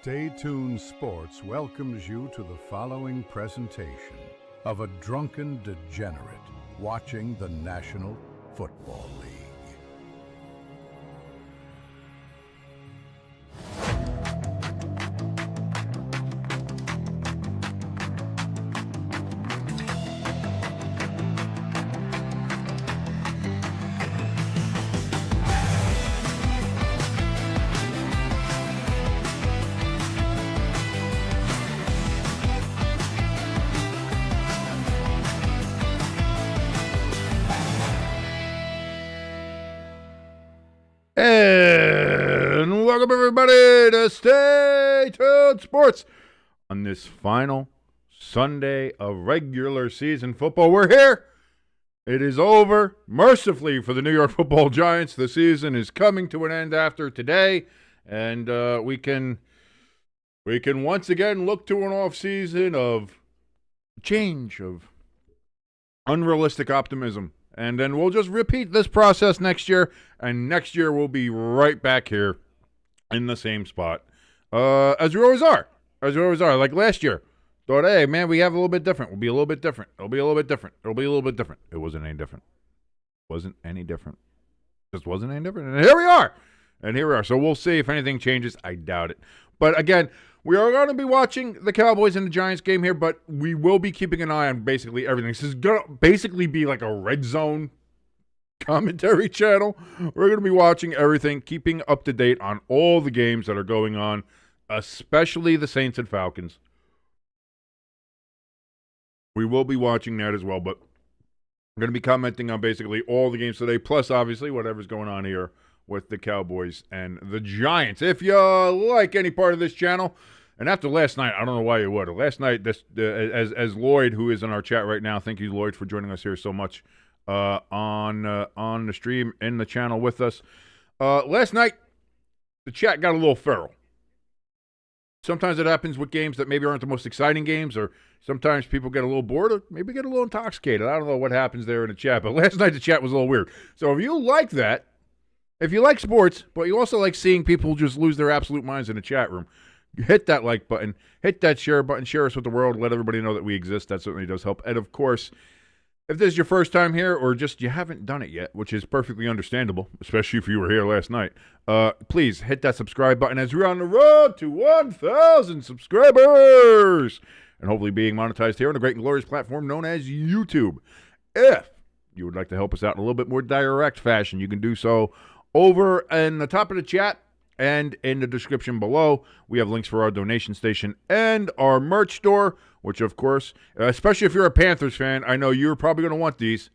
Stay Tuned Sports welcomes you to the following presentation of a drunken degenerate watching the National Football League. And welcome everybody to Stay Tuned Sports on this final Sunday of regular season football. We're here. It is over, mercifully, for the New York Football Giants. The season is coming to an end after today, and we can once again look to an off-season of change, of unrealistic optimism. And then we'll just repeat this process next year, and next year we'll be right back here in the same spot, as we always are. Like last year, thought, hey, man, we have a little bit different. We'll be a little bit different. It'll be a little bit different. It'll be a little bit different. It wasn't any different. Wasn't any different. Just wasn't any different. And here we are. So we'll see if anything changes. I doubt it. But again, we are going to be watching the Cowboys and the Giants game here, but we will be keeping an eye on basically everything. This is going to basically be like a red zone commentary channel. We're going to be watching everything, keeping up to date on all the games that are going on, especially the Saints and Falcons. We will be watching that as well, but I'm going to be commenting on basically all the games today, plus obviously whatever's going on here with the Cowboys and the Giants. If you like any part of this channel, and after last night, I don't know why you would. Last night, as Lloyd, who is in our chat right now, thank you, Lloyd, for joining us here so much on the stream, in the channel with us. Last night, the chat got a little feral. Sometimes it happens with games that maybe aren't the most exciting games, or sometimes people get a little bored or maybe get a little intoxicated. I don't know what happens there in the chat, but last night the chat was a little weird. So if you like that, if you like sports, but you also like seeing people just lose their absolute minds in the chat room, hit that like button, hit that share button, share us with the world, let everybody know that we exist. That certainly does help. And of course, if this is your first time here or just you haven't done it yet, which is perfectly understandable, especially if you were here last night, please hit that subscribe button as we're on the road to 1,000 subscribers and hopefully being monetized here on a great and glorious platform known as YouTube. If you would like to help us out in a little bit more direct fashion, you can do so over in the top of the chat and in the description below. We have links for our donation station and our merch store, which, of course, especially if you're a Panthers fan, I know you're probably going to want these.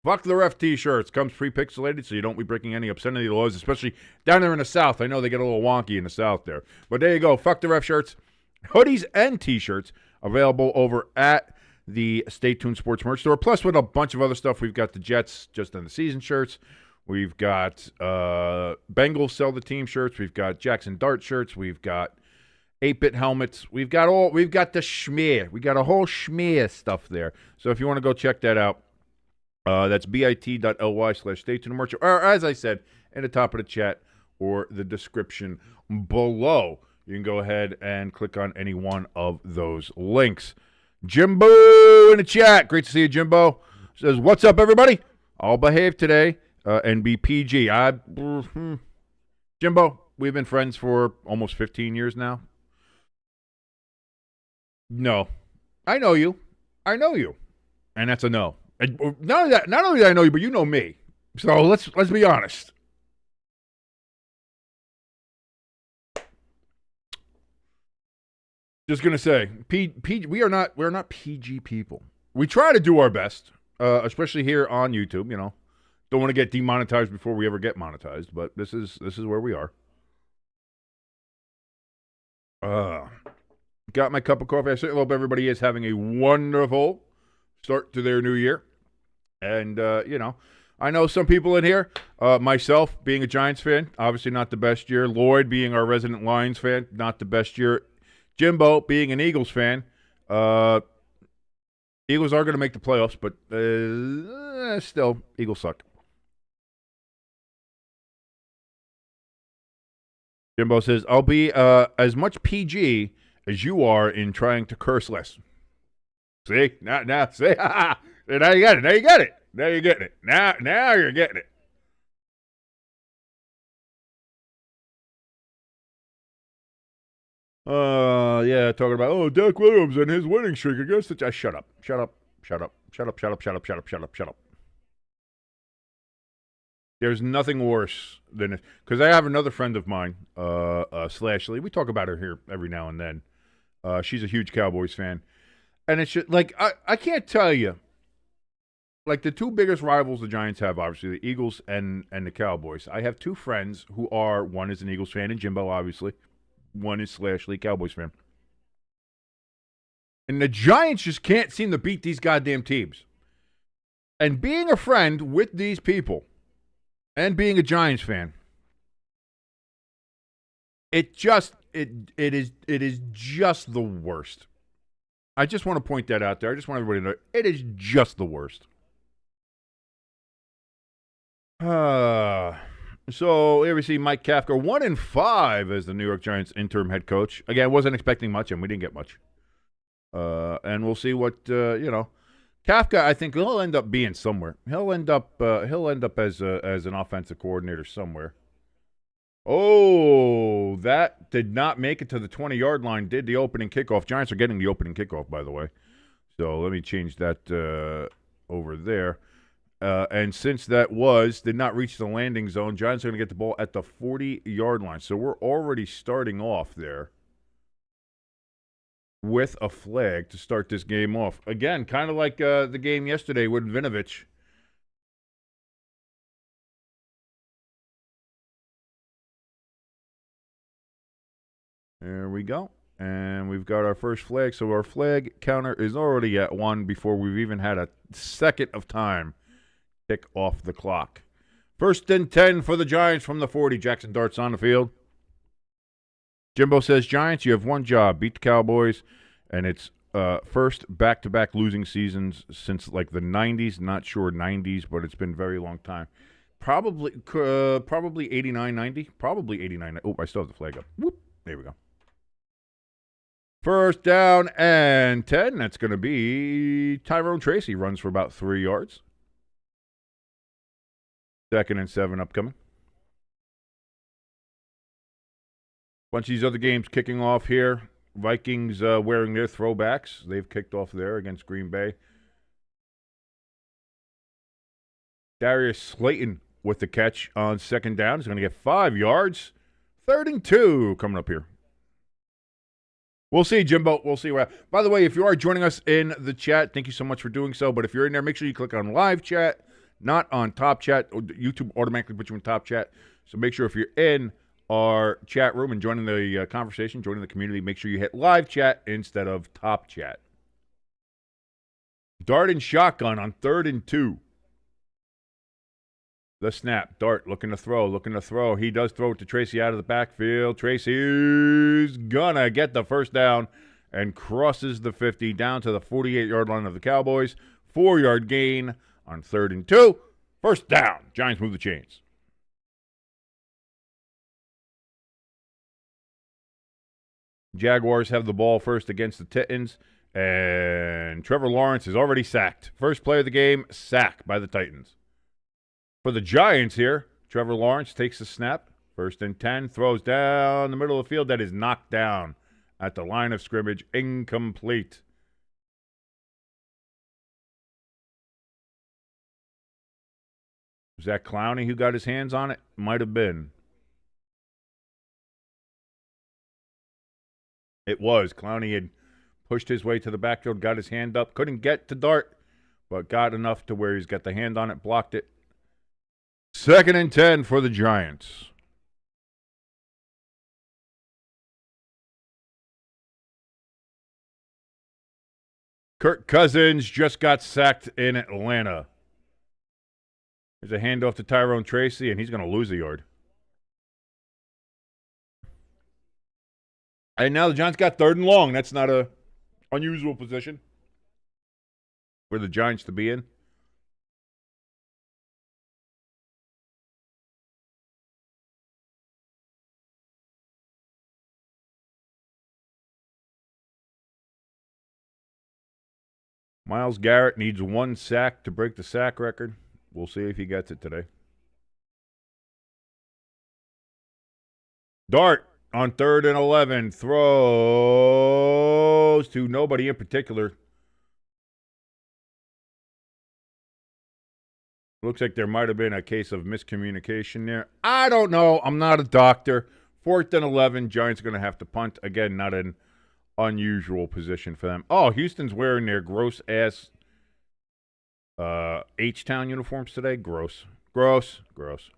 Fuck the Ref t-shirts. Comes pre-pixelated, so you don't be breaking any obscenity laws, especially down there in the South. I know they get a little wonky in the South there. But there you go. Fuck the Ref shirts. Hoodies and t-shirts available over at the Stay Tuned Sports merch store. Plus, with a bunch of other stuff, we've got the Jets just in the season shirts. We've got Bengals sell the team shirts. We've got Jackson Dart shirts. We've got 8-bit helmets. We've got the schmear. We got a whole schmear stuff there. So if you want to go check that out, that's bit.ly/staytunemerch. Or as I said, in the top of the chat or the description below. You can go ahead and click on any one of those links. Jimbo in the chat. Great to see you, Jimbo. Says, what's up, everybody? I'll behave today. And be PG. Jimbo, we've been friends for almost 15 years now. No. I know you. And that's a no. And not only do I know you, but you know me. So let's be honest. Just gonna say, we are not PG people. We try to do our best, especially here on YouTube, you know. Don't want to get demonetized before we ever get monetized, but this is where we are. Got my cup of coffee. I certainly hope everybody is having a wonderful start to their new year. And, you know, I know some people in here, myself being a Giants fan, obviously not the best year. Lloyd being our resident Lions fan, not the best year. Jimbo being an Eagles fan. Eagles are going to make the playoffs, but still, Eagles suck. Jimbo says, I'll be as much PG as you are in trying to curse less. See? Now, see? Now you got it. Now you got it. Now you're getting it. Now you're getting it. Yeah, talking about, Doug Williams and his winning streak against the... Shut up. Shut up. Shut up. Shut up. Shut up. Shut up. Shut up. Shut up. Shut up. There's nothing worse than it. Because I have another friend of mine, Slashley. We talk about her here every now and then. She's a huge Cowboys fan. And it's just, like, I can't tell you. Like, the two biggest rivals the Giants have, obviously, the Eagles and the Cowboys. I have two friends who are, one is an Eagles fan, and Jimbo, obviously. One is Slashley, Cowboys fan. And the Giants just can't seem to beat these goddamn teams. And being a friend with these people, and being a Giants fan, it is just the worst. I just want to point that out there. I just want everybody to know it is just the worst. So here we see Mike Kafka, 1-5 as the New York Giants interim head coach. Again, wasn't expecting much, and we didn't get much. And we'll see what Kafka, I think he'll end up being somewhere. He'll end up as an offensive coordinator somewhere. Oh, that did not make it to the 20-yard line. Did the opening kickoff? Giants are getting the opening kickoff, by the way. So let me change that over there. And since that did not reach the landing zone, Giants are going to get the ball at the 40-yard line. So we're already starting off there with a flag to start this game off. Again, kind of like the game yesterday with Vinovich. There we go. And we've got our first flag. So our flag counter is already at 1 before we've even had a second of time tick off the clock. 1st and 10 for the Giants from the 40. Jackson Dart's on the field. Jimbo says, Giants, you have one job. Beat the Cowboys. And it's first back-to-back losing seasons since like the 90s. Not sure 90s, but it's been a very long time. Probably 89, 90. Probably 89. Oh, I still have the flag up. Whoop. There we go. 1st down and 10. That's going to be Tyrone Tracy. Runs for about 3 yards. 2nd and 7 upcoming. Bunch of these other games kicking off here. Vikings wearing their throwbacks. They've kicked off there against Green Bay. Darius Slayton with the catch on 2nd down. He's going to get 5 yards. 3rd and 2 coming up here. We'll see, Jimbo. We'll see. By the way, if you are joining us in the chat, thank you so much for doing so. But if you're in there, make sure you click on live chat, not on top chat. YouTube automatically puts you in top chat. So make sure if you're in our chat room and joining the conversation, joining the community, make sure you hit live chat instead of top chat. Dart and shotgun on 3rd and 2. The snap. Dart looking to throw. He does throw it to Tracy out of the backfield. Tracy's gonna get the 1st down and crosses the 50 down to the 48-yard line of the Cowboys. 4-yard gain on 3rd and 2. 1st down. Giants move the chains. Jaguars have the ball first against the Titans, and Trevor Lawrence is already sacked. First play of the game, sack by the Titans. For the Giants here, Trevor Lawrence takes the snap. 1st and 10, throws down the middle of the field. That is knocked down at the line of scrimmage. Incomplete. Was that Clowney who got his hands on it? Might have been. It was. Clowney had pushed his way to the backfield, got his hand up. Couldn't get to Dart, but got enough to where he's got the hand on it, blocked it. 2nd and 10 for the Giants. Kirk Cousins just got sacked in Atlanta. There's a handoff to Tyrone Tracy, and he's going to lose a yard. And now the Giants got 3rd and long. That's not a unusual position for the Giants to be in. Myles Garrett needs 1 sack to break the sack record. We'll see if he gets it today. Dart on 3rd and 11. Throws to nobody in particular. Looks like there might have been a case of miscommunication there. I don't know. I'm not a doctor. 4th and 11. Giants are going to have to punt. Again, not an unusual position for them. Oh, Houston's wearing their gross-ass H-Town uniforms today. Gross. Gross. Gross.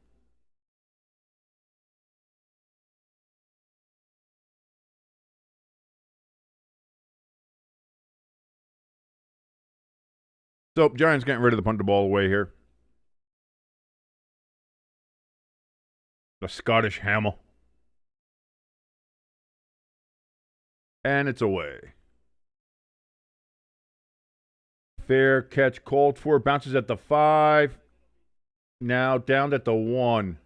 So, Giants getting ready to punt the ball away here. The Scottish Hamel. And it's away. Fair catch called for. Bounces at the 5. Now down at the 1.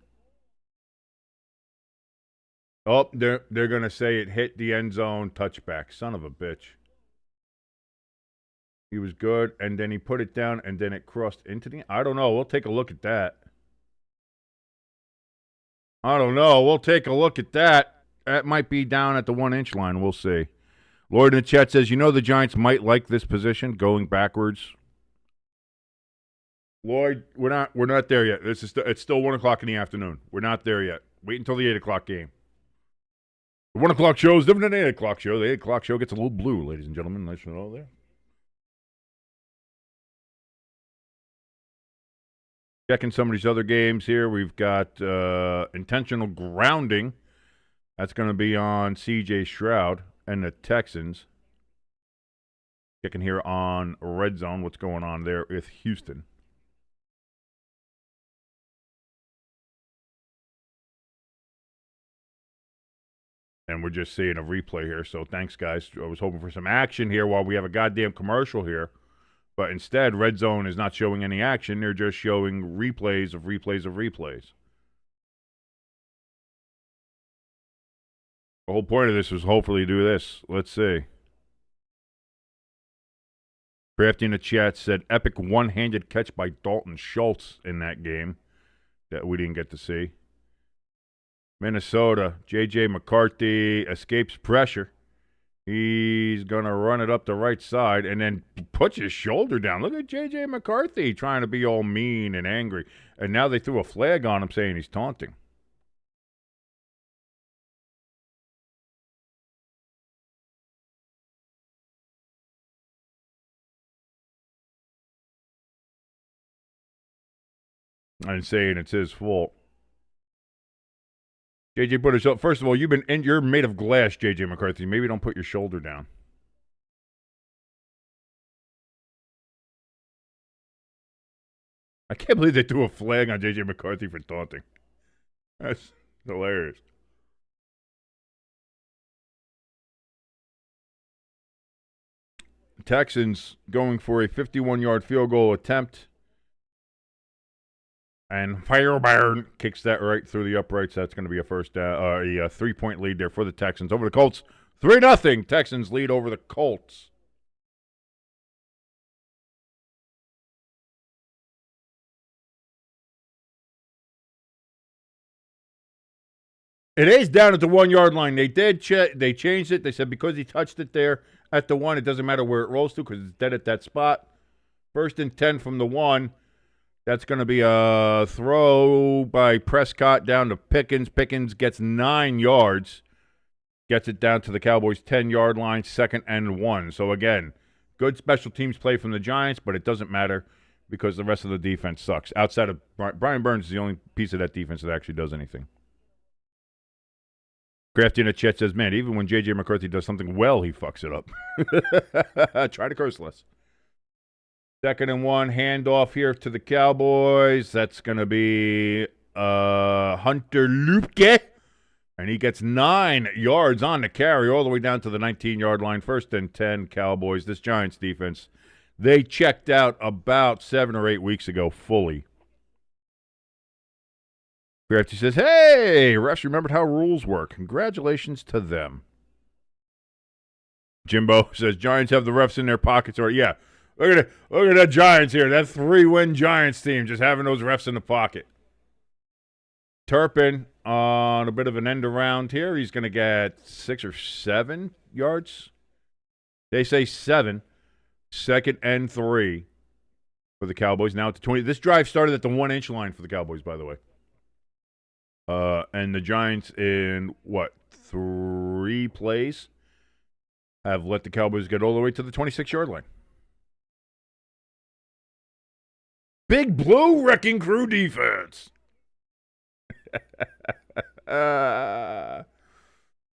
Oh, they're going to say it hit the end zone. Touchback. Son of a bitch. He was good, and then he put it down, and then it crossed into the... I don't know. We'll take a look at that. I don't know. We'll take a look at that. That might be down at the 1-inch line. We'll see. Lloyd in the chat says, you know the Giants might like this position going backwards. Lloyd, we're not there yet. It's still 1 o'clock in the afternoon. We're not there yet. Wait until the 8 o'clock game. The 1 o'clock show is different than the 8 o'clock show. The 8 o'clock show gets a little blue, ladies and gentlemen. Nice to know there. Checking some of these other games here. We've got intentional grounding. That's going to be on C.J. Stroud and the Texans. Checking here on Red Zone what's going on there with Houston. And we're just seeing a replay here, so thanks, guys. I was hoping for some action here while we have a goddamn commercial here. But instead, Red Zone is not showing any action. They're just showing replays of replays of replays. The whole point of this was hopefully do this. Let's see. Crafty in the chat said, epic one-handed catch by Dalton Schultz in that game that we didn't get to see. Minnesota, J.J. McCarthy escapes pressure. He's going to run it up the right side and then puts his shoulder down. Look at J.J. McCarthy trying to be all mean and angry. And now they threw a flag on him saying he's taunting. And saying it's his fault. JJ put his, first of all, you're made of glass, JJ McCarthy. Maybe don't put your shoulder down. I can't believe they threw a flag on JJ McCarthy for taunting. That's hilarious. Texans going for a 51-yard field goal attempt. And Fireburn kicks that right through the uprights. That's going to be a first down, a 3-point lead there for the Texans over the Colts. 3-0. Texans lead over the Colts. It is down at the 1-yard line. They did they changed it. They said because he touched it there at the 1, it doesn't matter where it rolls to because it's dead at that spot. 1st and 10 from the 1. That's going to be a throw by Prescott down to Pickens. Pickens gets 9 yards. Gets it down to the Cowboys' 10-yard line, 2nd and 1. So, again, good special teams play from the Giants, but it doesn't matter because the rest of the defense sucks. Outside of Brian Burns is the only piece of that defense that actually does anything. Crafty in the chat says, man, even when J.J. McCarthy does something well, he fucks it up. Try to curse less. 2nd and 1, handoff here to the Cowboys. That's going to be Hunter Lupke. And he gets 9 yards on the carry all the way down to the 19-yard line. 1st and 10, Cowboys. This Giants defense, they checked out about 7 or 8 weeks ago fully. Crafty says, hey, refs remembered how rules work. Congratulations to them. Jimbo says, Giants have the refs in their pockets. Or yeah. Look at that Giants here. That 3-win Giants team just having those refs in the pocket. Turpin on a bit of an end around here. He's going to get 6 or 7 yards. They say 7. 2nd and 3 for the Cowboys. Now at the 20. This drive started at the 1-inch line for the Cowboys, by the way. And the Giants in, 3 plays have let the Cowboys get all the way to the 26-yard line. Big Blue Wrecking Crew defense.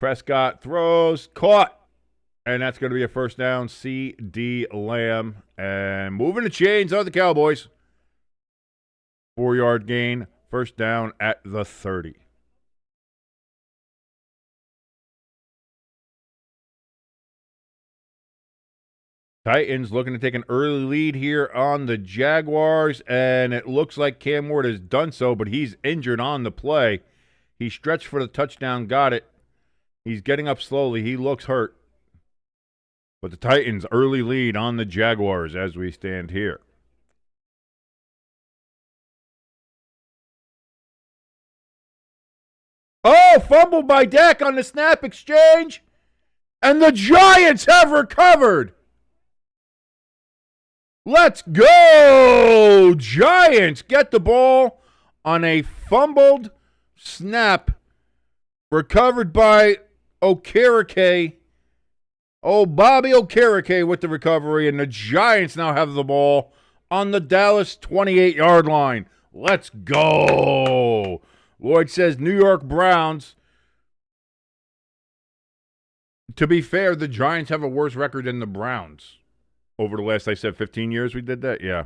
Prescott throws, caught, and that's going to be a first down. C.D. Lamb. And moving the chains are the Cowboys. 4-yard gain, first down at the 30. Titans looking to take an early lead here on the Jaguars, and it looks like Cam Ward has done so, but he's injured on the play. He stretched for the touchdown, got it. He's getting up slowly. He looks hurt. But the Titans early lead on the Jaguars as we stand here. Oh, fumble by Dak on the snap exchange, and the Giants have recovered. Let's go! Giants get the ball on a fumbled snap recovered by Okereke. Oh, Bobby Okereke with the recovery, and the Giants now have the ball on the Dallas 28-yard line. Let's go! Lloyd says New York Browns. To be fair, the Giants have a worse record than the Browns. Over the last, I said, 15 years we did that? Yeah.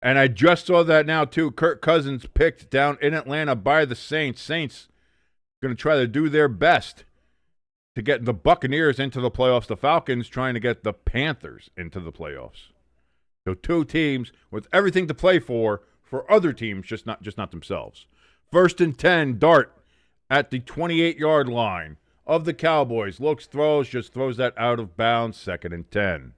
And I just saw that now, too. Kirk Cousins picked down in Atlanta by the Saints. Saints going to try to do their best to get the Buccaneers into the playoffs. The Falcons trying to get the Panthers into the playoffs. So 2 teams with everything to play for other teams, just not themselves. 1st and 10, Dart at the 28-yard line of the Cowboys. Looks, throws, just throws that out of bounds. 2nd and 10.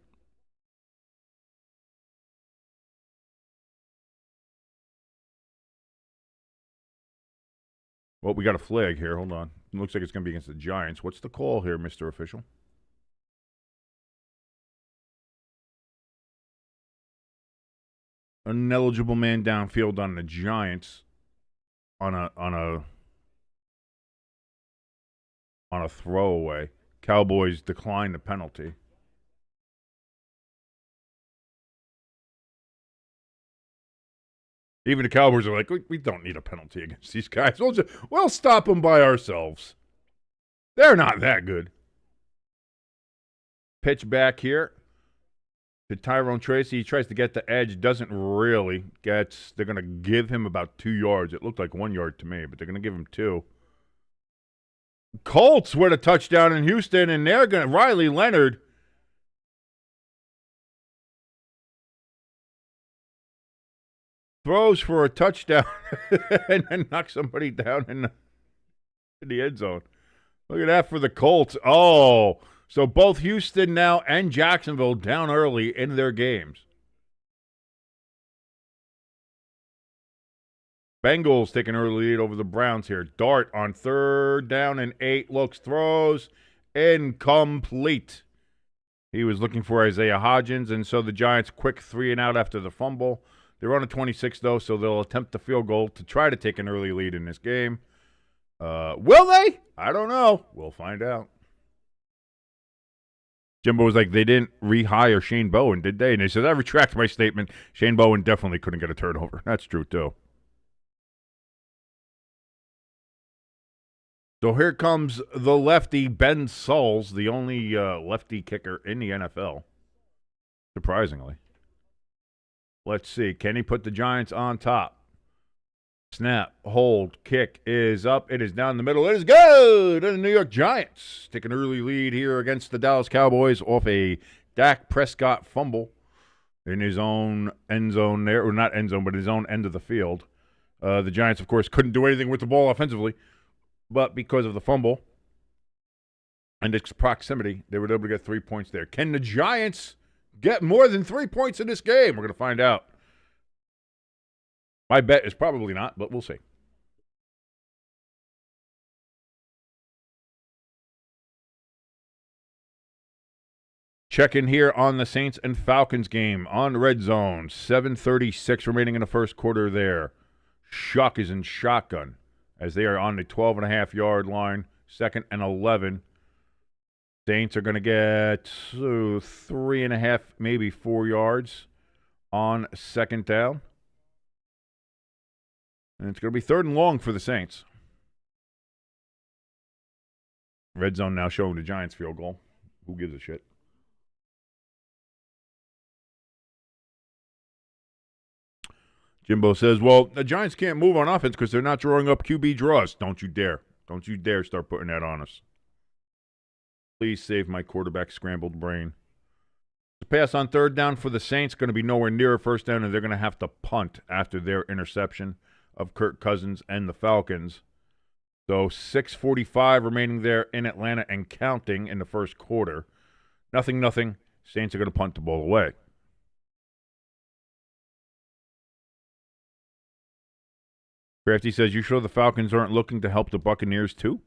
Well, we got a flag here. Hold on. It looks like it's going to be against the Giants. What's the call here, Mr. Official? An eligible man downfield on the Giants on a throwaway. Cowboys decline the penalty. Even the Cowboys are like, we don't need a penalty against these guys. We'll stop them by ourselves. They're not that good. Pitch back here to Tyrone Tracy. He tries to get the edge. Doesn't really. They're going to give him about 2 yards. It looked like 1 yard to me, but they're going to give him 2. Colts with a touchdown in Houston, and they're going to Riley Leonard. Throws for a touchdown and then knocks somebody down in the end zone. Look at that for the Colts. Oh, so both Houston now and Jacksonville down early in their games. Bengals taking early lead over the Browns here. Dart on 3rd down and 8. Looks, throws, incomplete. He was looking for Isaiah Hodgins, and so the Giants quick 3 and out after the fumble. They're on a 26, though, so they'll attempt the field goal to try to take an early lead in this game. Will they? I don't know. We'll find out. Jimbo was like, they didn't rehire Shane Bowen, did they? And they said, I retract my statement. Shane Bowen definitely couldn't get a turnover. That's true, too. So here comes the lefty, Ben Sauls, the only lefty kicker in the NFL, surprisingly. Let's see. Can he put the Giants on top? Snap, hold, kick is up. It is down the middle. It is good. And the New York Giants take an early lead here against the Dallas Cowboys off a Dak Prescott fumble in his own end zone there. Or not end zone, but his own end of the field. The Giants, of course, couldn't do anything with the ball offensively. But because of the fumble and its proximity, they were able to get 3 points there. Can the Giants get more than 3 points in this game? We're going to find out. My bet is probably not, but we'll see. Check in here on the Saints and Falcons game on Red Zone. 7:36 remaining in the first quarter there. Shuck is in shotgun as they are on the 12.5-yard line. 2nd and 11. Saints are going to get 3.5, maybe 4 yards on 2nd down. And it's going to be 3rd and long for the Saints. Red Zone now showing the Giants field goal. Who gives a shit? Jimbo says, well, the Giants can't move on offense because they're not drawing up QB draws. Don't you dare. Don't you dare start putting that on us. Please save my quarterback scrambled brain. The pass on 3rd down for the Saints going to be nowhere near a 1st down, and they're going to have to punt after their interception of Kirk Cousins and the Falcons. So 6:45 remaining there in Atlanta and counting in the first quarter. 0-0. Saints are going to punt the ball away. Crafty says, you sure the Falcons aren't looking to help the Buccaneers too?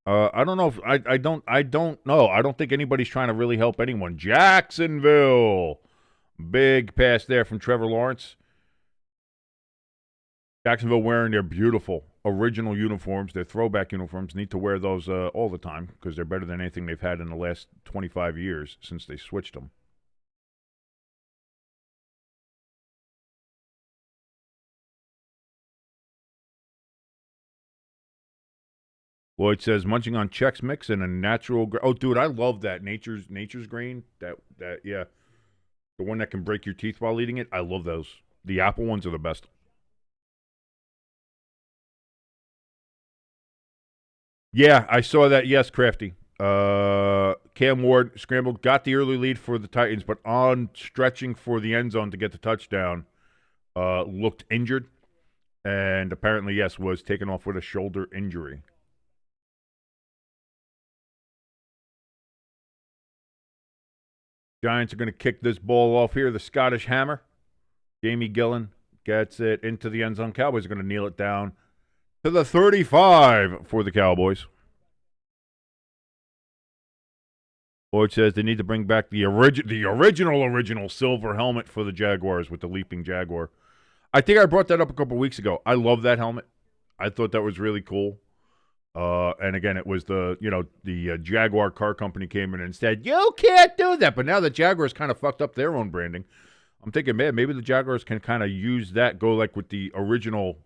I don't know. I don't know. I don't think anybody's trying to really help anyone. Jacksonville. Big pass there from Trevor Lawrence. Jacksonville wearing their beautiful original uniforms, their throwback uniforms. Need to wear those all the time because they're better than anything they've had in the last 25 years since they switched them. Lloyd says, munching on Chex Mix and a natural... Oh, dude, I love that. Nature's Grain. That, yeah. The one that can break your teeth while eating it. I love those. The apple ones are the best. Yeah, I saw that. Yes, Crafty. Cam Ward scrambled, got the early lead for the Titans, but on stretching for the end zone to get the touchdown, looked injured. And apparently, yes, was taken off with a shoulder injury. Giants are going to kick this ball off here. The Scottish Hammer. Jamie Gillen gets it into the end zone. Cowboys are going to kneel it down to the 35 for the Cowboys. Lloyd says they need to bring back the original silver helmet for the Jaguars with the leaping Jaguar. I think I brought that up a couple weeks ago. I love that helmet. I thought that was really cool. And again, it was the Jaguar car company came in and said, you can't do that. But now the Jaguars kind of fucked up their own branding. I'm thinking, man, maybe the Jaguars can kind of use that, go like with the original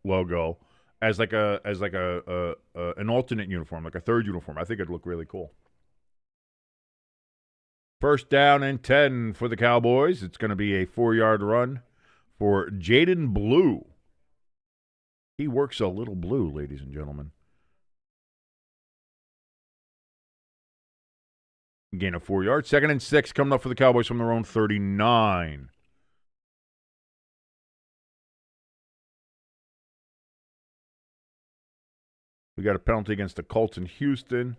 logo as like an alternate uniform, like a third uniform. I think it'd look really cool. 1st down and 10 for the Cowboys. It's going to be a 4-yard run for Jaden Blue. He works a little blue, ladies and gentlemen. Gain of 4 yards. 2nd and 6 coming up for the Cowboys from their own 39. We got a penalty against the Colts in Houston.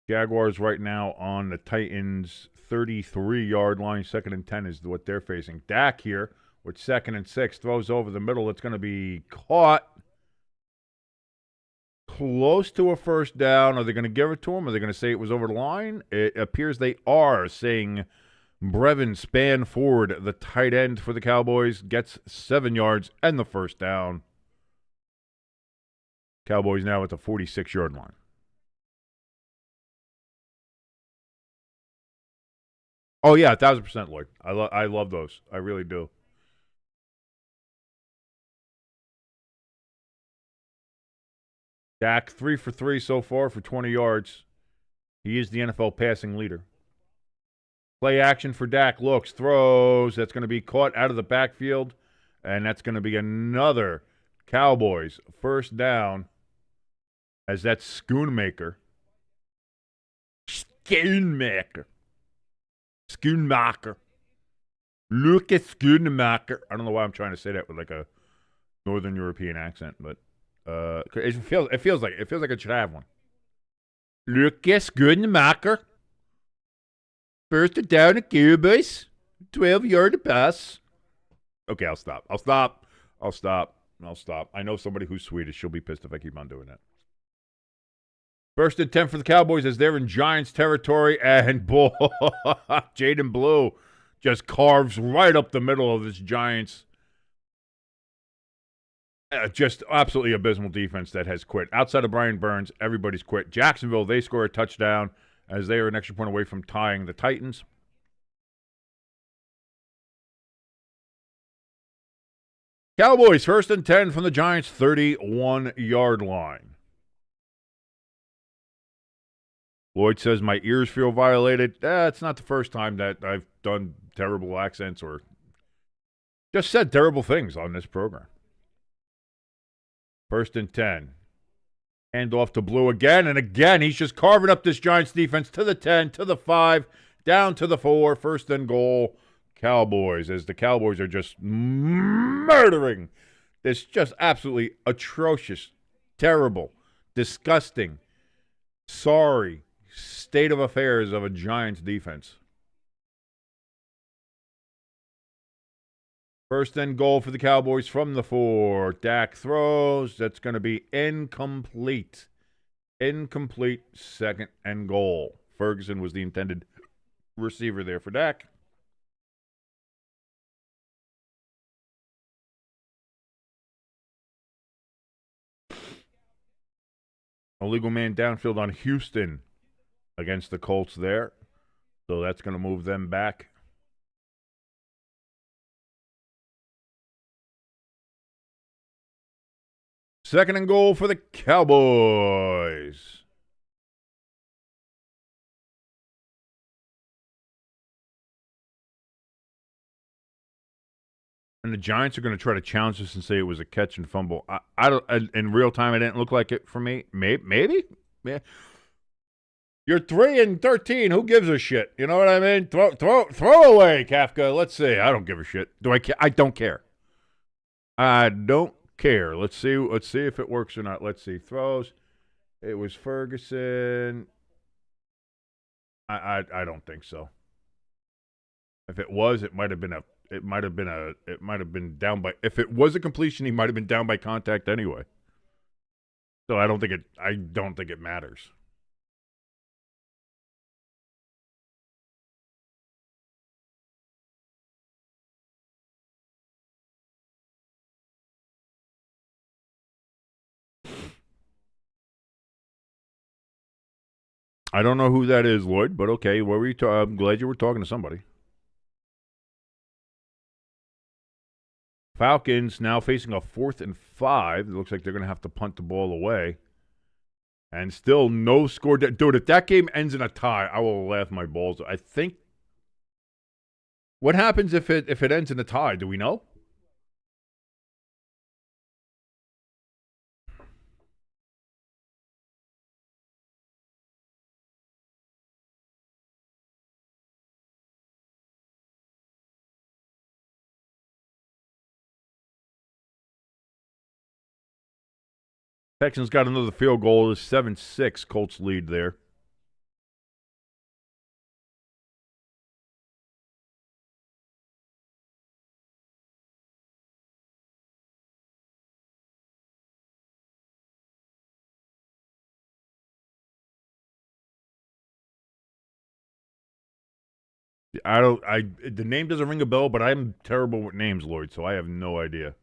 Jaguars right now on the Titans' 33-yard line. 2nd and 10 is what they're facing. Dak here with 2nd and 6. Throws over the middle. It's going to be caught. Close to a 1st down. Are they going to give it to him? Are they going to say it was over the line? It appears they are, saying Brevin span forward, the tight end for the Cowboys, gets 7 yards and the 1st down. Cowboys now at the 46-yard line. Oh, yeah, 1,000%, Lloyd. I love those. I really do. Dak 3 for 3 so far for 20 yards. He is the NFL passing leader. Play action for Dak. Looks, throws. That's going to be caught out of the backfield. And that's going to be another Cowboys 1st down as that Schoonmaker. Lucas Schoonmaker. I don't know why I'm trying to say that with like a Northern European accent, but it feels like it should have one. Lucas Schoonmaker First and down at Cowboys. 12-yard pass. Okay, I'll stop. I know somebody who's Swedish. She'll be pissed if I keep on doing that. First and 10 for the Cowboys as they're in Giants territory. And, boy, Jaden Blue just carves right up the middle of this Giants. Just absolutely abysmal defense that has quit. Outside of Brian Burns, everybody's quit. Jacksonville, they score a touchdown as they are an extra point away from tying the Titans. Cowboys, first and 10 from the Giants' 31-yard line. Lloyd says, my ears feel violated. It's not the first time that I've done terrible accents or just said terrible things on this program. First and 10. Hand off to Blue again, and again, he's just carving up this Giants defense to the 10, to the 5, down to the 4. First and goal, Cowboys, as the Cowboys are just murdering this just absolutely atrocious, terrible, disgusting, sorry state of affairs of a Giants defense. First and goal for the Cowboys from the 4. Dak throws. That's going to be incomplete. Incomplete, second and goal. Ferguson was the intended receiver there for Dak. Illegal man downfield on Houston against the Colts there. So that's going to move them back. Second and goal for the Cowboys. And the Giants are going to try to challenge this and say it was a catch and fumble. I don't. In real time, it didn't look like it for me. Maybe. Yeah. You're 3-13. Who gives a shit? You know what I mean? Throw away, Kafka. Let's see. I don't give a shit. Do I care? I don't care. I don't care. Let's see if it works or not. Let's see. Throws. It was Ferguson. I don't think so. If it was, it might have been down by. If it was a completion, he might have been down by contact anyway. So I don't think it matters. I don't know who that is, Lloyd, but okay. What were you I'm glad you were talking to somebody. Falcons now facing a 4th and 5. It looks like they're going to have to punt the ball away. And still no score. Dude, if that game ends in a tie, I will laugh my balls. I think. What happens if it ends in a tie? Do we know? Texans got another field goal. It's 7-6. Colts lead there. The name doesn't ring a bell, but I'm terrible with names, Lloyd, so I have no idea.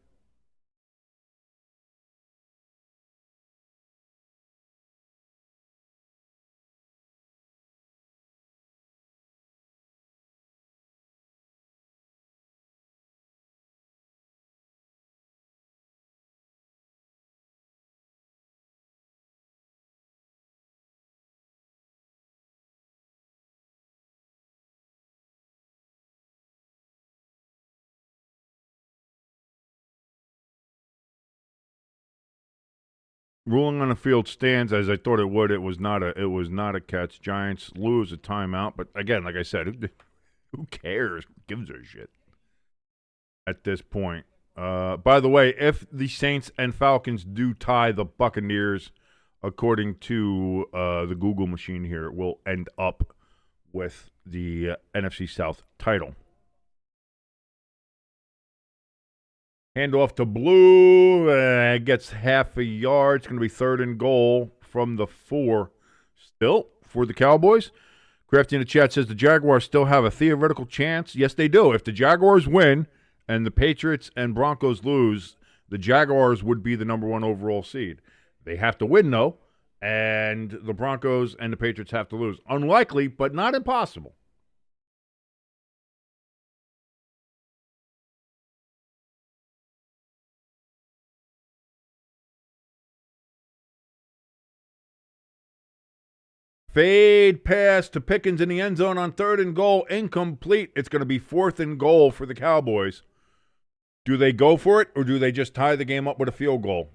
Ruling on the field stands as I thought it would. It was not a catch. Giants lose a timeout, but again, like I said, who cares? Who gives a shit at this point? By the way, if the Saints and Falcons do tie the Buccaneers, according to the Google machine here, it will end up with the NFC South title. Handoff to Blue. Gets half a yard. It's going to be 3rd and goal from the 4 still for the Cowboys. Crafty in the chat says the Jaguars still have a theoretical chance. Yes, they do. If the Jaguars win and the Patriots and Broncos lose, the Jaguars would be the number 1 overall seed. They have to win, though, and the Broncos and the Patriots have to lose. Unlikely, but not impossible. Fade pass to Pickens in the end zone on 3rd and goal. Incomplete. It's going to be 4th and goal for the Cowboys. Do they go for it, or do they just tie the game up with a field goal?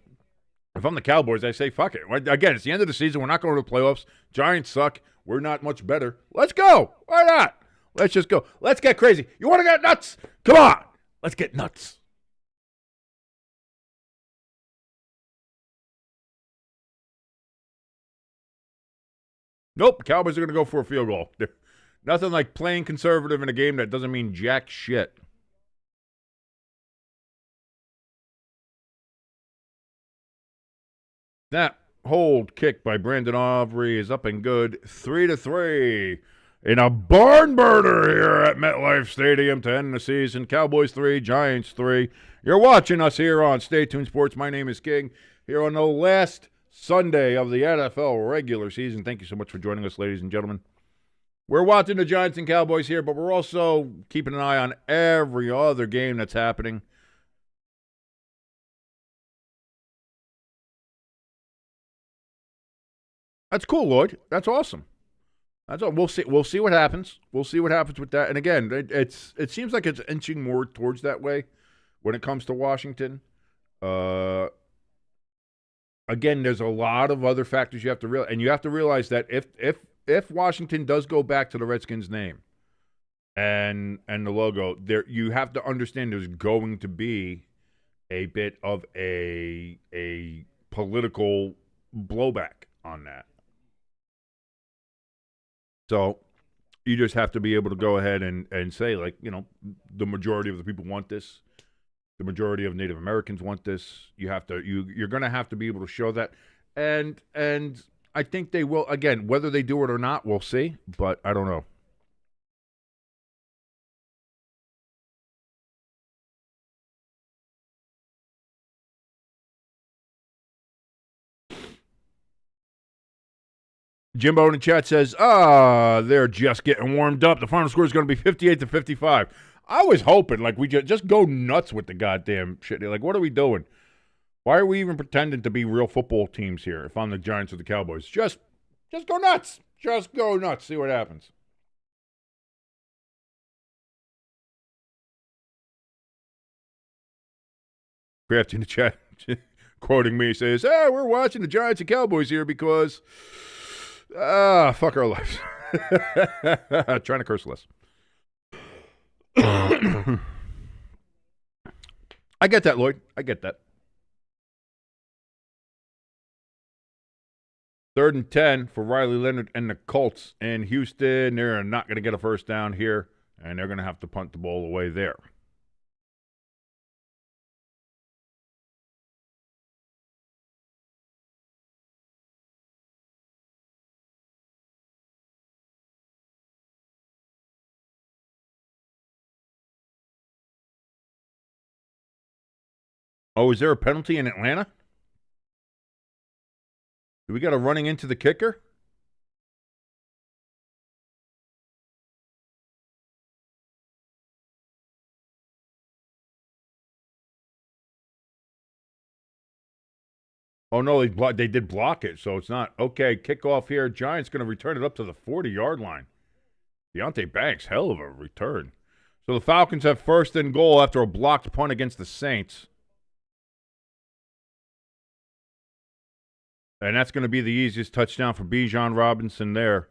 If I'm the Cowboys, I say fuck it. Again, it's the end of the season. We're not going to the playoffs. Giants suck. We're not much better. Let's go. Why not? Let's just go. Let's get crazy. You want to get nuts? Come on. Let's get nuts. Nope, the Cowboys are going to go for a field goal. Nothing like playing conservative in a game that doesn't mean jack shit. That hold kick by Brandon Aubrey is up and good. 3-3 in a barn burner here at MetLife Stadium to end the season. Cowboys 3, Giants 3. You're watching us here on Stay Tuned Sports. My name is King. Here on the last Sunday of the NFL regular season. Thank you so much for joining us, ladies and gentlemen. We're watching the Giants and Cowboys here, but we're also keeping an eye on every other game that's happening. That's cool, Lloyd. That's awesome. That's all. We'll see. We'll see what happens. We'll see what happens with that. And again, it seems like it's inching more towards that way when it comes to Washington. Again, there's a lot of other factors you have to realize, and you have to realize that if Washington does go back to the Redskins name and the logo, there you have to understand there's going to be a bit of a political blowback on that. So you just have to be able to go ahead and say, like, you know, the majority of the people want this. The majority of Native Americans want this. You're going to have to be able to show that. And I think they will. Again, whether they do it or not, we'll see. But I don't know. Jimbo in the chat says, they're just getting warmed up. The final score is going to be 58-55. I was hoping, like, we just go nuts with the goddamn shit. Like, what are we doing? Why are we even pretending to be real football teams here if I'm the Giants or the Cowboys? Just go nuts. Just go nuts. See what happens. Crafty in the chat, quoting me, says, we're watching the Giants and Cowboys here because, fuck our lives. Trying to curse less. I get that, Lloyd. I get that. 3rd and 10 for Riley Leonard and the Colts in Houston. They're not going to get a first down here, and they're going to have to punt the ball away there. Oh, is there a penalty in Atlanta? Do we got a running into the kicker? Oh, no, they did block it, so it's not. Okay, kickoff here. Giants going to return it up to the 40-yard line. Deonte Banks, hell of a return. So the Falcons have 1st and goal after a blocked punt against the Saints. And that's going to be the easiest touchdown for Bijan Robinson there.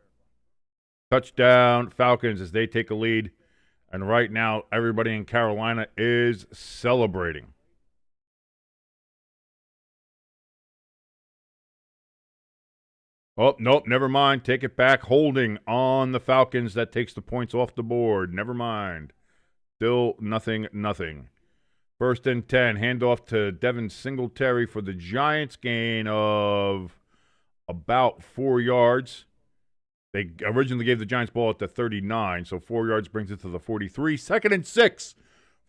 Touchdown, Falcons, as they take a lead. And right now, everybody in Carolina is celebrating. Oh, nope, never mind. Take it back. Holding on the Falcons. That takes the points off the board. Never mind. Still nothing. 1st and 10. Handoff to Devin Singletary for the Giants. Gain of about 4 yards. They originally gave the Giants ball at the 39, so 4 yards brings it to the 43. 2nd and 6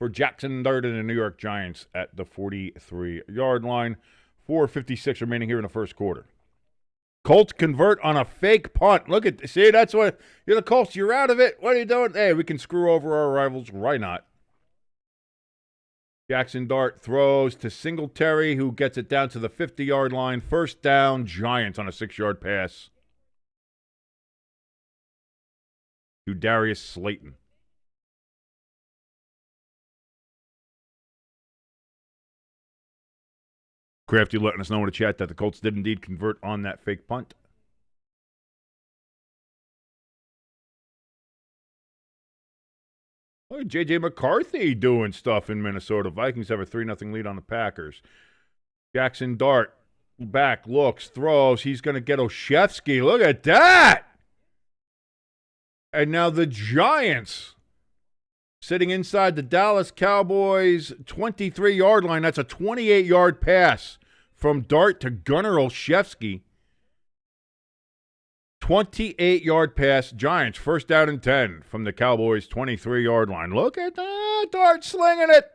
for Jackson Dart and the New York Giants at the 43-yard line. 4:56 remaining here in the first quarter. Colts convert on a fake punt. Look at, see, that's what, you're the Colts, you're out of it. What are you doing? Hey, we can screw over our rivals. Why not? Jackson Dart throws to Singletary, who gets it down to the 50-yard line. 1st down, Giants on a 6-yard pass to Darius Slayton. Crafty letting us know in the chat that the Colts did indeed convert on that fake punt. Look at J.J. McCarthy doing stuff in Minnesota. Vikings have a 3-0 lead on the Packers. Jackson Dart, back, looks, throws. He's going to get Oshevsky. Look at that! And now the Giants sitting inside the Dallas Cowboys 23-yard line. That's a 28-yard pass from Dart to Gunnar Olszewski. 28-yard pass. Giants 1st down and 10 from the Cowboys 23-yard line. Look at that. Dart slinging it.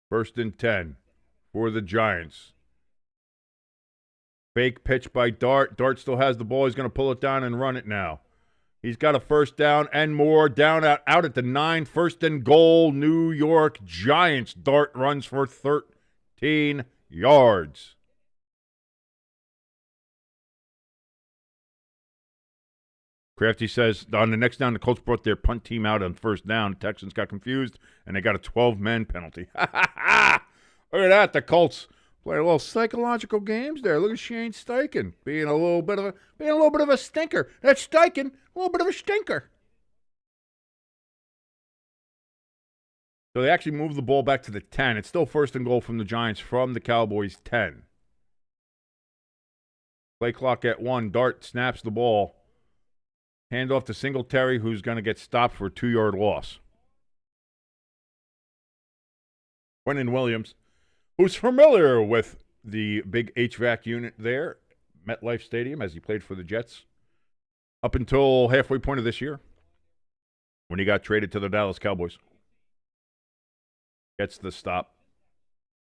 First and 10 for the Giants. Fake pitch by Dart. Dart still has the ball. He's going to pull it down and run it now. He's got a 1st down and more. Down out at the 9. 1st and goal, New York Giants. Dart runs for 13 yards. Crafty says on the next down, the Colts brought their punt team out on 1st down. Texans got confused, and they got a 12-man penalty. Look at that. The Colts playing a little psychological games there. Look at Shane Steichen being a little bit of a stinker. That's Steichen, a little bit of a stinker. So they actually moved the ball back to the 10. It's still 1st and goal from the Giants from the Cowboys 10. Play clock at 1. Dart snaps the ball. Hand off to Singletary, who's going to get stopped for a 2-yard loss. Quentin Williams, who's familiar with the Big HVAC Unit there, MetLife Stadium, as he played for the Jets up until halfway point of this year when he got traded to the Dallas Cowboys. Gets the stop.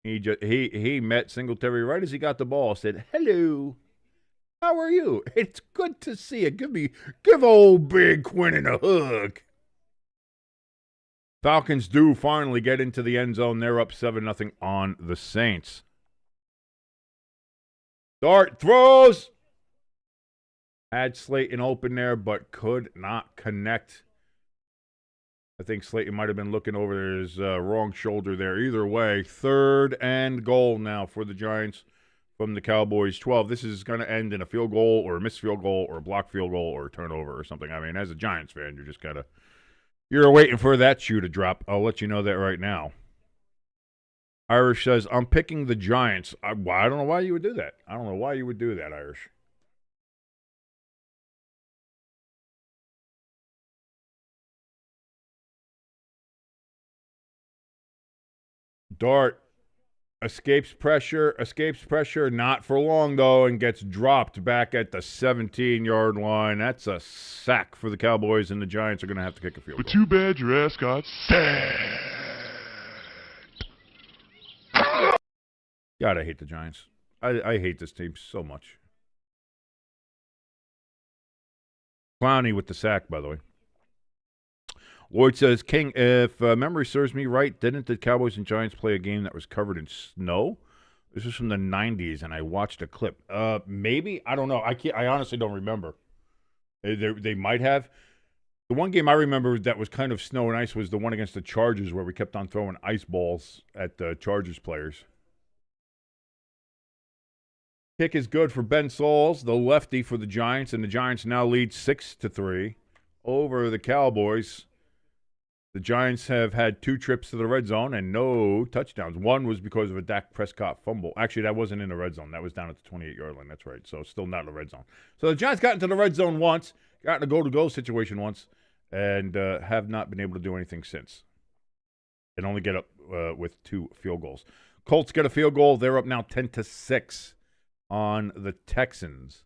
He met Singletary right as he got the ball, said, "Hello. How are you? It's good to see you. Give old Big Quentin a hug." Falcons do finally get into the end zone. They're up 7-0 on the Saints. Dart throws. Had Slayton open there, but could not connect. I think Slayton might have been looking over his wrong shoulder there. Either way, 3rd and goal now for the Giants from the Cowboys 12. This is going to end in a field goal or a missed field goal or a blocked field goal or a turnover or something. I mean, as a Giants fan, you're just kind of, you're waiting for that shoe to drop. I'll let you know that right now. Irish says, I'm picking the Giants. I don't know why you would do that. I don't know why you would do that, Irish. Dart escapes pressure, not for long, though, and gets dropped back at the 17-yard line. That's a sack for the Cowboys, and the Giants are going to have to kick a field goal. But too bad your ass got sacked. God, I hate the Giants. I hate this team so much. Clowney with the sack, by the way. Lloyd says, King, if memory serves me right, didn't the Cowboys and Giants play a game that was covered in snow? This was from the 90s, and I watched a clip. Maybe? I don't know. I honestly don't remember. They might have. The one game I remember that was kind of snow and ice was the one against the Chargers where we kept on throwing ice balls at the Chargers players. Kick is good for Ben Sauls, the lefty for the Giants, and the Giants now lead 6-3 over the Cowboys. The Giants have had 2 trips to the red zone and no touchdowns. One was because of a Dak Prescott fumble. Actually, that wasn't in the red zone. That was down at the 28-yard line. That's right. So still not in the red zone. So the Giants got into the red zone once, got in a go-to-go situation once, and have not been able to do anything since. And only get up with 2 field goals. Colts get a field goal. They're up now 10-6 on the Texans.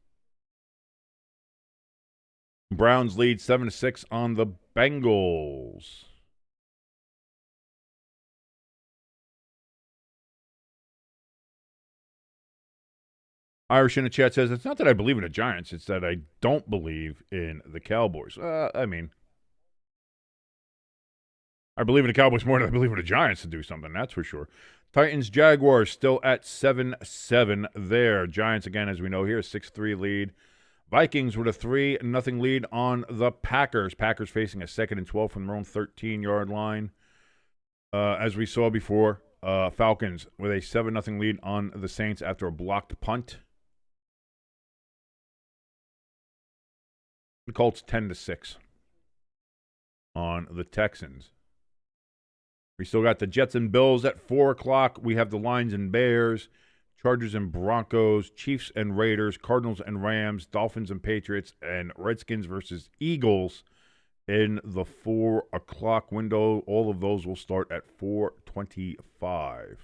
Browns lead 7-6 on the Bengals. Irish in the chat says, it's not that I believe in the Giants, it's that I don't believe in the Cowboys. I believe in the Cowboys more than I believe in the Giants to do something, that's for sure. Titans, Jaguars still at 7-7 there. Giants, again, as we know here, 6-3 lead. Vikings with a 3-0 lead on the Packers. Packers facing a 2nd and 12 from their own 13-yard line. As we saw before, Falcons with a 7-0 lead on the Saints after a blocked punt. The Colts 10-6 on the Texans. We still got the Jets and Bills at 4 o'clock. We have the Lions and Bears, Chargers and Broncos, Chiefs and Raiders, Cardinals and Rams, Dolphins and Patriots, and Redskins versus Eagles in the 4 o'clock window. All of those will start at 4:25.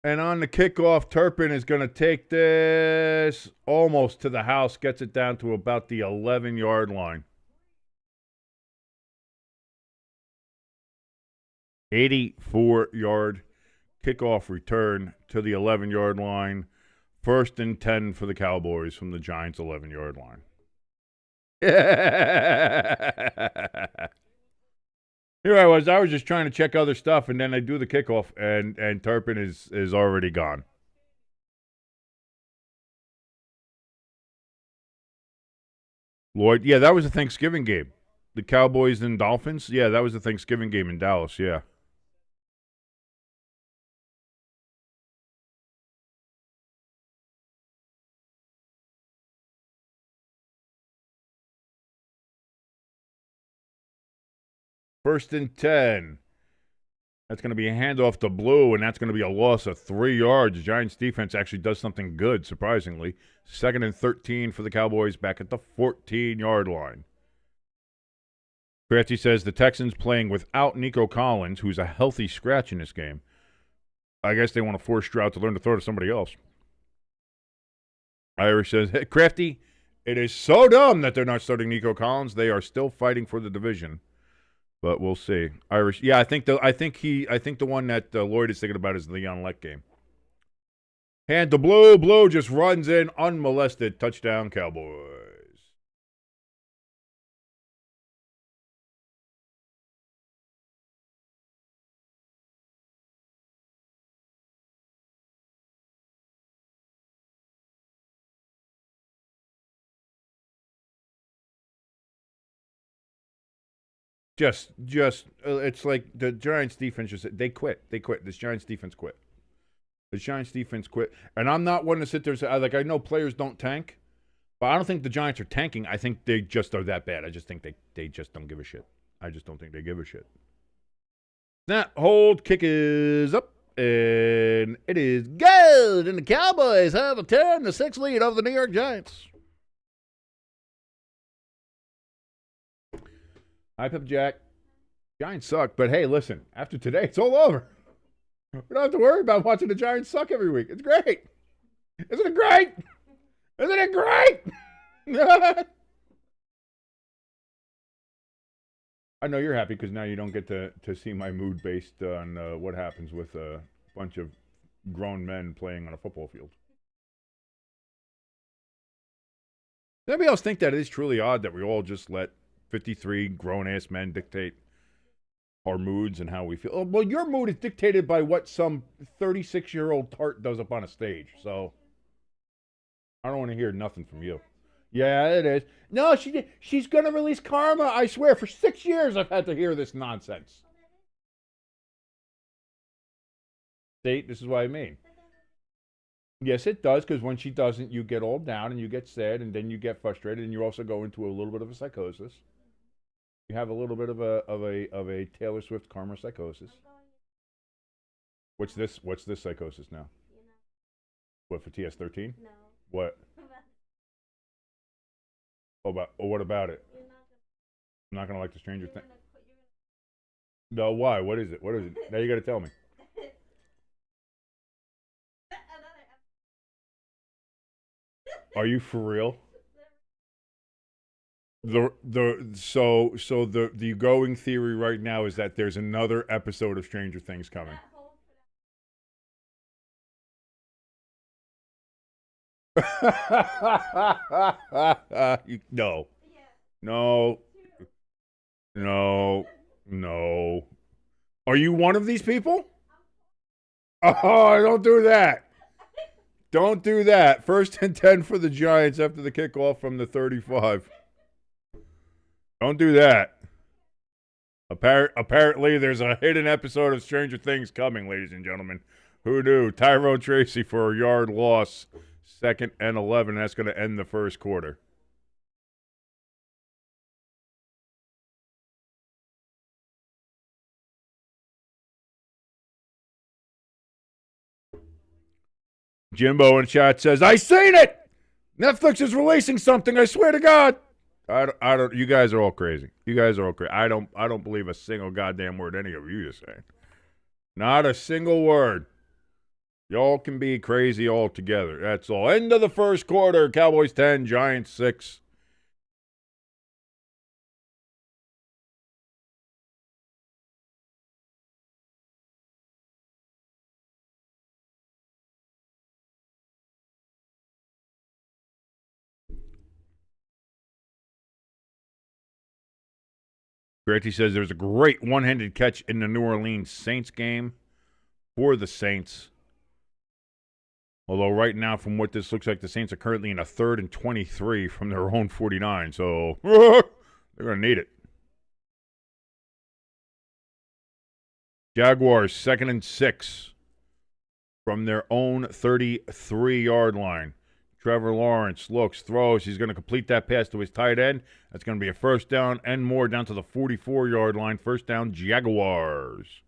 And on the kickoff, Turpin is going to take this almost to the house, gets it down to about the 11-yard line. 84-yard kickoff return to the 11-yard line. 1st and 10 for the Cowboys from the Giants' 11-yard line. Here I was just trying to check other stuff, and then I do the kickoff, and Turpin is already gone. Lloyd, yeah, that was a Thanksgiving game. The Cowboys and Dolphins, yeah, that was a Thanksgiving game in Dallas, yeah. First and 10. That's going to be a handoff to Blue, and that's going to be a loss of 3 yards. The Giants defense actually does something good, surprisingly. 2nd and 13 for the Cowboys back at the 14-yard line. Crafty says the Texans playing without Nico Collins, who's a healthy scratch in this game. I guess they want to force Stroud to learn to throw to somebody else. Irish says, hey, Crafty, it is so dumb that they're not starting Nico Collins. They are still fighting for the division. But we'll see. Irish, yeah, I think the one that Lloyd is thinking about is the Leon Lett game. Hand to Blue. Blue just runs in unmolested. Touchdown, Cowboys. It's like the Giants defense they quit. This Giants defense quit. And I'm not one to sit there and say, I know players don't tank, But I don't think the Giants are tanking. I think they just are that bad. I just think they just don't give a shit. I just don't think they give a shit. Snap, hold, kick is up, and it is good. And the Cowboys have a 10-6 lead over the New York Giants. Hi, Pep Jack. Giants suck, but hey, listen, after today, it's all over. We don't have to worry about watching the Giants suck every week. It's great. Isn't it great? Isn't it great? I know you're happy because now you don't get to see my mood based on what happens with a bunch of grown men playing on a football field. Does anybody else think that it is truly odd that we all just let 53 grown-ass men dictate our moods and how we feel? Oh, well, your mood is dictated by what some 36-year-old tart does up on a stage, so I don't want to hear nothing from you. Yeah, it is. No, she's going to release Karma. I swear, for 6 years I've had to hear this nonsense. See, this is what I mean. Yes, it does, because when she doesn't, you get all down and you get sad and then you get frustrated and you also go into a little bit of a psychosis. You have a little bit of a Taylor Swift Karma psychosis. What's this psychosis now? What, for TS13? No. What? What about it? I'm not gonna like the Stranger Things. No, why? What is it? Now you gotta tell me. Are you for real? The going theory right now is that there's another episode of Stranger Things coming. No. Are you one of these people? Oh, don't do that. Don't do that. 1st and 10 for the Giants after the kickoff from the 35. Don't do that. Apparently, there's a hidden episode of Stranger Things coming, ladies and gentlemen. Who knew? Tyrone Tracy for a yard loss. 2nd and 11. That's going to end the first quarter. Jimbo in chat says, "I seen it. Netflix is releasing something. I swear to God." I don't. You guys are all crazy. I don't believe a single goddamn word any of you just saying. Not a single word. Y'all can be crazy all together. That's all. End of the first quarter. Cowboys 10, Giants 6. Granty says there's a great one-handed catch in the New Orleans Saints game for the Saints. Although right now, from what this looks like, the Saints are currently in a 3rd and 23 from their own 49. So they're going to need it. Jaguars 2nd and 6 from their own 33-yard line. Trevor Lawrence looks, throws. He's going to complete that pass to his tight end. That's going to be a 1st down and more down to the 44-yard line. 1st down, Jaguars.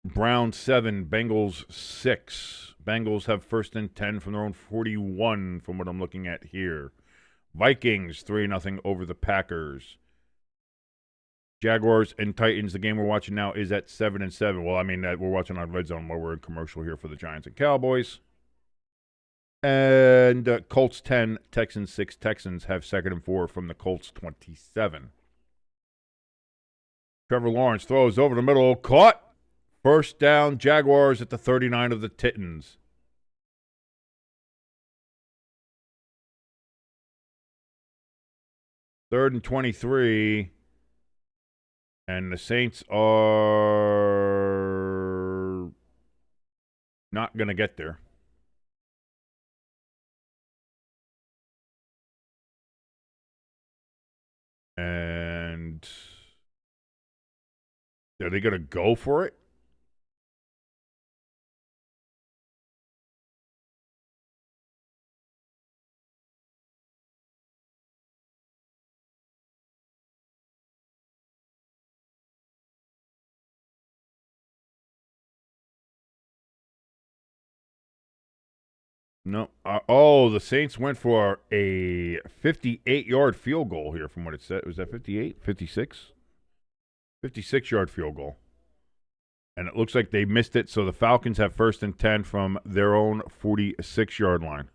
Browns 7, Bengals 6. Bengals have 1st and 10 from their own 41 from what I'm looking at here. Vikings 3-0 over the Packers. Jaguars and Titans, the game we're watching now is at 7 and 7. Well, I mean, we're watching on Red Zone while we're in commercial here for the Giants and Cowboys. And Colts 10, Texans 6. Texans have 2nd and 4 from the Colts 27. Trevor Lawrence throws over the middle, caught. 1st down, Jaguars at the 39 of the Titans. Third and 23. And the Saints are not going to get there. And And are they going to go for it? No. The Saints went for a 58-yard field goal here from what it said. Was that 58? 56? 56-yard field goal. And it looks like they missed it, so the Falcons have 1st and 10 from their own 46-yard line.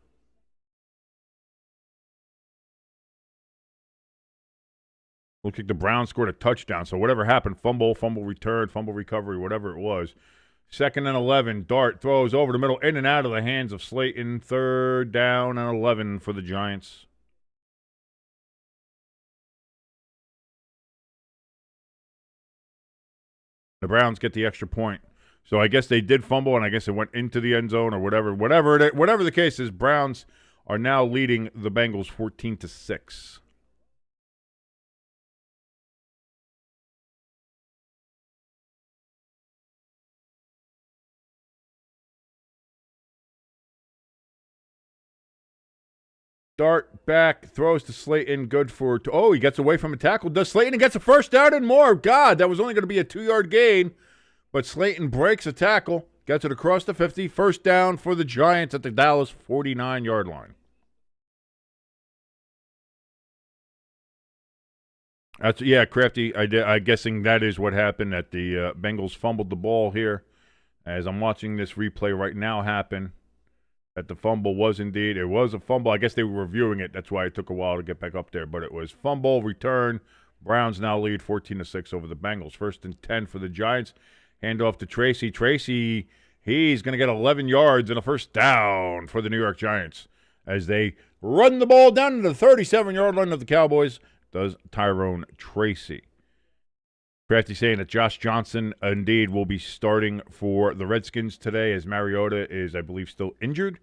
Looks like the Browns scored a touchdown, so whatever happened, fumble return, fumble recovery, whatever it was. 2nd and 11, Dart throws over the middle, in and out of the hands of Slayton. 3rd down and 11 for the Giants. The Browns get the extra point. So I guess they did fumble, and I guess it went into the end zone or whatever. Whatever the case is, Browns are now leading the Bengals 14-6. Dart back, throws to Slayton, good for... he gets away from a tackle. Does Slayton and gets a 1st down and more. God, that was only going to be a 2-yard gain. But Slayton breaks a tackle, gets it across the 50. 1st down for the Giants at the Dallas 49-yard line. Crafty. I'm guessing that is what happened. That the Bengals fumbled the ball here. As I'm watching this replay right now happen, that the fumble was indeed, it was a fumble. I guess they were reviewing it. That's why it took a while to get back up there. But it was fumble, return. Browns now lead 14-6 over the Bengals. 1st and 10 for the Giants. Hand off to Tracy. Tracy, he's going to get 11 yards and a 1st down for the New York Giants as they run the ball down to the 37-yard line of the Cowboys. Does Tyrone Tracy. Crafty saying that Josh Johnson indeed will be starting for the Redskins today as Mariota is, I believe, still injured.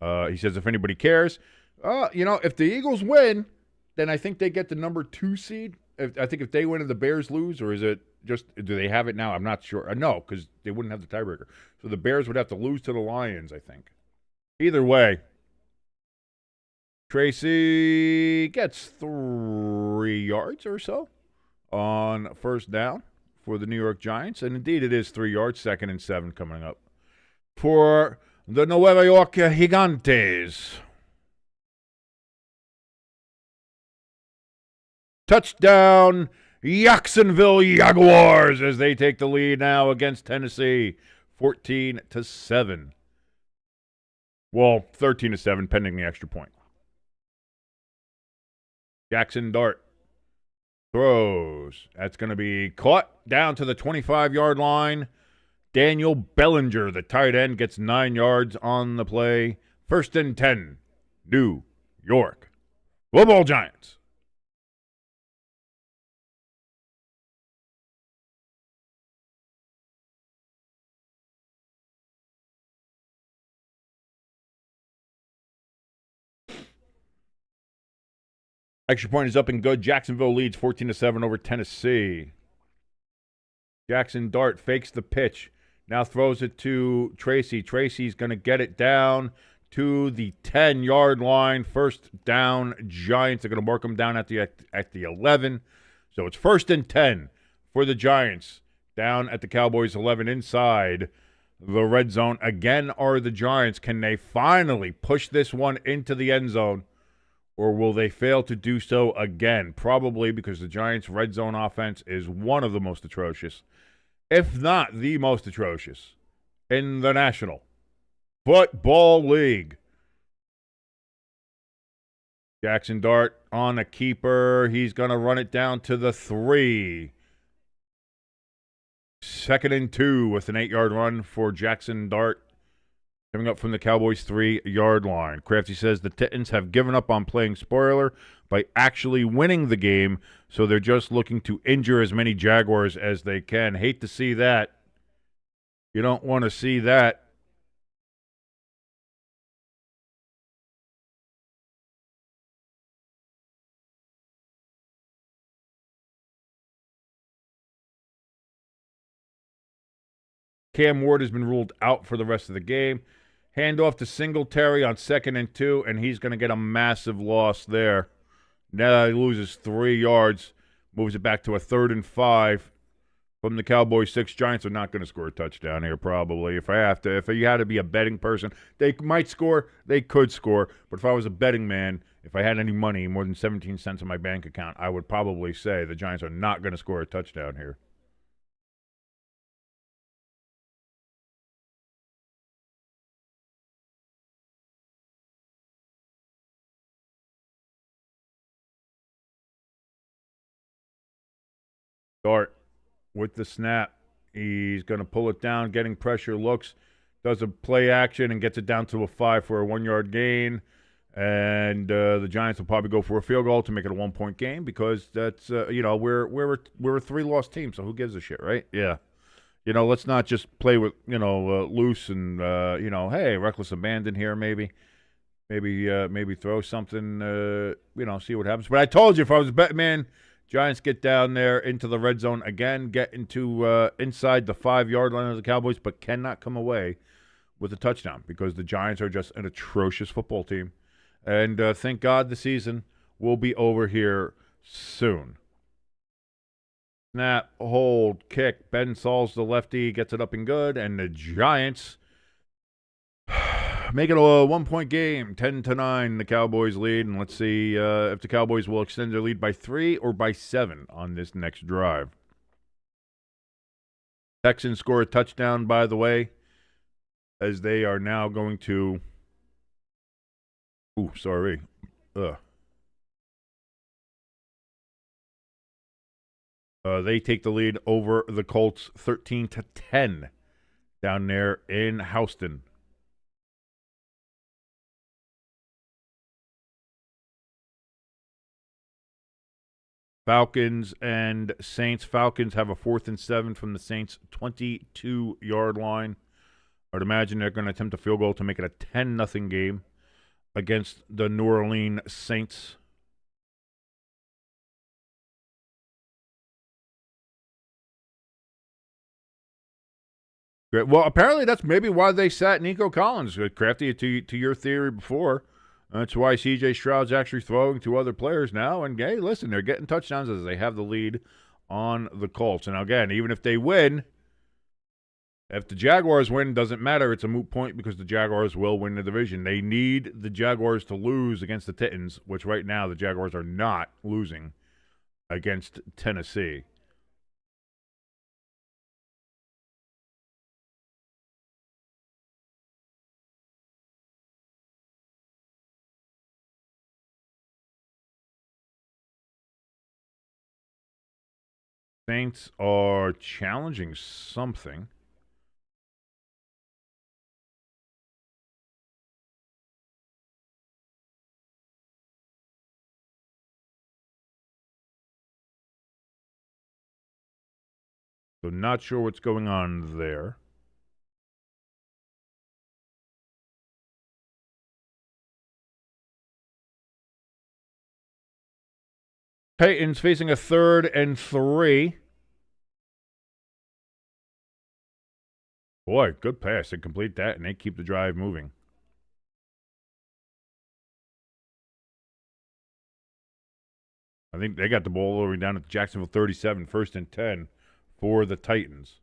He says if anybody cares, if the Eagles win, then I think they get the number 2 seed. I think if they win and the Bears lose, or is it just, do they have it now? I'm not sure. No, because they wouldn't have the tiebreaker. So the Bears would have to lose to the Lions, I think. Either way, Tracy gets 3 yards or so on 1st down for the New York Giants. And indeed, it is 3 yards, 2nd and 7 coming up for the Nueva York Gigantes. Touchdown, Jacksonville Jaguars, as they take the lead now against Tennessee, 14-7. Well, 13-7, pending the extra point. Jackson Dart throws. That's going to be caught down to the 25-yard line. Daniel Bellinger, the tight end, gets 9 yards on the play. 1st and 10, New York Football Giants. Extra point is up and good. Jacksonville leads 14-7 over Tennessee. Jackson Dart fakes the pitch. Now throws it to Tracy. Tracy's going to get it down to the 10-yard line. 1st down, Giants. They're going to mark them down at the 11. So it's 1st and 10 for the Giants. Down at the Cowboys 11 inside the red zone. Again are the Giants. Can they finally push this one into the end zone? Or will they fail to do so again? Probably, because the Giants' red zone offense is one of the most atrocious, if not the most atrocious, in the National Football League. Jackson Dart on a keeper. He's going to run it down to the 3. 2nd and 2 with an 8-yard run for Jackson Dart. Coming up from the Cowboys' 3-yard line. Crafty says the Titans have given up on playing spoiler by actually winning the game, so they're just looking to injure as many Jaguars as they can. Hate to see that. You don't want to see that. Cam Ward has been ruled out for the rest of the game. Handoff to Singletary on 2nd and 2, and he's going to get a massive loss there. Now he loses 3 yards, moves it back to a 3rd and 5 from the Cowboys 6. Giants are not going to score a touchdown here, probably. If you had to be a betting person, they might score, they could score. But if I was a betting man, if I had any money, more than 17 cents in my bank account, I would probably say the Giants are not going to score a touchdown here. Start with the snap. He's going to pull it down, getting pressure, looks, does a play action, and gets it down to a 5 for a 1-yard gain. And the Giants will probably go for a field goal to make it a 1-point game because that's we're a 3-loss team, so who gives a shit, right? Yeah, let's not just play with loose and hey, reckless abandon here, maybe throw something, see what happens. But I told you, if I was a bet man, Giants get down there into the red zone again, get into inside the 5-yard line of the Cowboys, but cannot come away with a touchdown because the Giants are just an atrocious football team. And thank God the season will be over here soon. Snap, hold, kick. Ben Saul's the lefty, gets it up and good, and the Giants make it a 1-point game, 10-9. The Cowboys lead, and let's see if the Cowboys will extend their lead by 3 or by 7 on this next drive. Texans score a touchdown, by the way, as they are now going to. Ooh, sorry. They take the lead over the Colts, 13-10, down there in Houston. Falcons and Saints. Falcons have a 4th and 7 from the Saints' 22-yard line. I'd imagine they're going to attempt a field goal to make it a 10-0 game against the New Orleans Saints. Great. Well, apparently that's maybe why they sat Nico Collins. Crafty, to your theory before. That's why C.J. Stroud's actually throwing to other players now. And, hey, listen, they're getting touchdowns as they have the lead on the Colts. And, again, even if they win, if the Jaguars win, doesn't matter. It's a moot point because the Jaguars will win the division. They need the Jaguars to lose against the Titans, which right now the Jaguars are not losing against Tennessee. Saints are challenging something. So not sure what's going on there. Titans facing a 3rd and 3. Boy, good pass. They complete that, and they keep the drive moving. I think they got the ball all the way down at Jacksonville 37, 1st and 10 for the Titans.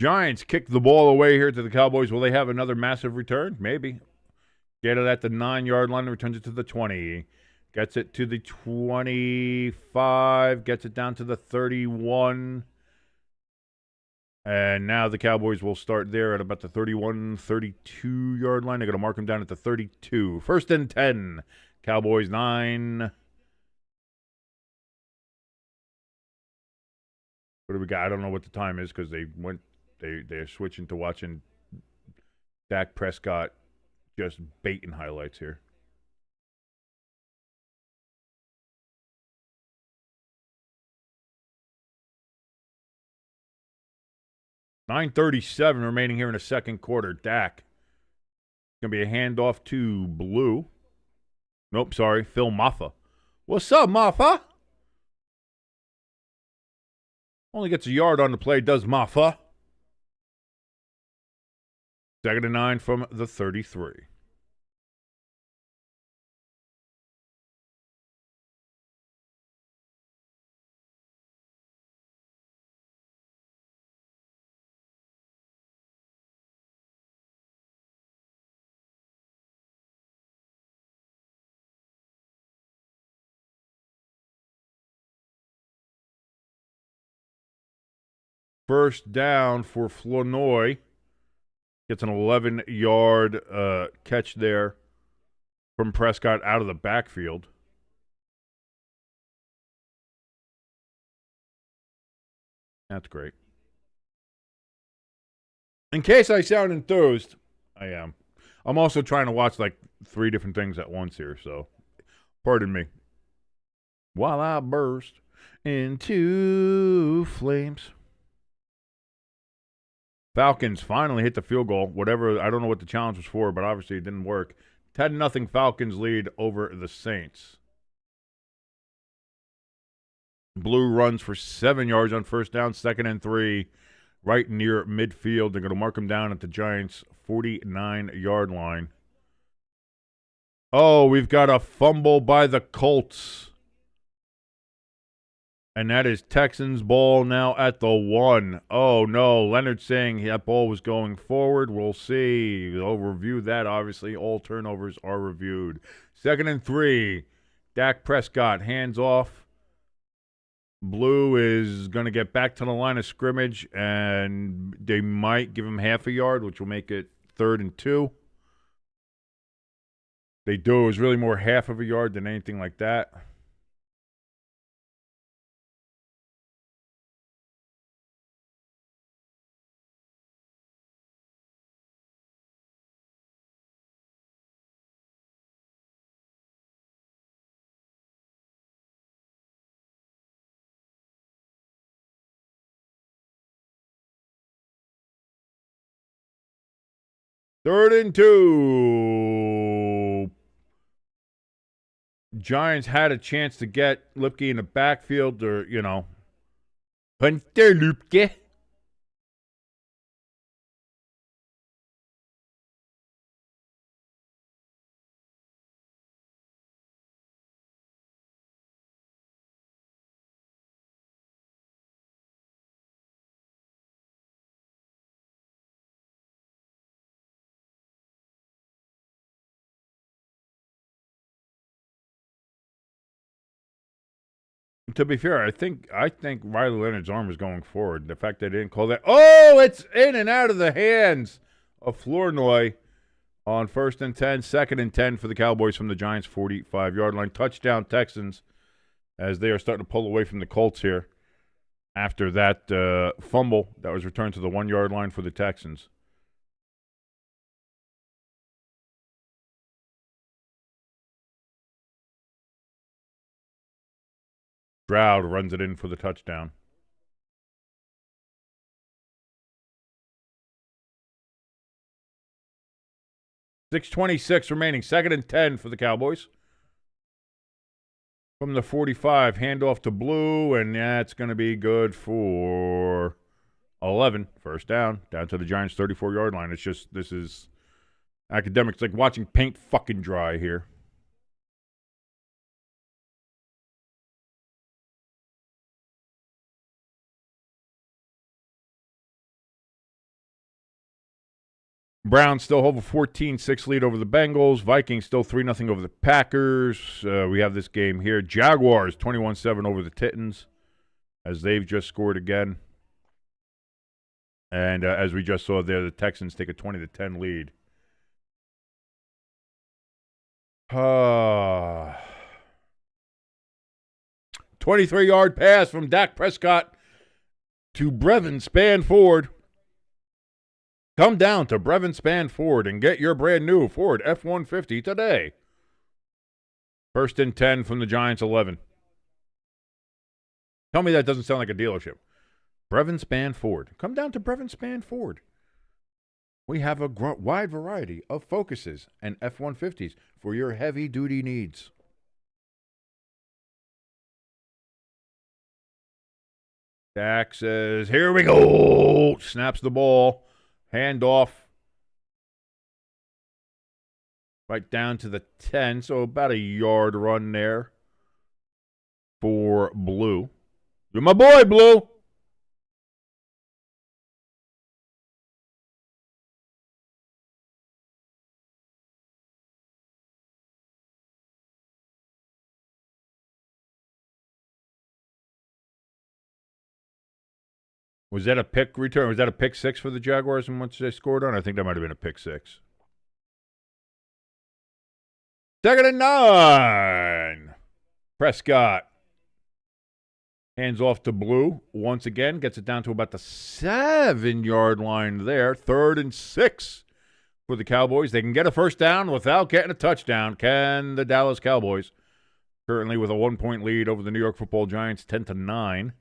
Giants kick the ball away here to the Cowboys. Will they have another massive return? Maybe. Get it at the 9-yard line, returns it to the 20. Gets it to the 25, gets it down to the 31. And now the Cowboys will start there at about the 31, 32-yard line. They're going to mark them down at the 32. 1st and 10. Cowboys 9. What do we got? I don't know what the time is because they're switching to watching Dak Prescott just baiting highlights here. 9:37 remaining here in the second quarter. Dak. Going to be a handoff to Blue. Nope, sorry, Phil Maffa. What's up, Maffa? Only gets a yard on the play, does Maffa. 2nd and 9 from the 33. First down for Flournoy. Gets an 11-yard catch there from Prescott out of the backfield. That's great. In case I sound enthused, I am. I'm also trying to watch like 3 different things at once here, so pardon me. While I burst into flames. Falcons finally hit the field goal. Whatever, I don't know what the challenge was for, but obviously it didn't work. 10-0 Falcons lead over the Saints. Blue runs for 7 yards on first down, 2nd and 3, right near midfield. They're going to mark him down at the Giants' 49-yard line. Oh, we've got a fumble by the Colts. And that is Texans ball now at the 1. Oh, no. Leonard saying that ball was going forward. We'll see. They'll review that, obviously. All turnovers are reviewed. 2nd and 3. Dak Prescott, hands off. Blue is going to get back to the line of scrimmage, and they might give him half a yard, which will make it 3rd and 2. They do. It was really more half of a yard than anything like that. Third and 2. Giants had a chance to get Lipke in the backfield, or, Hunter Lipke. To be fair, I think Riley Leonard's arm was going forward. The fact they didn't call that. Oh, it's in and out of the hands of Flournoy on 1st and 10, 2nd and 10 for the Cowboys from the Giants' 45-yard line. Touchdown Texans as they are starting to pull away from the Colts here after that fumble that was returned to the 1-yard line for the Texans. Stroud runs it in for the touchdown. .626 remaining. 2nd and 10 for the Cowboys. From the 45, handoff to Blue, and that's going to be good for 11. First down to the Giants' 34-yard line. It's just, this is academics like watching paint fucking dry here. Browns still hold a 14-6 lead over the Bengals. Vikings still 3-0 over the Packers. We have this game here. Jaguars 21-7 over the Titans as they've just scored again. And as we just saw there, the Texans take a 20-10 lead. 23-yard pass from Dak Prescott to Brevin Spann-Ford. Come down to Brevin Spann-Ford and get your brand new Ford F-150 today. 1st and 10 from the Giants' 11. Tell me that doesn't sound like a dealership. Brevin Span Ford. Come down to Brevin Span Ford. We have a wide variety of Focuses and F-150s for your heavy-duty needs. Dak says, here we go. Snaps the ball. Hand off. Right down to the 10. So about a yard run there for Blue. You're my boy, Blue. Was that a pick return? Was that a pick six for the Jaguars and once they scored on? I think that might have been a pick six. 2nd and 9. Prescott hands off to Blue once again. Gets it down to about the 7-yard line there. 3rd and 6 for the Cowboys. They can get a first down without getting a touchdown. Can the Dallas Cowboys? Currently with a 1-point lead over the New York Football Giants, 10-9.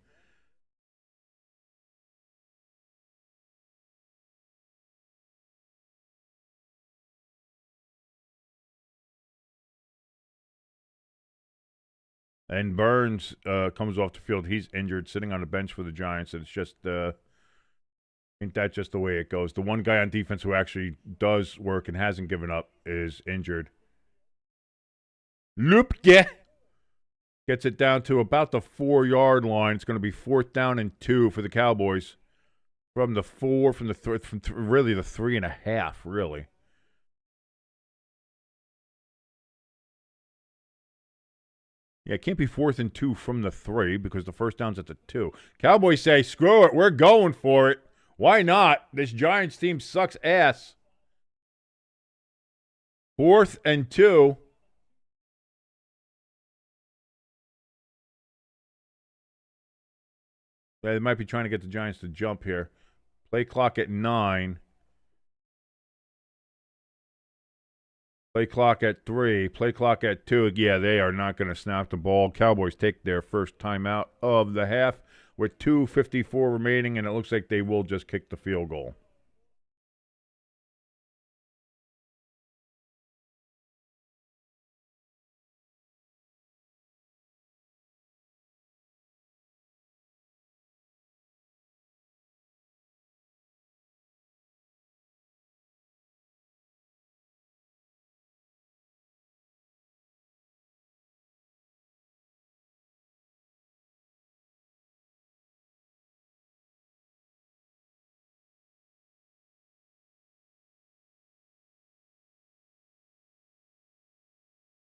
And Burns comes off the field. He's injured, sitting on the bench for the Giants. And it's just, ain't that just the way it goes? The one guy on defense who actually does work and hasn't given up is injured. Lupke gets it down to about the 4-yard line. It's going to be 4th down and 2 for the Cowboys. From the 4, from really the 3.5, really. Yeah, it can't be 4th and 2 from the 3 because the first down's at the 2. Cowboys say, screw it, we're going for it. Why not? This Giants team sucks ass. 4th and 2. They might be trying to get the Giants to jump here. Play clock at 9. Play clock at 3. Play clock at 2. Yeah, they are not going to snap the ball. Cowboys take their first timeout of the half with 2:54 remaining, and it looks like they will just kick the field goal.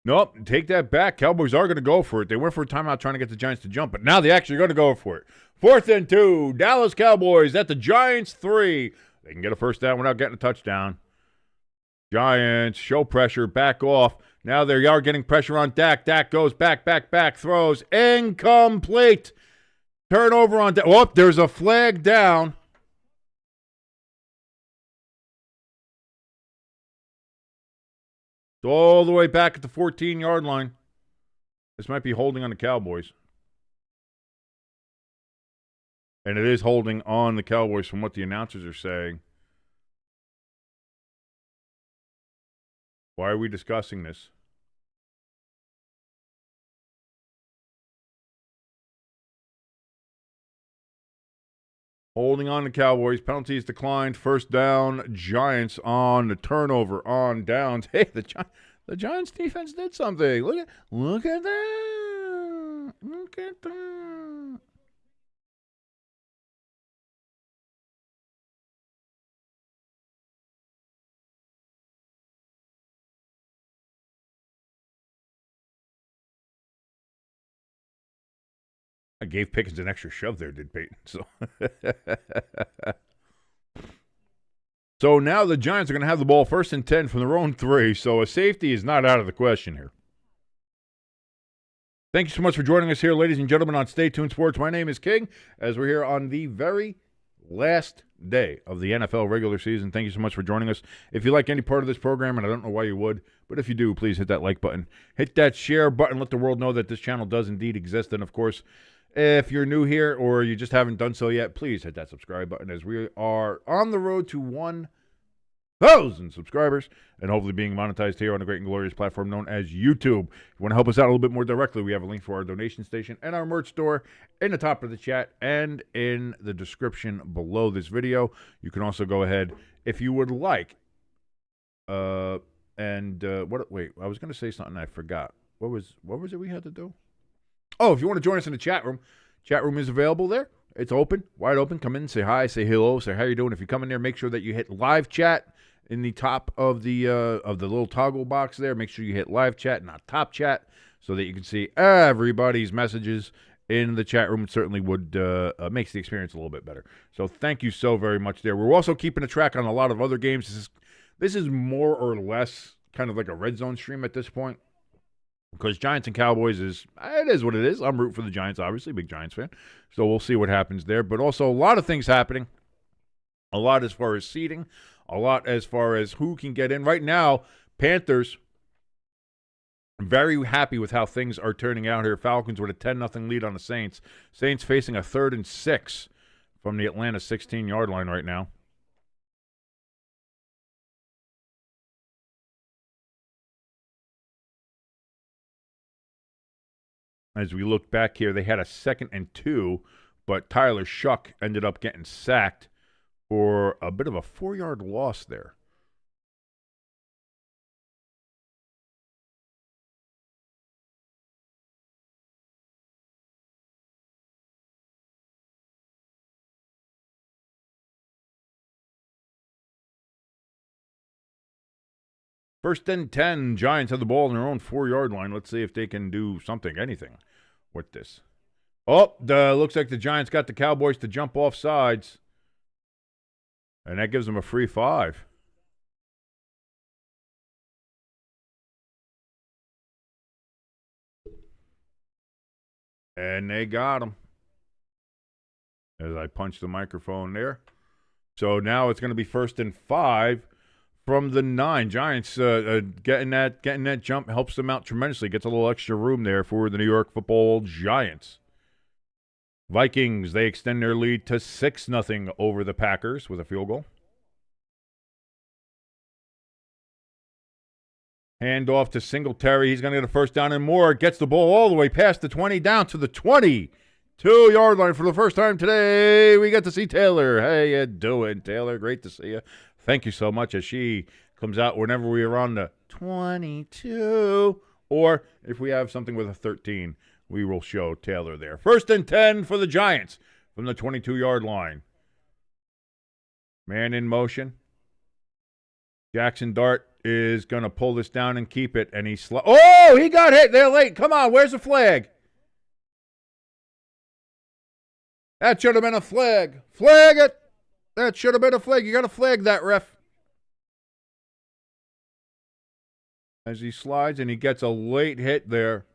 Nope, take that back. Cowboys are going to go for it. They went for a timeout trying to get the Giants to jump, but now they actually are going to go for it. 4th and 2, Dallas Cowboys at the Giants 3. They can get a first down without getting a touchdown. Giants show pressure, back off. Now they are getting pressure on Dak. Dak goes back, throws. Incomplete. Turnover on Dak. Oh, there's a flag down. All the way back at the 14-yard line. This might be holding on the Cowboys. And it is holding on the Cowboys from what the announcers are saying. Why are we discussing this? Holding on to Cowboys. Penalties declined. First down. Giants on the turnover on downs. Hey, the Giants defense did something. Look at that. Look at that. I gave Pickens an extra shove there, did Peyton? So now the Giants are going to have the ball 1st and 10 from their own 3, so a safety is not out of the question here. Thank you so much for joining us here, ladies and gentlemen, on Stay Tuned Sports. My name is King, as we're here on the very last day of the NFL regular season. Thank you so much for joining us. If you like any part of this program, and I don't know why you would, but if you do, please hit that like button. Hit that share button. Let the world know that this channel does indeed exist. And, of course, If you're new here or you just haven't done so yet, please hit that subscribe button as we are on the road to 1,000 subscribers and hopefully being monetized here on a great and glorious platform known as YouTube. If you want to help us out a little bit more directly, we have a link for our donation station and our merch store in the top of the chat and in the description below this video. You can also go ahead if you would like. Wait, I was going to say something I forgot. What was it we had to do? Oh, if you want to join us in the chat room is available there. It's open, wide open. Come in, say hi, say hello, say how you doing. If you come in there, make sure that you hit live chat in the top of the little toggle box there. Make sure you hit live chat, not top chat, so that you can see everybody's messages in the chat room. It certainly would makes the experience a little bit better. So thank you so very much there. We're also keeping a track on a lot of other games. This is more or less kind of like a red zone stream at this point. Because Giants and Cowboys it is what it is. I'm rooting for the Giants, obviously, big Giants fan. So we'll see what happens there. But also a lot of things happening. A lot as far as seeding. A lot as far as who can get in. Right now, Panthers, very happy with how things are turning out here. Falcons with a 10-0 lead on the Saints. Saints facing a 3rd and 6 from the Atlanta 16-yard line right now. As we look back here, they had a 2nd and 2, but Tyler Shuck ended up getting sacked for a bit of a 4-yard loss there. First and 10, Giants have the ball on their own 4-yard line. Let's see if they can do something, anything with this. Oh, looks like the Giants got the Cowboys to jump off sides. And that gives them a free 5. And they got them. As I punch the microphone there. So now it's going to be 1st and 5 from the 9. Giants getting that jump helps them out tremendously. Gets a little extra room there for the New York Football Giants. Vikings, they extend their lead to 6-0 over the Packers with a field goal. Hand off to Singletary. He's going to get a first down and more. Gets the ball all the way past the 20, down to the 22-yard line for the first time today. We get to see Taylor. How you doing, Taylor? Great to see you. Thank you so much as she comes out whenever we are on the 22. Or if we have something with a 13, we will show Taylor there. 1st and 10 for the Giants from the 22-yard line. Man in motion. Jackson Dart is going to pull this down and keep it. And he got hit there late. Come on, where's the flag? That should have been a flag. Flag it. That should have been a flag. You got to flag that, ref. As he slides and he gets a late hit there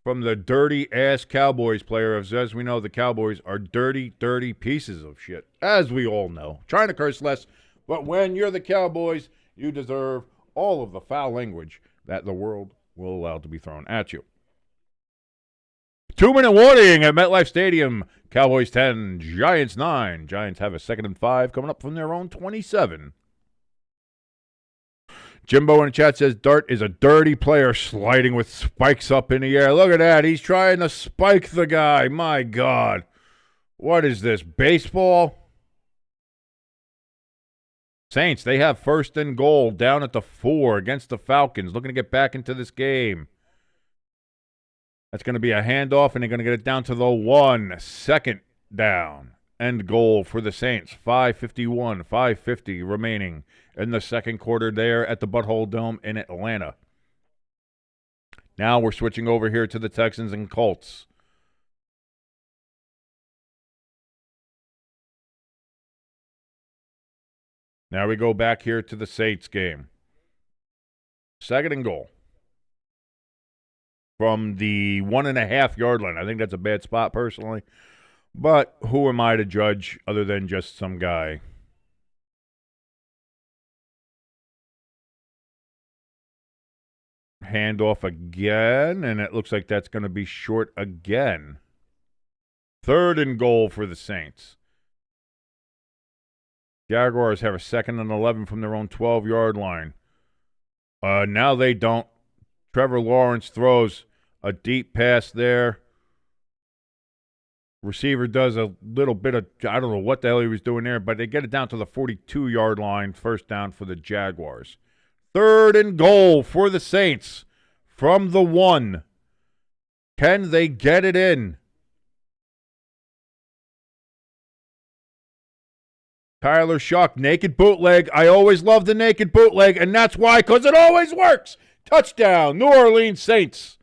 from the dirty-ass Cowboys player. As we know, the Cowboys are dirty, dirty pieces of shit, as we all know. Trying to curse less, but when you're the Cowboys, you deserve all of the foul language that the world will allow to be thrown at you. 2-minute warning at MetLife Stadium. Cowboys 10, Giants 9. Giants have a 2nd and 5 coming up from their own 27. Jimbo in the chat says Dart is a dirty player sliding with spikes up in the air. Look at that. He's trying to spike the guy. My God. What is this, baseball? Saints, they have 1st and goal down at the 4 against the Falcons. Looking to get back into this game. That's going to be a handoff, and they're going to get it down to the 1. 2nd down and goal for the Saints. 5:50 remaining in the 2nd quarter there at the Butthole Dome in Atlanta. Now we're switching over here to the Texans and Colts. Now we go back here to the Saints game. 2nd and goal. From the 1.5-yard line. I think that's a bad spot personally. But who am I to judge other than just some guy? Handoff again, and it looks like that's going to be short again. 3rd and goal for the Saints. Jaguars have a 2nd and 11 from their own 12-yard line. Now they don't. Trevor Lawrence throws a deep pass there. Receiver does a little bit of, I don't know what the hell he was doing there, but they get it down to the 42-yard line, 1st down for the Jaguars. 3rd and goal for the Saints from the 1. Can they get it in? Tyler Shuck, naked bootleg. I always love the naked bootleg, and that's why, because it always works. Touchdown, New Orleans Saints,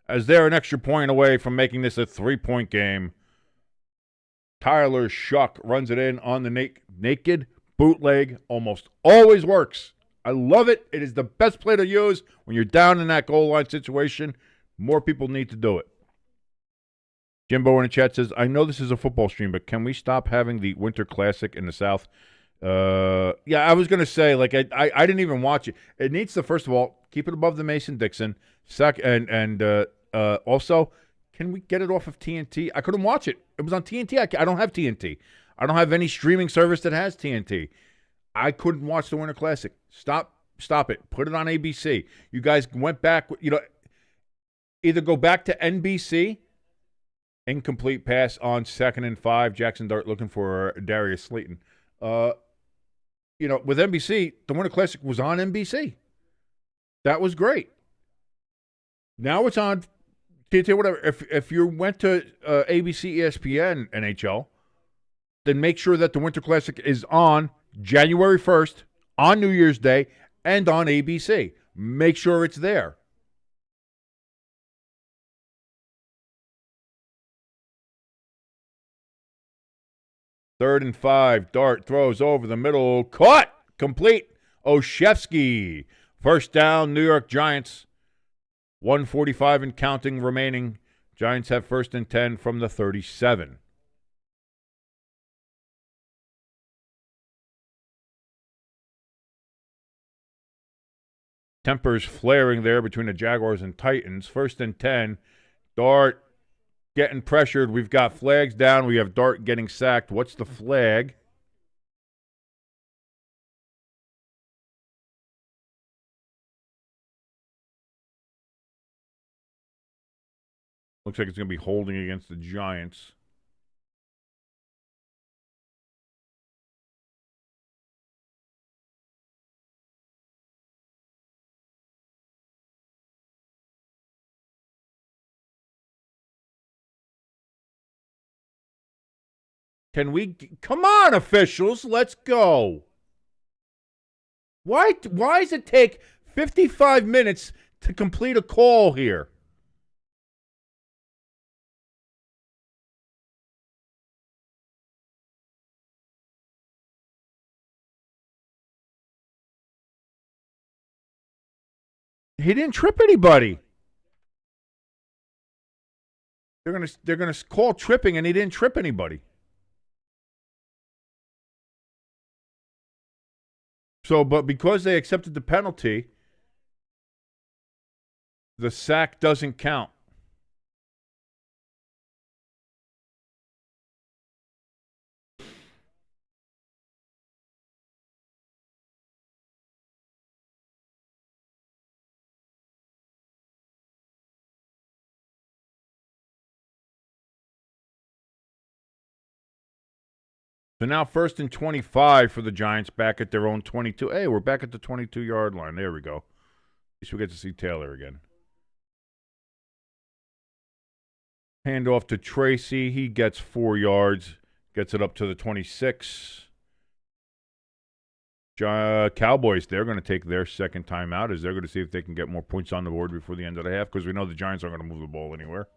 as they're an extra point away from making this a 3-point game. Tyler Shuck runs it in on the naked bootleg. Almost always works. I love it. It is the best play to use when you're down in that goal line situation. More people need to do it. Jimbo in the chat says, I know this is a football stream, but can we stop having the Winter Classic in the South? Yeah, I was going to say, like, I didn't even watch it. It needs to, first of all, keep it above the Mason-Dixon. Also, can we get it off of TNT? I couldn't watch it. It was on TNT. I don't have TNT. I don't have any streaming service that has TNT. I couldn't watch the Winter Classic. Stop it. Put it on ABC. You guys went back, either go back to NBC. Incomplete pass on 2nd and 5. Jackson Dart looking for Darius Slayton. With NBC, the Winter Classic was on NBC. That was great. Now it's on TNT, whatever. If you went to ABC, ESPN, NHL, then make sure that the Winter Classic is on January 1st, on New Year's Day, and on ABC. Make sure it's there. Third and 5. Dart throws over the middle. Caught. Complete. Oshevsky. 1st down, New York Giants. 1:45 and counting remaining. Giants have 1st and 10 from the 37. Tempers flaring there between the Jaguars and Titans. 1st and 10. Dart getting pressured. We've got flags down. We have Dart getting sacked. What's the flag? Looks like it's going to be holding against the Giants. Can we come on, officials? Let's go. Why does it take 55 minutes to complete a call here? He didn't trip anybody. They're gonna call tripping, and he didn't trip anybody. So, but because they accepted the penalty, the sack doesn't count. So now 1st and 25 for the Giants back at their own 22. Hey, we're back at the 22-yard line. There we go. At least we get to see Taylor again. Hand off to Tracy. He gets 4 yards. Gets it up to the 26. Cowboys, they're going to take their 2nd timeout as they're going to see if they can get more points on the board before the end of the half, because we know the Giants aren't going to move the ball anywhere.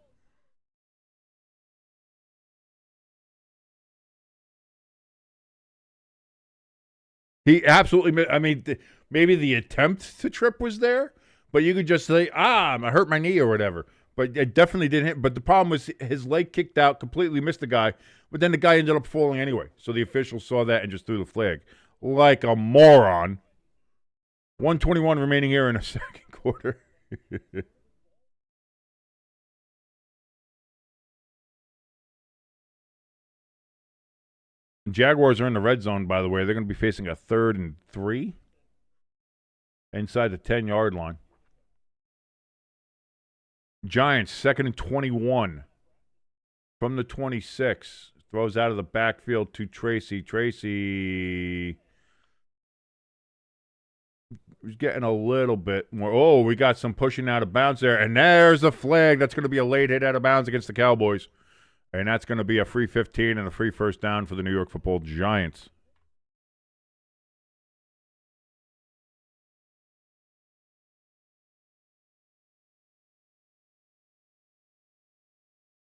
He absolutely, I mean, maybe the attempt to trip was there, but you could just say, I hurt my knee or whatever. But it definitely didn't hit. But the problem was his leg kicked out, completely missed the guy, but then the guy ended up falling anyway. So the officials saw that and just threw the flag. Like a moron. 1:21 remaining here in the 2nd quarter. Jaguars are in the red zone, by the way. They're going to be facing a 3rd and 3 inside the 10-yard line. Giants, 2nd and 21 from the 26. Throws out of the backfield to Tracy. Tracy was getting a little bit more. Oh, we got some pushing out of bounds there. And there's a flag. That's going to be a late hit out of bounds against the Cowboys. And that's going to be a free 15 and a free first down for the New York Football Giants.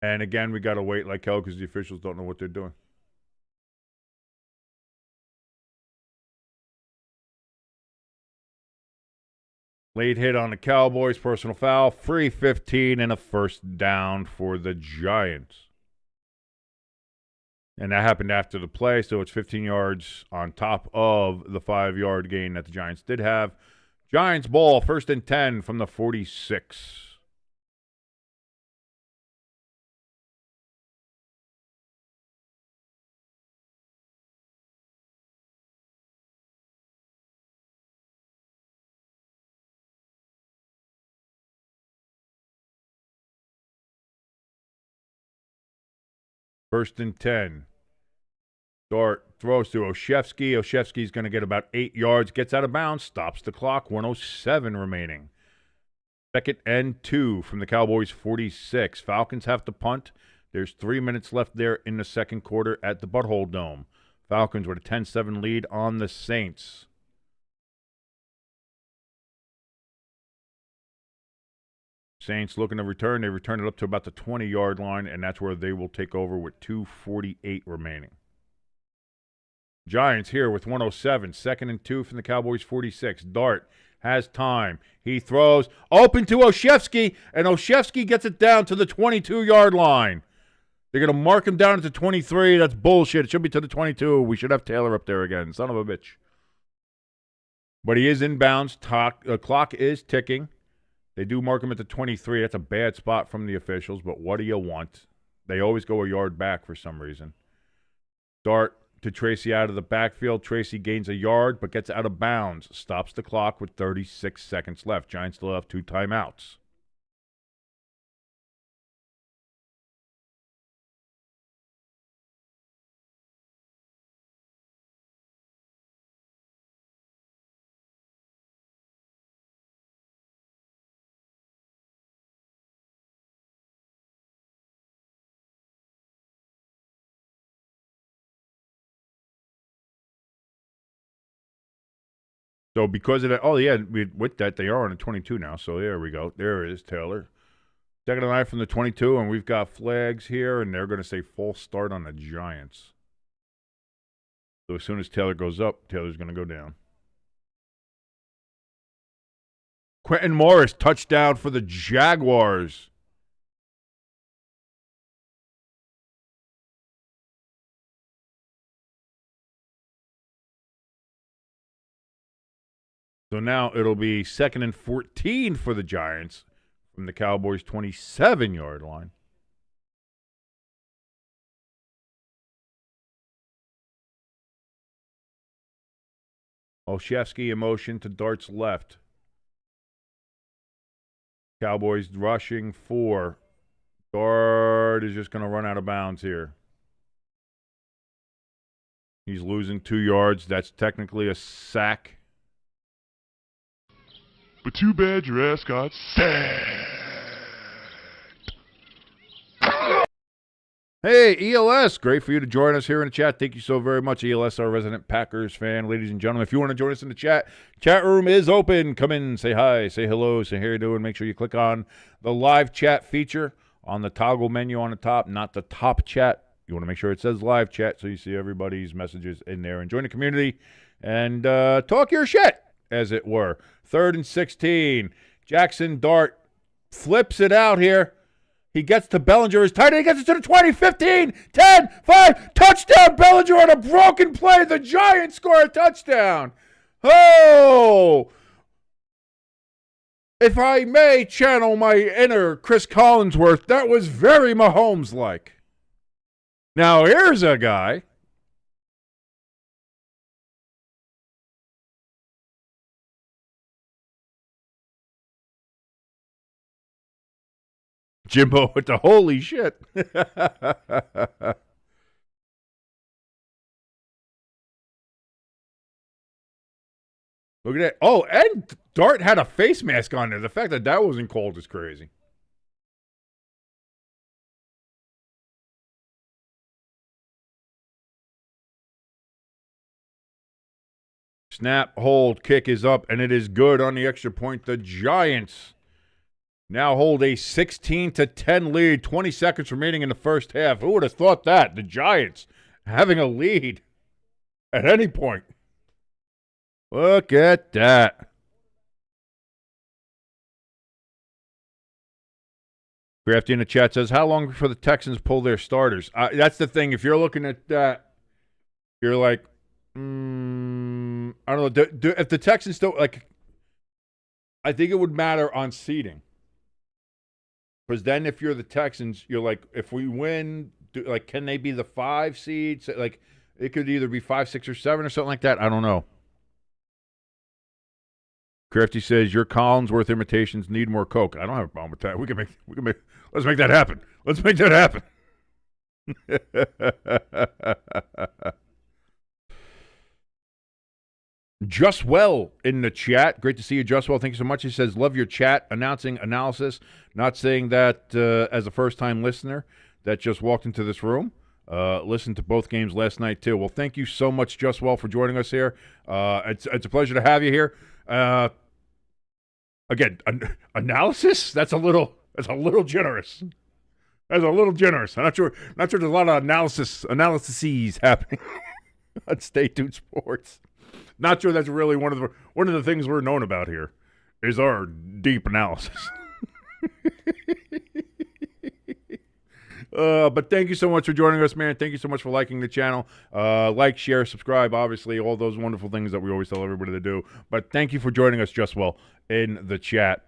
And again, we got to wait like hell because the officials don't know what they're doing. Late hit on the Cowboys, personal foul, free 15 and a first down for the Giants. And that happened after the play, so it's 15 yards on top of the 5-yard gain that the Giants did have. Giants ball, 1st and 10 from the 46. First and 10. Dart throws to Olszewski. Olszewski's going to get about 8 yards. Gets out of bounds. Stops the clock. 1:07 remaining. 2nd and 2 from the Cowboys' 46. Falcons have to punt. There's 3 minutes left there in the second quarter at the Butthole Dome. Falcons with a 10-7 lead on the Saints. Saints looking to return. They return it up to about the 20-yard line, and that's where they will take over with 2:48 remaining. Giants here with 1:07. 2nd and 2 from the Cowboys' 46. Dart has time. He throws open to Olszewski, and Olszewski gets it down to the 22-yard line. They're going to mark him down at the 23. That's bullshit. It should be to the 22. We should have Taylor up there again. Son of a bitch. But he is inbounds. Clock is ticking. They do mark him at the 23. That's a bad spot from the officials, but what do you want? They always go a yard back for some reason. Dart to Tracy out of the backfield. Tracy gains a yard, but gets out of bounds. Stops the clock with 36 seconds left. Giants still have 2 timeouts. So because of that, with that, they are on a 22 now. So there we go. There it is, Taylor. 2nd and 9 from the 22, and we've got flags here, and they're going to say false start on the Giants. So as soon as Taylor goes up, Taylor's going to go down. Quentin Morris, touchdown for the Jaguars. So now it'll be 2nd and 14 for the Giants from the Cowboys' 27-yard line. Olszewski in motion to Dart's left. Cowboys rushing 4. Dart is just going to run out of bounds here. He's losing 2 yards. That's technically a sack. But too bad your ass got sacked. Hey, ELS, great for you to join us here in the chat. Thank you so very much, ELS, our resident Packers fan. Ladies and gentlemen, if you want to join us in the chat room is open. Come in, say hi, say hello, say how you doing. Make sure you click on the live chat feature on the toggle menu on the top, not the top chat. You want to make sure it says live chat so you see everybody's messages in there. And join the community and talk your shit, as it were. 3rd and 16. Jackson Dart flips it out here. He gets to Bellinger. His tight end. He gets it to the 20, 15, 10, 5. Touchdown, Bellinger on a broken play. The Giants score a touchdown. Oh! If I may channel my inner Chris Collinsworth, that was very Mahomes-like. Now, here's a guy Jimbo with the holy shit. Look at that. Oh, and Dart had a face mask on there. The fact that that wasn't cold is crazy. Snap, hold, kick is up, and it is good on the extra point. The Giants now hold a 16-10 lead. 20 seconds remaining in the first half. Who would have thought that? The Giants having a lead at any point. Look at that. Crafty in the chat says, how long before the Texans pull their starters? That's the thing. If you're looking at that, you're like, I don't know. If the Texans don't, like, I think it would matter on seeding. Because then if you're the Texans, you're like, if we win, can they be the 5 seeds? Like, it could either be 5, 6, or 7 or something like that. I don't know. Crafty says, your Collinsworth imitations need more Coke. I don't have a problem with that. We can make, let's make that happen. Let's make that happen. Just Well in the chat. Great to see you, Just Well. Thank you so much. He says, love your chat, announcing analysis. Not saying that as a first-time listener that just walked into this room. Listened to both games last night, too. Well, thank you so much, Just Well, for joining us here. It's a pleasure to have you here. Again, analysis? That's a little generous. That's a little generous. I'm not sure there's a lot of analyses happening on Stay Tuned Sports. Not sure that's really one of the things we're known about here is our deep analysis. But thank you so much for joining us, man. Thank you so much for liking the channel. Like, share, subscribe, obviously, all those wonderful things that we always tell everybody to do. But thank you for joining us, Just Well, in the chat.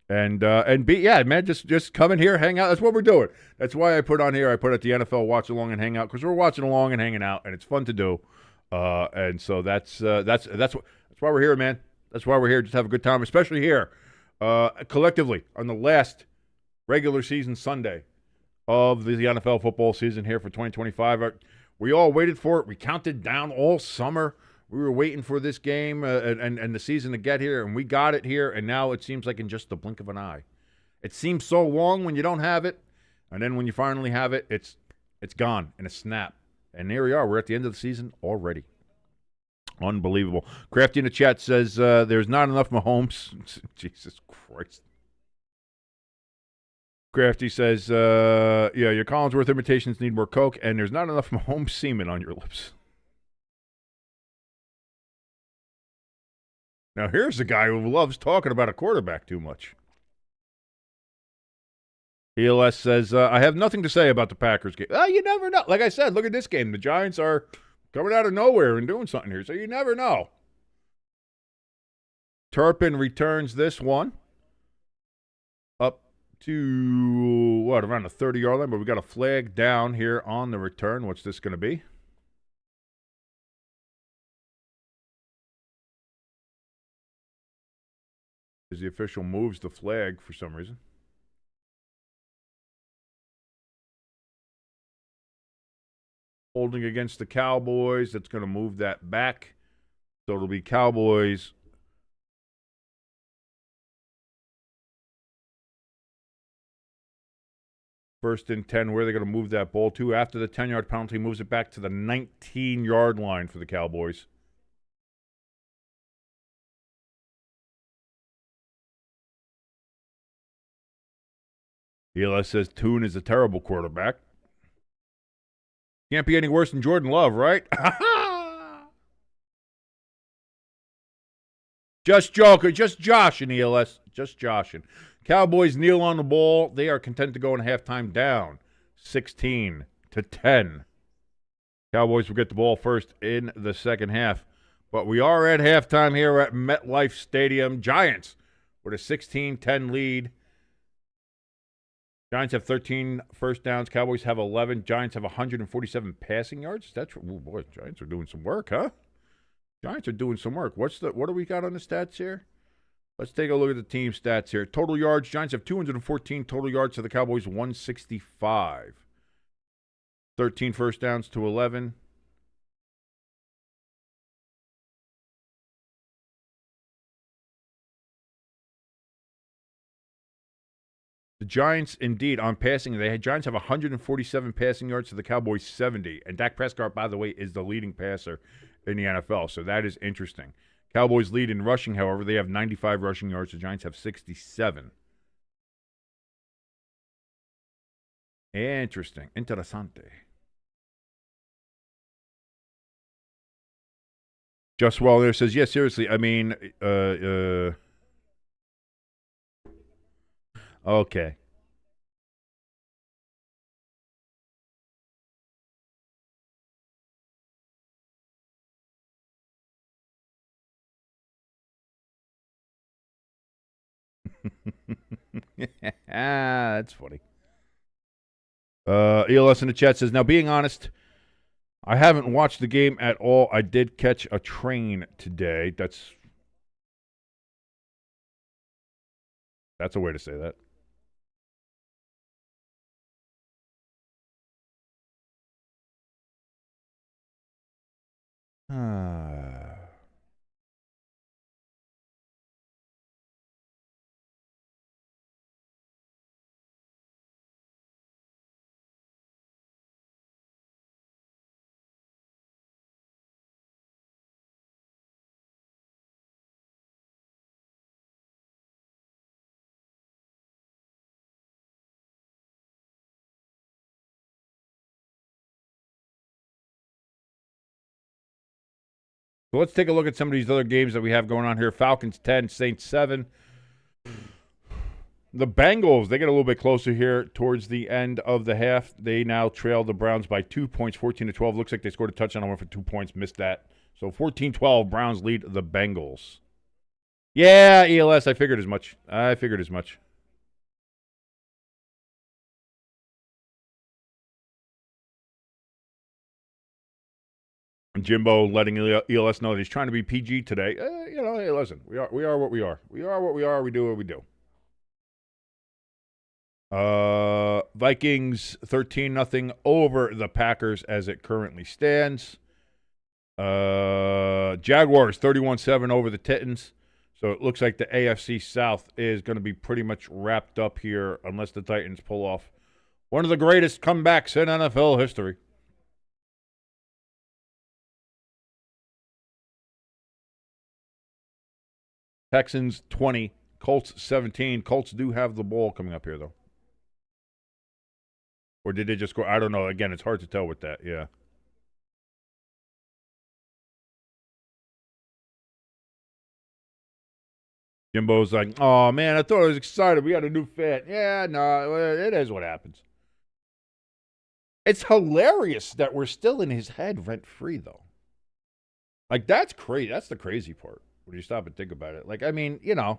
And man, just come in here, hang out. That's what we're doing. That's why I put on here, I put at the NFL Watch Along and Hang Out, because we're watching along and hanging out, and it's fun to do. And so that's why we're here, man. That's why we're here. Just have a good time, especially here, collectively on the last regular season Sunday of the NFL football season here for 2025. We all waited for it. We counted down all summer. We were waiting for this game and the season to get here, and we got it here, and now it seems like in just the blink of an eye. It seems so long when you don't have it, and then when you finally have it, it's gone in a snap. And there we are. We're at the end of the season already. Unbelievable. Crafty in the chat says there's not enough Mahomes. Jesus Christ. Crafty says, your Collinsworth imitations need more Coke, and there's not enough Mahomes semen on your lips. Now, here's a guy who loves talking about a quarterback too much. ELS says, I have nothing to say about the Packers game. You never know. Like I said, look at this game. The Giants are coming out of nowhere and doing something here, so you never know. Turpin returns this one up to, around the 30-yard line, but we got a flag down here on the return. What's this going to be? As the official moves the flag for some reason. Holding against the Cowboys. That's going to move that back. So it'll be Cowboys. First and 10. Where are they going to move that ball to? After the 10-yard penalty, moves it back to the 19-yard line for the Cowboys. ELS says Toon is a terrible quarterback. Can't be any worse than Jordan Love, right? Just joking. Just joshing, ELS. Just joshing. Cowboys kneel on the ball. They are content to go in halftime down 16-10. Cowboys will get the ball first in the second half. But we are at halftime here at MetLife Stadium. Giants with a 16-10 lead. Giants have 13 first downs. Cowboys have 11. Giants have 147 passing yards. Giants are doing some work, huh? Giants are doing some work. What do we got on the stats here? Let's take a look at the team stats here. Total yards, Giants have 214 total yards to the Cowboys 165. 13 first downs to 11. The Giants, indeed, on passing, Giants have 147 passing yards to the Cowboys 70. And Dak Prescott, by the way, is the leading passer in the NFL, so that is interesting. Cowboys lead in rushing, however. They have 95 rushing yards. The Giants have 67. Interesting. Interessante. Just Well there says, yeah, seriously, I mean, okay. That's funny. ELS in the chat says, now being honest, I haven't watched the game at all. I did catch a train today. That's a way to say that. So let's take a look at some of these other games that we have going on here. Falcons 10, Saints 7. The Bengals, they get a little bit closer here towards the end of the half. They now trail the Browns by 2 points, 14-12. Looks like they scored a touchdown. I went for 2 points, missed that. So 14-12, Browns lead the Bengals. Yeah, ELS, I figured as much. Jimbo letting ELS know that he's trying to be PG today. Hey, listen, we are what we are. We are what we are. We do what we do. Vikings 13-0 over the Packers as it currently stands. Jaguars 31-7 over the Titans. So it looks like the AFC South is going to be pretty much wrapped up here unless the Titans pull off one of the greatest comebacks in NFL history. Texans 20, Colts 17. Colts do have the ball coming up here, though. Or did they just go? I don't know. Again, it's hard to tell with that. Yeah. Jimbo's like, oh, man, I thought I was excited. We got a new fan. Yeah, no, it is what happens. It's hilarious that we're still in his head rent-free, though. Like, that's crazy. That's the crazy part when you stop and think about it. Like, I mean, I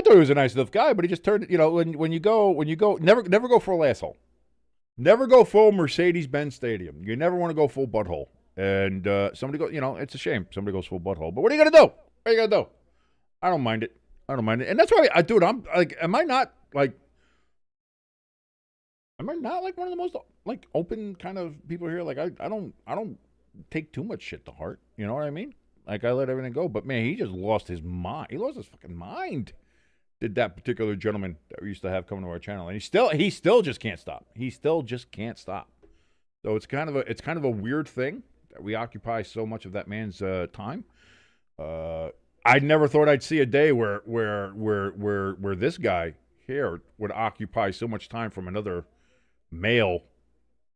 thought he was a nice enough guy, but he just turned, when you go, never go full asshole. Never go full Mercedes-Benz Stadium. You never want to go full butthole. And somebody go, it's a shame somebody goes full butthole. But what are you going to do? What are you going to do? I don't mind it. And that's why I'm like, am I not like one of the most like open kind of people here? Like I don't take too much shit to heart. You know what I mean? Like I let everything go. But man, he just lost his mind. He lost his fucking mind. Did that particular gentleman that we used to have coming to our channel, and he still just can't stop. He still just can't stop. So it's kind of a weird thing that we occupy so much of that man's time. I never thought I'd see a day where this guy here would occupy so much time from another male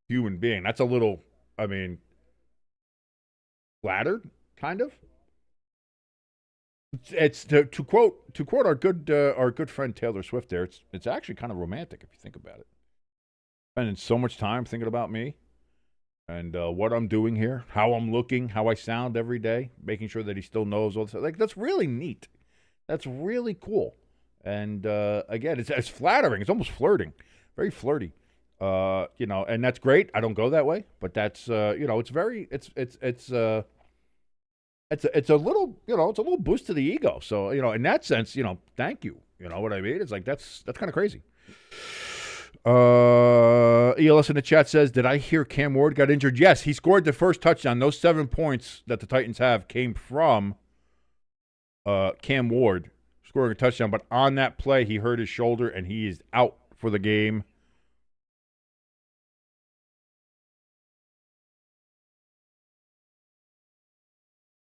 human being. That's a little, I mean, flattered, kind of. It's to quote our good friend Taylor Swift. There, it's actually kind of romantic if you think about it. Spending so much time thinking about me and what I'm doing here, how I'm looking, how I sound every day, making sure that he still knows all this. Like that's really neat. That's really cool. And again, it's flattering. It's almost flirting, very flirty. And that's great. I don't go that way, but that's it's very it's it's a little, it's a little boost to the ego. So, in that sense, thank you. You know what I mean? It's like that's kind of crazy. ELS in the chat says, did I hear Cam Ward got injured? Yes, he scored the first touchdown. Those 7 points that the Titans have came from Cam Ward scoring a touchdown. But on that play, he hurt his shoulder, and he is out for the game.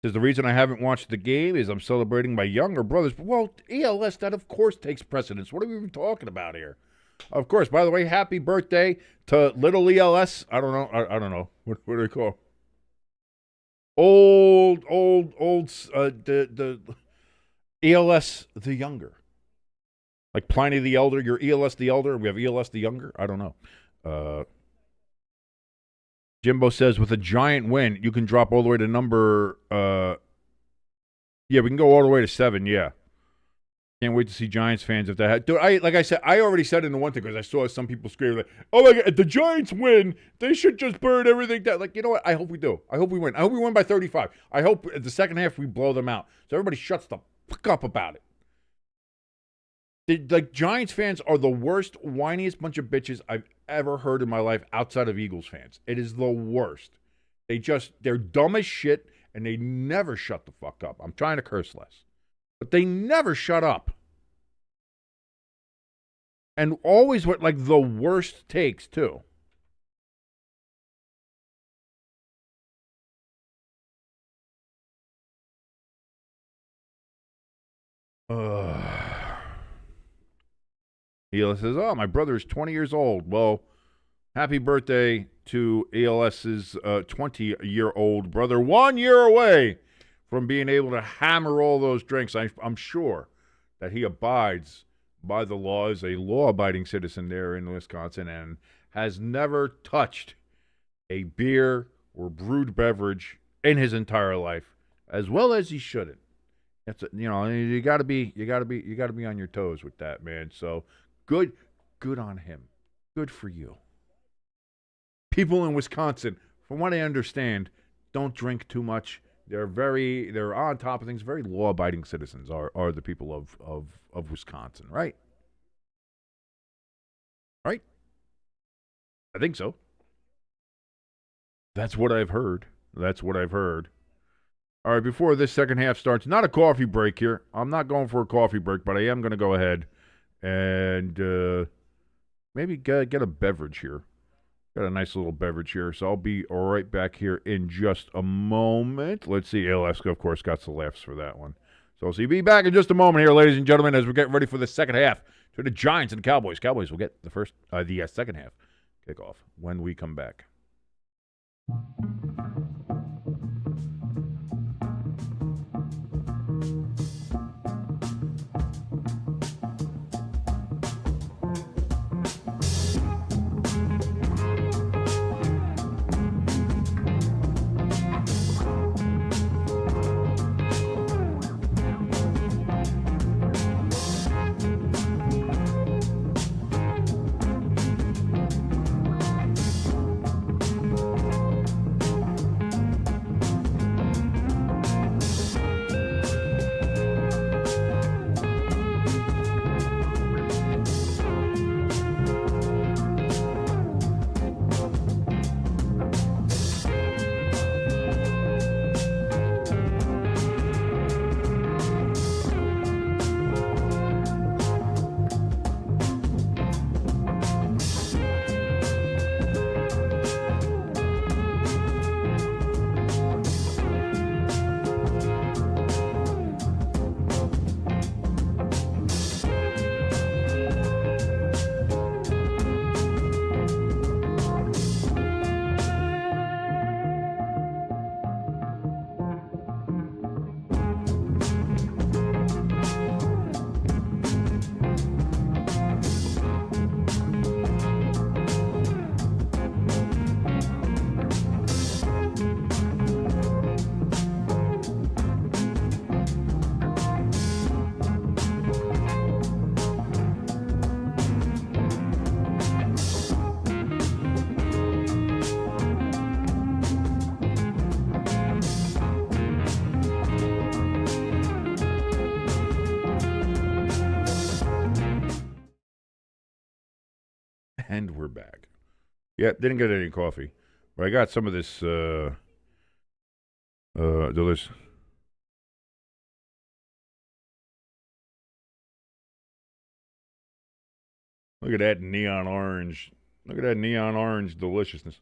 Says, the reason I haven't watched the game is I'm celebrating my younger brothers. Well, ELS, that of course takes precedence. What are we even talking about here? Of course. By the way, happy birthday to little ELS. I don't know. I don't know. What do they call? Old. The ELS the younger. Like Pliny the Elder. You're ELS the Elder. We have ELS the younger. I don't know. Jimbo says, with a giant win, you can drop all the way to number. Yeah, we can go all the way to 7. Yeah. Can't wait to see Giants fans if that had. Dude, like I said, I already said in the one thing because I saw some people screaming like, "Oh my God, if the Giants win, they should just burn everything down." Like, you know what? I hope we do. I hope we win. I hope we win by 35. I hope the second half we blow them out, so everybody shuts the fuck up about it. Like, Giants fans are the worst, whiniest bunch of bitches I've ever heard in my life outside of Eagles fans. It is the worst. They're dumb as shit, and they never shut the fuck up. I'm trying to curse less. But they never shut up. And always with, like, the worst takes, too. ELS says, oh, my brother is 20 years old. Well, happy birthday to ELS's 20-year-old brother. 1 year away from being able to hammer all those drinks. I'm sure that he abides by the law, is a law-abiding citizen there in Wisconsin, and has never touched a beer or brewed beverage in his entire life, as well as he shouldn't. You got to be on your toes with that, man. So good on him. Good for you. People in Wisconsin, from what I understand, don't drink too much. They're on top of things. Very law-abiding citizens are the people of Wisconsin, right? Right? I think so. That's what I've heard. All right, before this second half starts, not a coffee break here. I'm not going for a coffee break, but I am going to go ahead and maybe get a beverage here. Got a nice little beverage here, so I'll be right back here in just a moment. Let's see, Alaska, of course, got the laughs for that one. So I'll be back in just a moment here, ladies and gentlemen, as we get ready for the second half to the Giants and Cowboys. Cowboys will get the second half kickoff when we come back. And we're back. Yeah, didn't get any coffee. But I got some of this delicious. Look at that neon orange. Look at that neon orange deliciousness.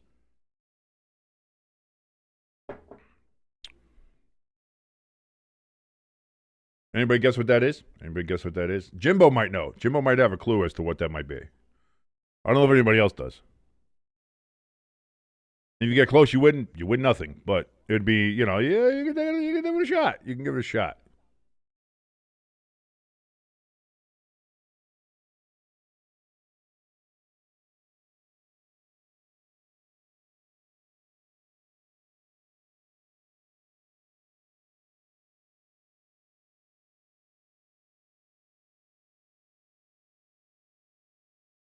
Anybody guess what that is? Anybody guess what that is? Jimbo might know. Jimbo might have a clue as to what that might be. I don't know if anybody else does. If you get close, you win nothing. But it'd be, you can give it a shot. You can give it a shot.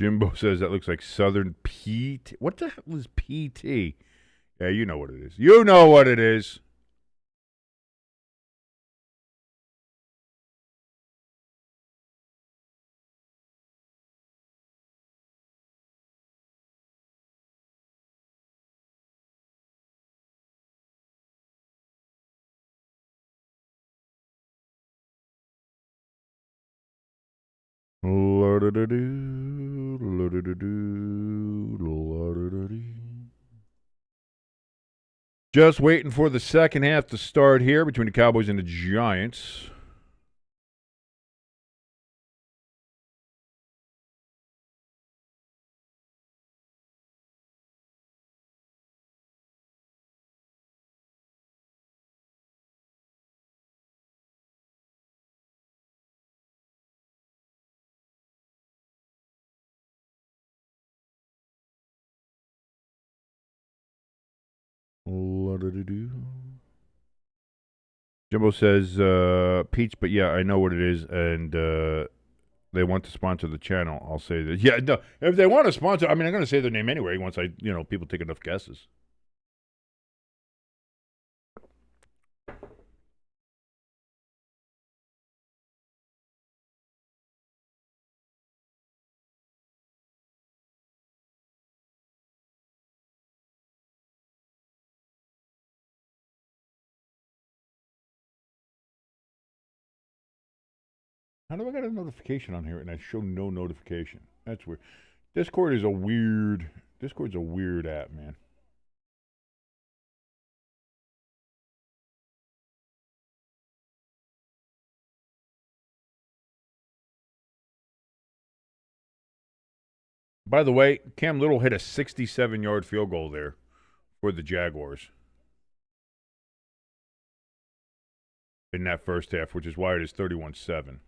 Jimbo says that looks like Southern PT. What the hell is PT? Yeah, you know what it is. You know what it is. Just waiting for the second half to start here between the Cowboys and the Giants. Jimbo says peach, but yeah, I know what it is, and they want to sponsor the channel. I'll say that. Yeah, no, if they want to sponsor, I mean, I'm going to say their name anyway once people take enough guesses. How do I get a notification on here and I show no notification? That's weird. Discord's a weird app, man. By the way, Cam Little hit a 67-yard field goal there for the Jaguars in that first half, which is why it is 31-7.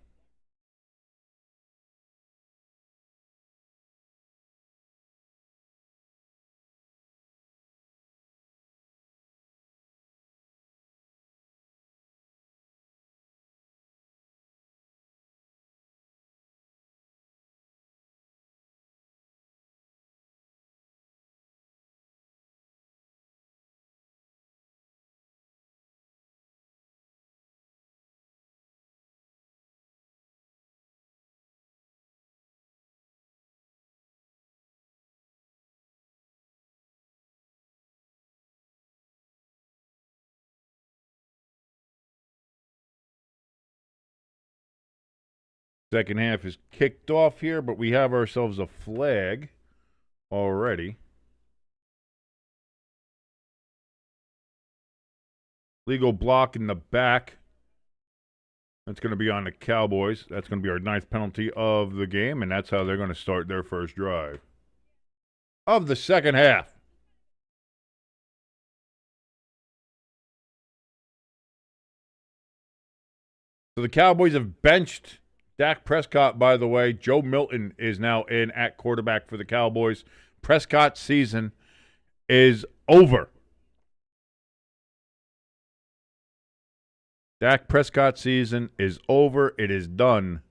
Second half is kicked off here, but we have ourselves a flag already. Legal block in the back. That's going to be on the Cowboys. That's going to be our 9th penalty of the game, and that's how they're going to start their first drive of the second half. So the Cowboys have benched Dak Prescott, by the way. Joe Milton is now in at quarterback for the Cowboys. Prescott's season is over. Dak Prescott's season is over. It is done.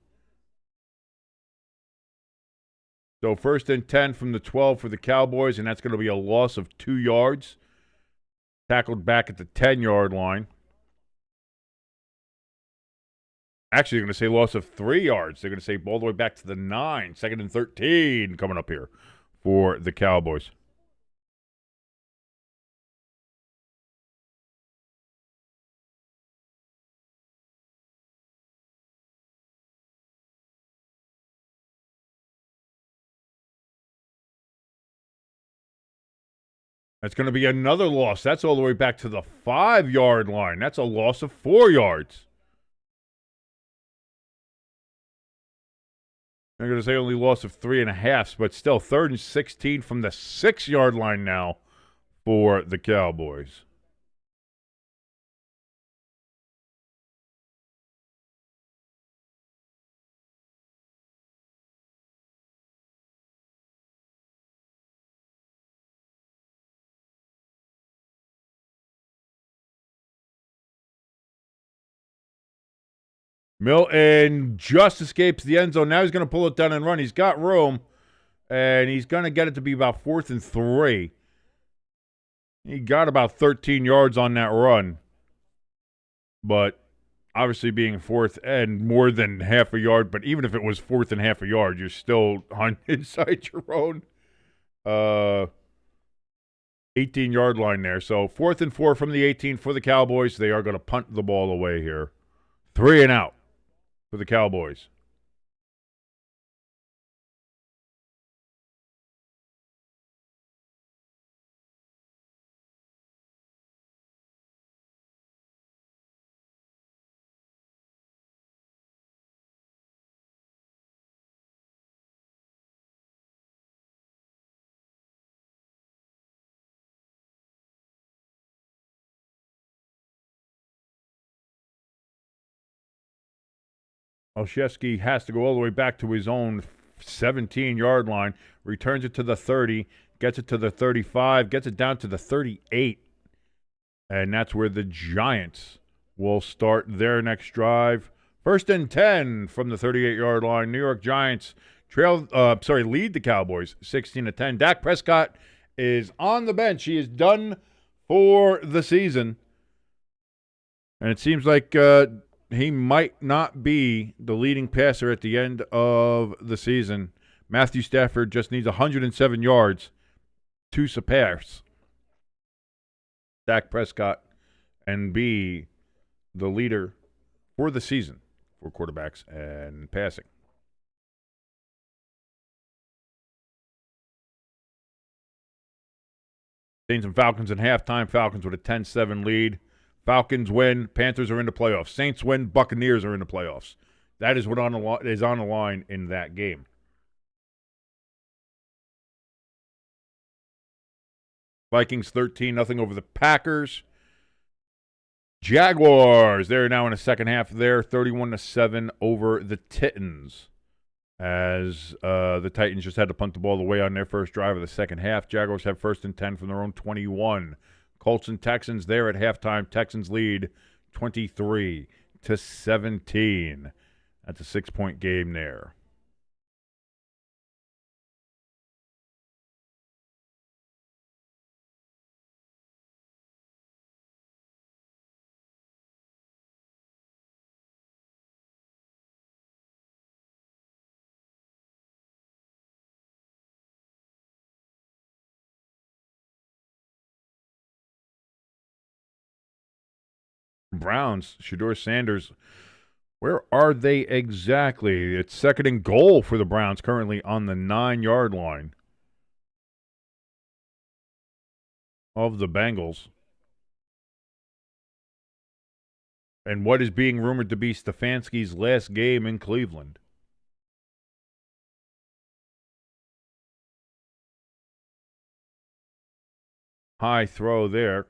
So 1st and 10 from the 12 for the Cowboys, and that's going to be a loss of 2 yards. Tackled back at the 10-yard line. Actually, they're going to say loss of 3 yards. They're going to say all the way back to the 9. 2nd and 13 coming up here for the Cowboys. That's going to be another loss. That's all the way back to the 5-yard line. That's a loss of 4 yards. I'm going to say only loss of 3.5, but still 3rd and 16 from the 6-yard line now for the Cowboys. Milton just escapes the end zone. Now he's going to pull it down and run. He's got room, and he's going to get it to be about 4th and 3. He got about 13 yards on that run, but obviously being 4th and more than half a yard, but even if it was 4th and half a yard, you're still on inside your own 18-yard line there. So 4th and 4 from the 18 for the Cowboys. They are going to punt the ball away here. 3 and out for the Cowboys. Olszewski has to go all the way back to his own 17-yard line, returns it to the 30, gets it to the 35, gets it down to the 38, and that's where the Giants will start their next drive. 1st and 10 from the 38-yard line. New York Giants lead the Cowboys 16-10. Dak Prescott is on the bench. He is done for the season, and it seems like he might not be the leading passer at the end of the season. Matthew Stafford just needs 107 yards to surpass Dak Prescott and be the leader for the season for quarterbacks and passing. Saints and Falcons in halftime. Falcons with a 10-7 lead. Falcons win. Panthers are in the playoffs. Saints win. Buccaneers are in the playoffs. That is what is on the line in that game. Vikings 13-0 over the Packers. Jaguars, they're now in the second half there, 31-7 over the Titans. As the Titans just had to punt the ball away on their first drive of the second half. Jaguars have 1st and 10 from their own 21. Colts and Texans there at halftime. Texans lead 23-17. That's a 6-point game there. Browns, Shedeur Sanders, where are they exactly? It's 2nd and goal for the Browns, currently on the 9-yard line of the Bengals. And what is being rumored to be Stefanski's last game in Cleveland. High throw there.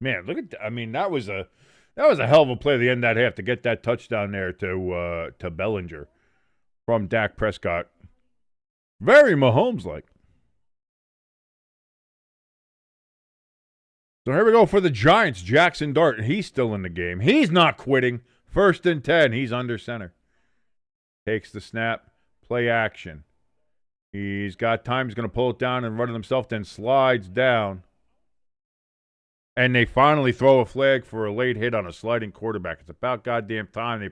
Man, look at that. I mean, that was a hell of a play at the end of that half to get that touchdown there to Bellinger from Dak Prescott. Very Mahomes-like. So here we go for the Giants. Jackson Dart, he's still in the game. He's not quitting. 1st and 10. He's under center. Takes the snap, Play action. He's got time. He's going to pull it down and run it himself, then slides down. And they finally throw a flag for a late hit on a sliding quarterback. It's about goddamn time they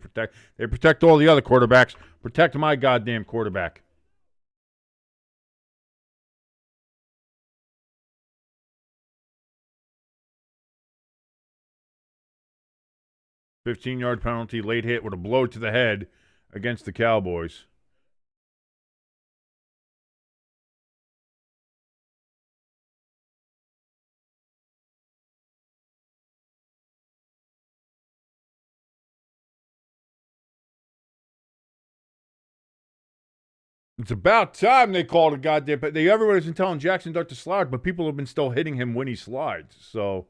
protect all the other quarterbacks. Protect my goddamn quarterback. $15-yard penalty, late hit with a blow to the head against the Cowboys. It's about time they called a goddamn. But everybody's been telling Jackson Dart to slide, but people have been still hitting him when he slides. So.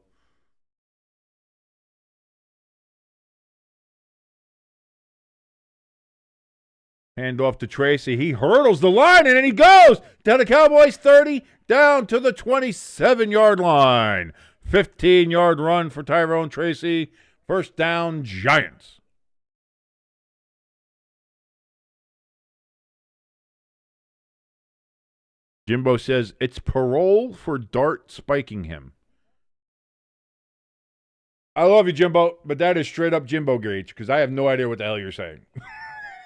Hand off to Tracy. He hurdles the line, and then he goes down the Cowboys 30, down to the 27-yard line. 15-yard run for Tyrone Tracy. First down, Giants. Jimbo says it's parole for Dart spiking him. I love you, Jimbo, but that is straight up Jimbo gauge because I have no idea what the hell you're saying.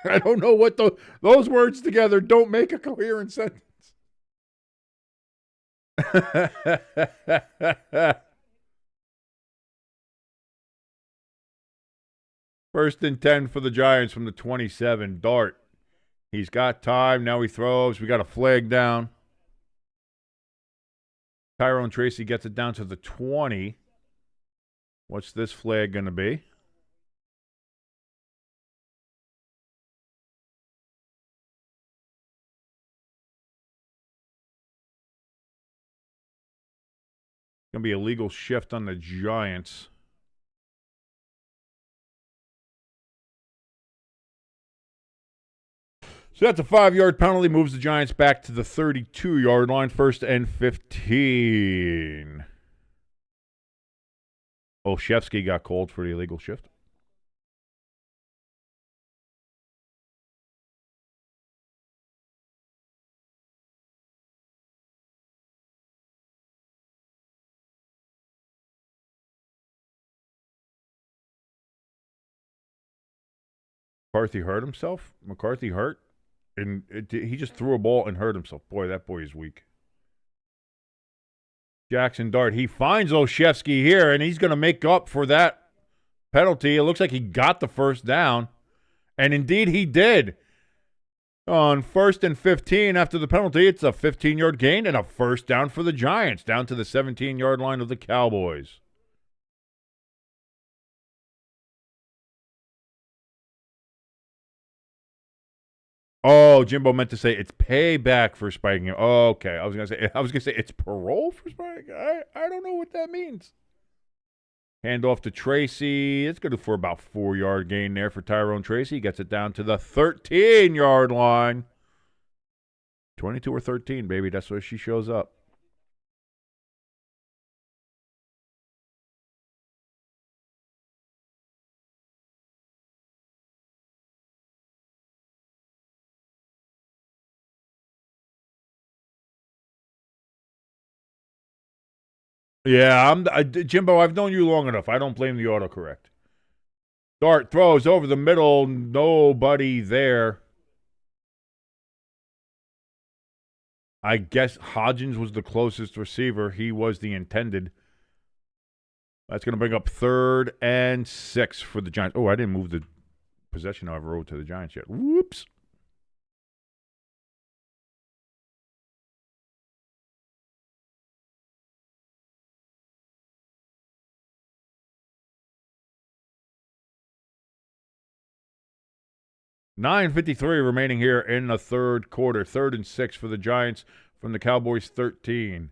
I don't know what those words together don't make a coherent sentence. First and 10 for the Giants from the 27. Dart. He's got time. Now he throws. We got a flag down. Tyrone Tracy gets it down to the 20. What's this flag going to be? Going to be a legal shift on the Giants. So that's a 5-yard penalty. Moves the Giants back to the 32-yard line. First and 15. Olszewski got called for the illegal shift. McCarthy hurt himself? McCarthy hurt? And he just threw a ball and hurt himself. Boy, that boy is weak. Jackson Dart, he finds Olszewski here, and he's going to make up for that penalty. It looks like he got the first down, and indeed he did. On first and 15 after the penalty, it's a 15-yard gain and a first down for the Giants, down to the 17-yard line of the Cowboys. Oh, Jimbo meant to say it's payback for spiking him. Oh, okay. I was gonna say it's parole for spiking. I don't know what that means. Hand off to Tracy. It's good for about 4-yard gain there for Tyrone Tracy. He gets it down to the 13-yard line. 22 or 13, baby. That's where she shows up. Yeah, Jimbo, I've known you long enough. I don't blame the autocorrect. Dart throws over the middle. Nobody there. I guess Hodgins was the closest receiver. He was the intended. That's going to bring up 3rd and 6 for the Giants. Oh, I didn't move the possession over road to the Giants yet. Whoops. $9:53 remaining here in the third quarter. 3rd and 6 for the Giants from the Cowboys 13.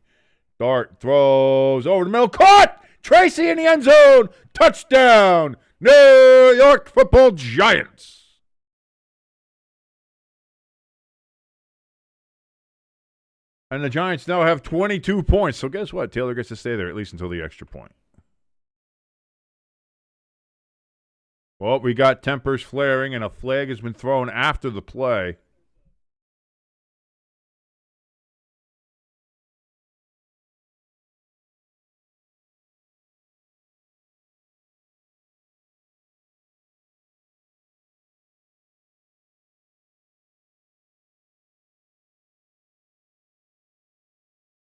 Dart throws over the middle. Caught! Tracy in the end zone. Touchdown. New York Football Giants. And the Giants now have 22 points. So guess what? Taylor gets to stay there at least until the extra point. Well, we got tempers flaring, and a flag has been thrown after the play.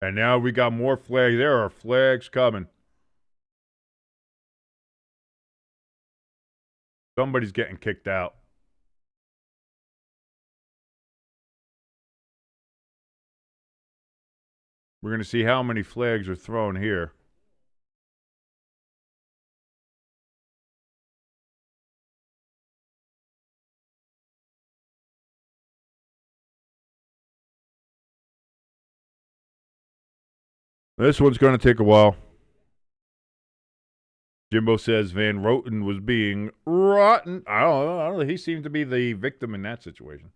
And now we got more flags. There are flags coming. Somebody's getting kicked out. We're going to see how many flags are thrown here. This one's going to take a while. Jimbo says Van Roten was being rotten. I don't know. He seemed to be the victim in that situation.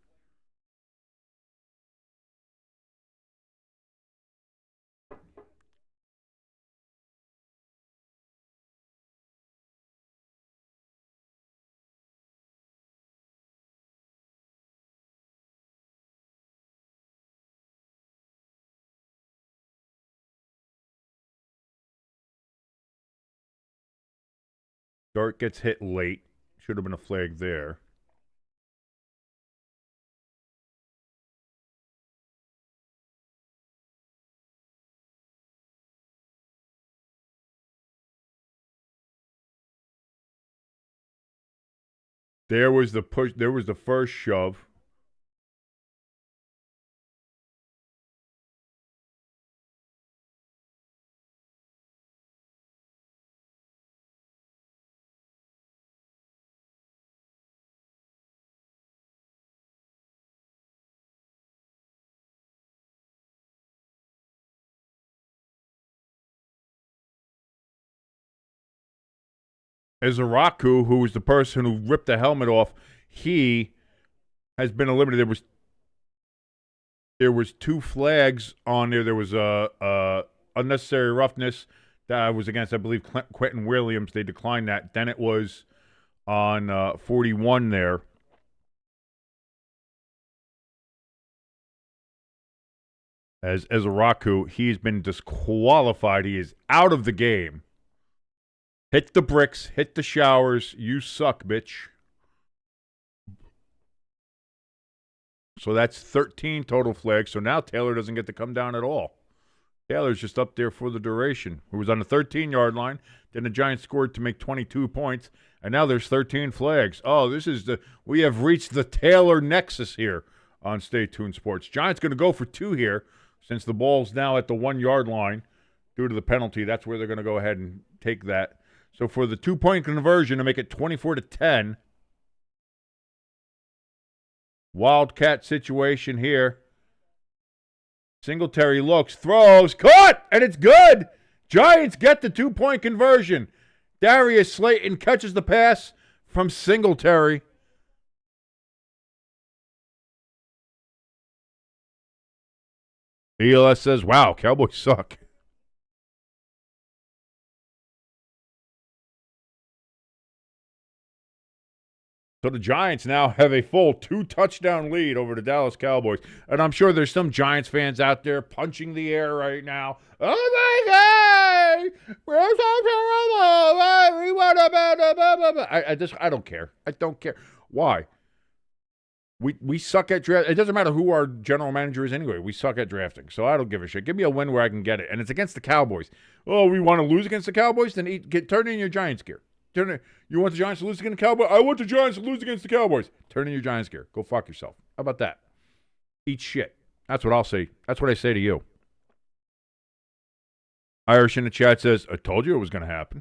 Dart gets hit late. Should have been a flag there. There was the push. There was the first shove. Izaraku, who was the person who ripped the helmet off, he has been eliminated. There was 2 flags on there. There was a unnecessary roughness that was against, I believe, Quentin Williams. They declined that. Then it was on 41 there. As Izaraku, he's been disqualified. He is out of the game. Hit the bricks. Hit the showers. You suck, bitch. So that's 13 total flags. So now Taylor doesn't get to come down at all. Taylor's just up there for the duration. He was on the 13-yard line. Then the Giants scored to make 22 points. And now there's 13 flags. Oh, we have reached the Taylor nexus here on Stay Tuned Sports. Giants going to go for 2 here since the ball's now at the 1-yard line due to the penalty. That's where they're going to go ahead and take that. So for the 2-point conversion to make it 24-10, Wildcat situation here. Singletary looks, throws, caught, and it's good. Giants get the 2-point conversion. Darius Slayton catches the pass from Singletary. ELS says, wow, Cowboys suck. So the Giants now have a full 2-touchdown lead over the Dallas Cowboys. And I'm sure there's some Giants fans out there punching the air right now. Oh, my God! We're so terrible! We want to... I don't care. I don't care. Why? We suck at draft. It doesn't matter who our general manager is anyway. We suck at drafting. So I don't give a shit. Give me a win where I can get it. And it's against the Cowboys. Oh, we want to lose against the Cowboys? Then turn in your Giants gear. You want the Giants to lose against the Cowboys? I want the Giants to lose against the Cowboys. Turn in your Giants gear. Go fuck yourself. How about that? Eat shit. That's what I'll say. That's what I say to you. Irish in the chat says, I told you it was going to happen.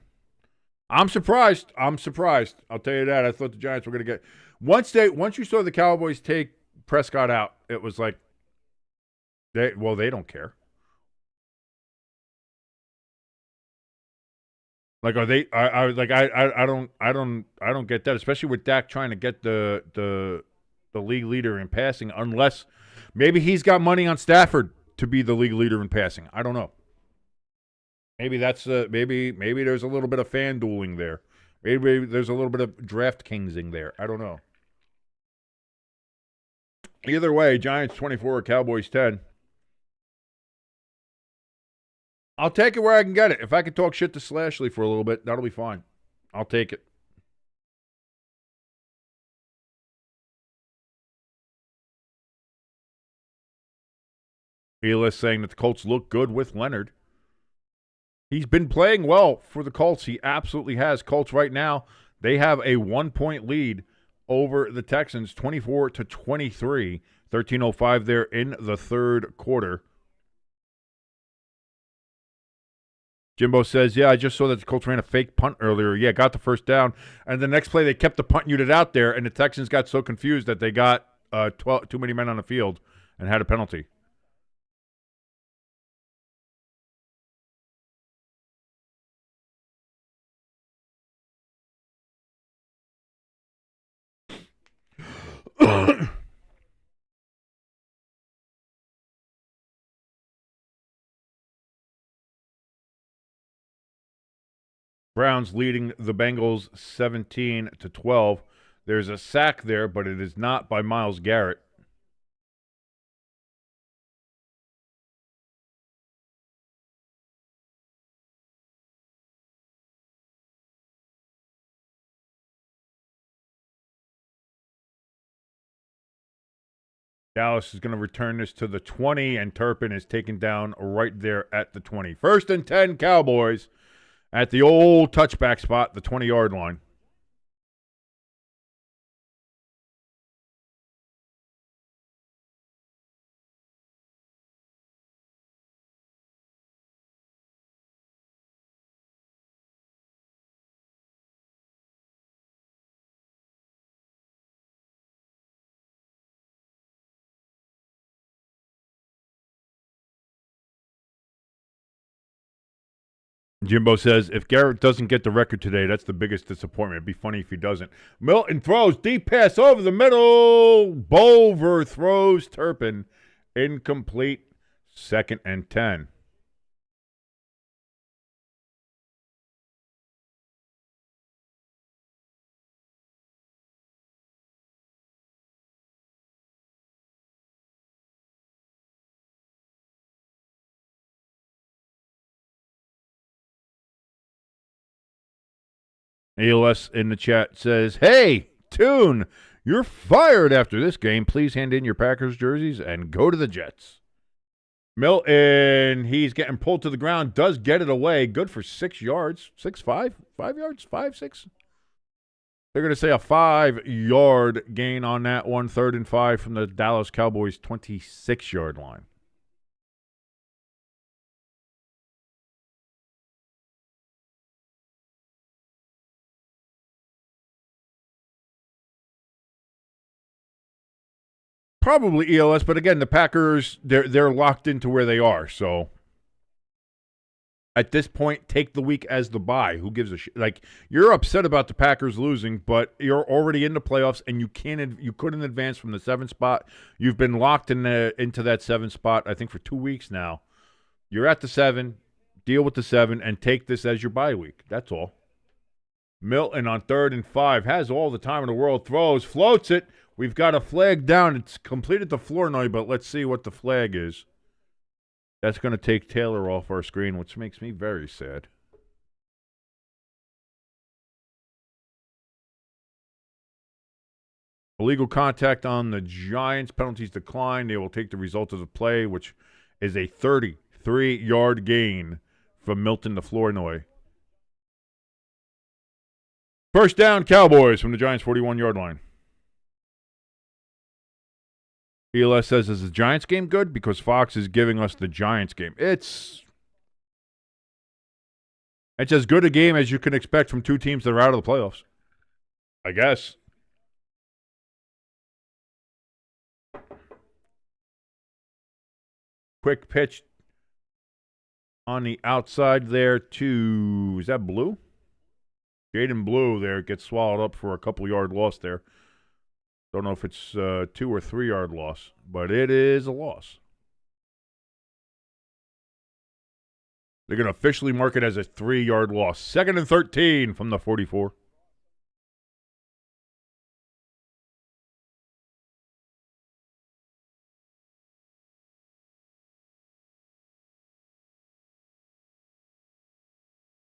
I'm surprised. I'll tell you that. I thought the Giants were going to get... Once you saw the Cowboys take Prescott out, it was like, they don't care. Like, are they? I don't get that, especially with Dak trying to get the league leader in passing, unless maybe he's got money on Stafford to be the league leader in passing. I don't know. Maybe that's maybe there's a little bit of fan dueling there. Maybe there's a little bit of draft kingsing there. I don't know. Either way, Giants 24, Cowboys 10. I'll take it where I can get it. If I can talk shit to Slashley for a little bit, that'll be fine. I'll take it. ELS saying that the Colts look good with Leonard. He's been playing well for the Colts. He absolutely has. Colts right now, they have a 1-point lead over the Texans, 24-23. 13:05 there in the third quarter. Jimbo says, yeah, I just saw that the Colts ran a fake punt earlier. Yeah, got the first down. And the next play, they kept the punt unit out there, and the Texans got so confused that they got 12 too many men on the field and had a penalty. Browns leading the Bengals 17-12. There's a sack there, but it is not by Myles Garrett. Dallas is going to return this to the 20, and Turpin is taken down right there at the 20. 1st and 10, Cowboys at the old touchback spot, the 20-yard line. Jimbo says, if Garrett doesn't get the record today, that's the biggest disappointment. It'd be funny if he doesn't. Milton throws, deep pass over the middle. Bover throws Turpin. Incomplete. 2nd and 10. ALS in the chat says, hey, Toon, you're fired after this game. Please hand in your Packers jerseys and go to the Jets. Milton, he's getting pulled to the ground, does get it away. Good for 6 yards. 5 yards? 5, 6? They're going to say a 5-yard gain on that one. 3rd and 5 from the Dallas Cowboys 26-yard line. Probably ELS, but again, the Packers, they're locked into where they are. So at this point, take the week as the bye. Who gives a shit? Like, you're upset about the Packers losing, but you're already in the playoffs, and you couldn't advance from the 7th spot. You've been locked into that 7th spot, I think, for 2 weeks now. You're at the 7. Deal with the 7 and take this as your bye week. That's all. Milton on 3rd and 5 has all the time in the world. Throws, floats it. We've got a flag down. It's completed the floor now, but let's see what the flag is. That's going to take Taylor off our screen, which makes me very sad. Illegal contact on the Giants. Penalties declined. They will take the result of the play, which is a 33-yard gain from Milton to Flournoy. 1st down, Cowboys from the Giants' 41-yard line. ELS says, is the Giants game good? Because Fox is giving us the Giants game. It's as good a game as you can expect from 2 teams that are out of the playoffs, I guess. Quick pitch on the outside there to, is that Blue? Jaden Blue there gets swallowed up for a couple-yard loss there. Don't know if it's 2 or 3 yard loss, but it is a loss. They're going to officially mark it as a 3-yard loss. 2nd and 13 from the 44.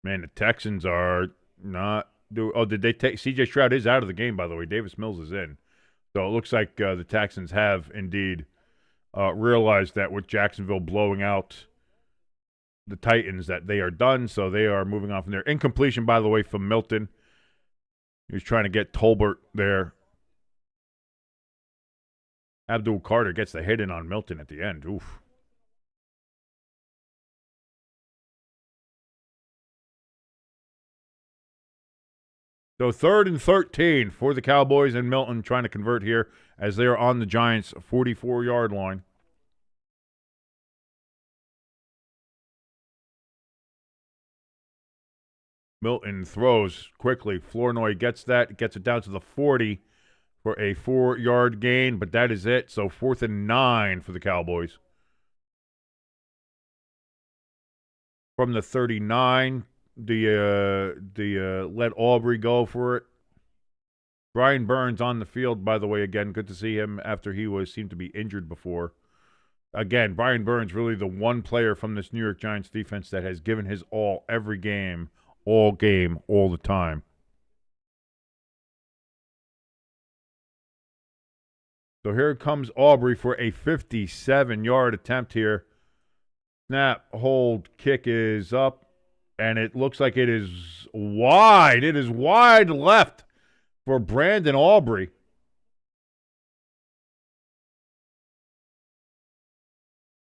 Man, the Texans are not. Did they take C.J. Stroud is out of the game, by the way. Davis Mills is in. So it looks like the Texans have indeed realized that with Jacksonville blowing out the Titans that they are done, so they are moving on from there. Incompletion, by the way, from Milton. He was trying to get Tolbert there. Abdul Carter gets the hit in on Milton at the end. Oof. So 3rd and 13 for the Cowboys, and Milton trying to convert here as they are on the Giants' 44-yard line. Milton throws quickly. Flournoy gets that, gets it down to the 40 for a 4-yard gain, but that is it. So 4th and 9 for the Cowboys. From the 39, let Aubrey go for it. Brian Burns on the field, by the way, again, good to see him after he seemed to be injured before. Again, Brian Burns really the one player from this New York Giants defense that has given his all every game, all the time. So here comes Aubrey for a 57-yard attempt here. Snap, hold, kick is up, and it looks like it is wide. It is wide left for Brandon Aubrey.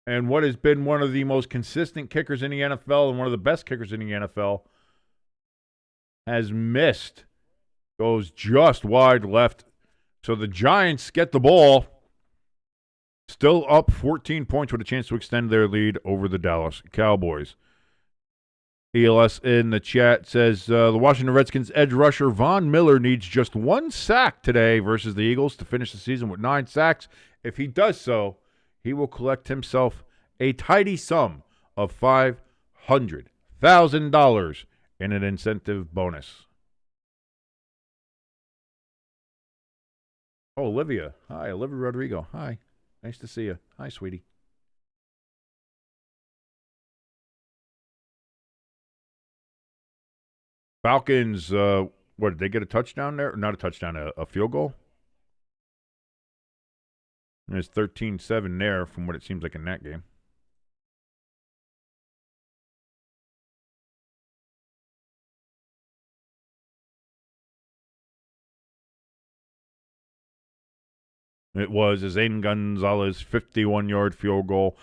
And what has been one of the most consistent kickers in the NFL and one of the best kickers in the NFL has missed. Goes just wide left. So the Giants get the ball. Still up 14 points with a chance to extend their lead over the Dallas Cowboys. ELS in the chat says the Washington Redskins edge rusher Von Miller needs just 1 sack today versus the Eagles to finish the season with 9 sacks. If he does so, he will collect himself a tidy sum of $500,000 in an incentive bonus. Oh, Olivia. Hi, Olivia Rodrigo. Hi. Nice to see you. Hi, sweetie. Falcons, what, did they get a touchdown there? Not a touchdown, a field goal? There's 13-7 there from what it seems like in that game. It was a Zane Gonzalez 51-yard field goal.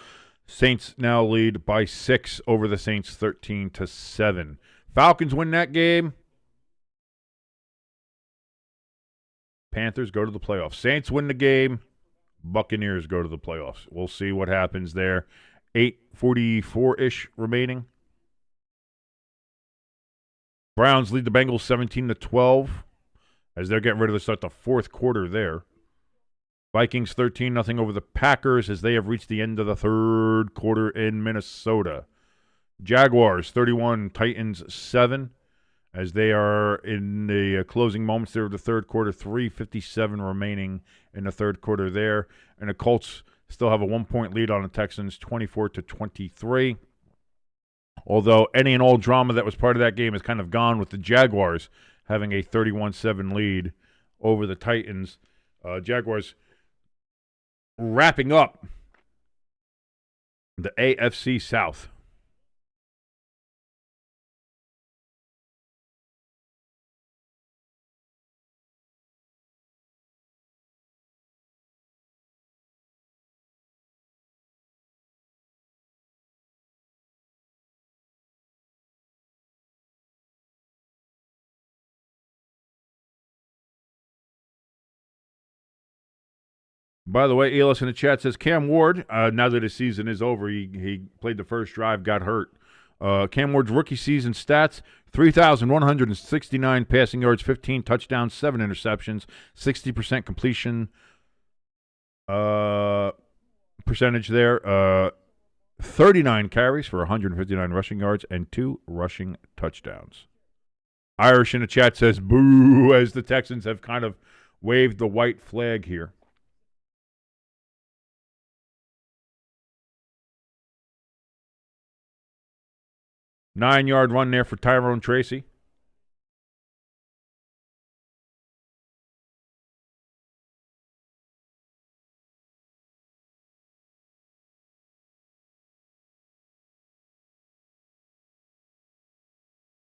Saints now lead by 6 over the Saints 13-7. Falcons win that game. Panthers go to the playoffs. Saints win the game. Buccaneers go to the playoffs. We'll see what happens there. 8:44-ish remaining. Browns lead the Bengals 17-12 as they're getting ready to start the fourth quarter there. Vikings 13-0 over the Packers as they have reached the end of the third quarter in Minnesota. Jaguars 31, Titans 7 as they are in the closing moments there of the third quarter. 3:57 remaining in the third quarter there. And the Colts still have a 1-point lead on the Texans, 24-23. Although any and all drama that was part of that game is kind of gone with the Jaguars having a 31-7 lead over the Titans. Jaguars wrapping up the AFC South. By the way, ELS in the chat says Cam Ward, now that his season is over, he played the first drive, got hurt. Cam Ward's rookie season stats, 3,169 passing yards, 15 touchdowns, 7 interceptions, 60% completion percentage there. 39 carries for 159 rushing yards and 2 rushing touchdowns. Irish in the chat says boo as the Texans have kind of waved the white flag here. Nine-yard run there for Tyrone Tracy.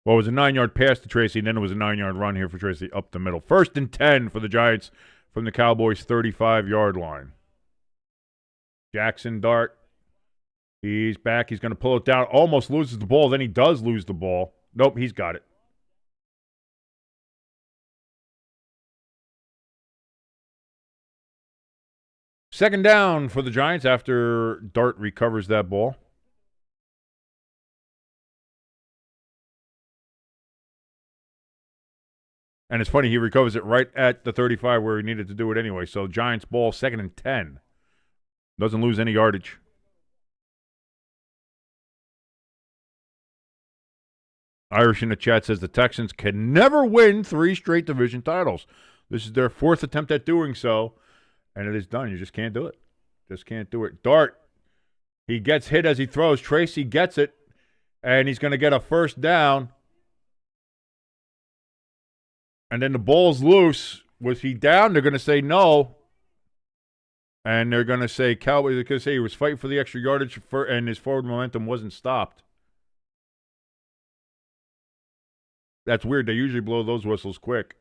Well, it was a 9-yard pass to Tracy, and then it was a 9-yard run here for Tracy up the middle. 1st and 10 for the Giants from the Cowboys' 35-yard line. Jackson Dart. He's back. He's going to pull it down. Almost loses the ball. Then he does lose the ball. Nope, he's got it. Second down for the Giants after Dart recovers that ball. And it's funny, he recovers it right at the 35 where he needed to do it anyway. So Giants ball, 2nd and 10. Doesn't lose any yardage. Irish in the chat says the Texans can never win 3 straight division titles. This is their 4th attempt at doing so, and it is done. You just can't do it. Just can't do it. Dart, he gets hit as he throws. Tracy gets it, and he's going to get a first down. And then the ball's loose. Was he down? They're going to say no. And they're going to say Cowboys. They're going to say he was fighting for the extra yardage and his forward momentum wasn't stopped. That's weird. They usually blow those whistles quick.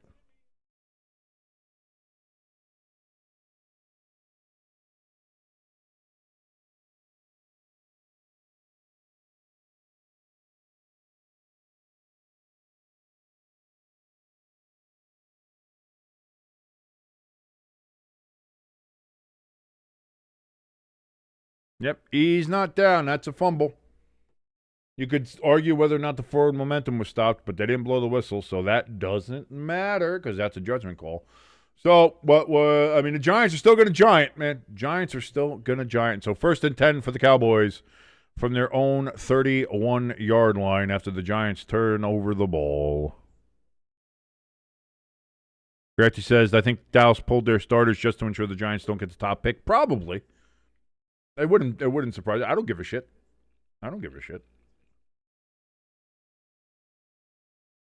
Yep, he's not down. That's a fumble. You could argue whether or not the forward momentum was stopped, but they didn't blow the whistle, so that doesn't matter because that's a judgment call. So, the Giants are still going to giant, man. Giants are still going to giant. So 1st and 10 for the Cowboys from their own 31-yard line after the Giants turn over the ball. Gretty says, I think Dallas pulled their starters just to ensure the Giants don't get the top pick. Probably. It wouldn't surprise me. I don't give a shit.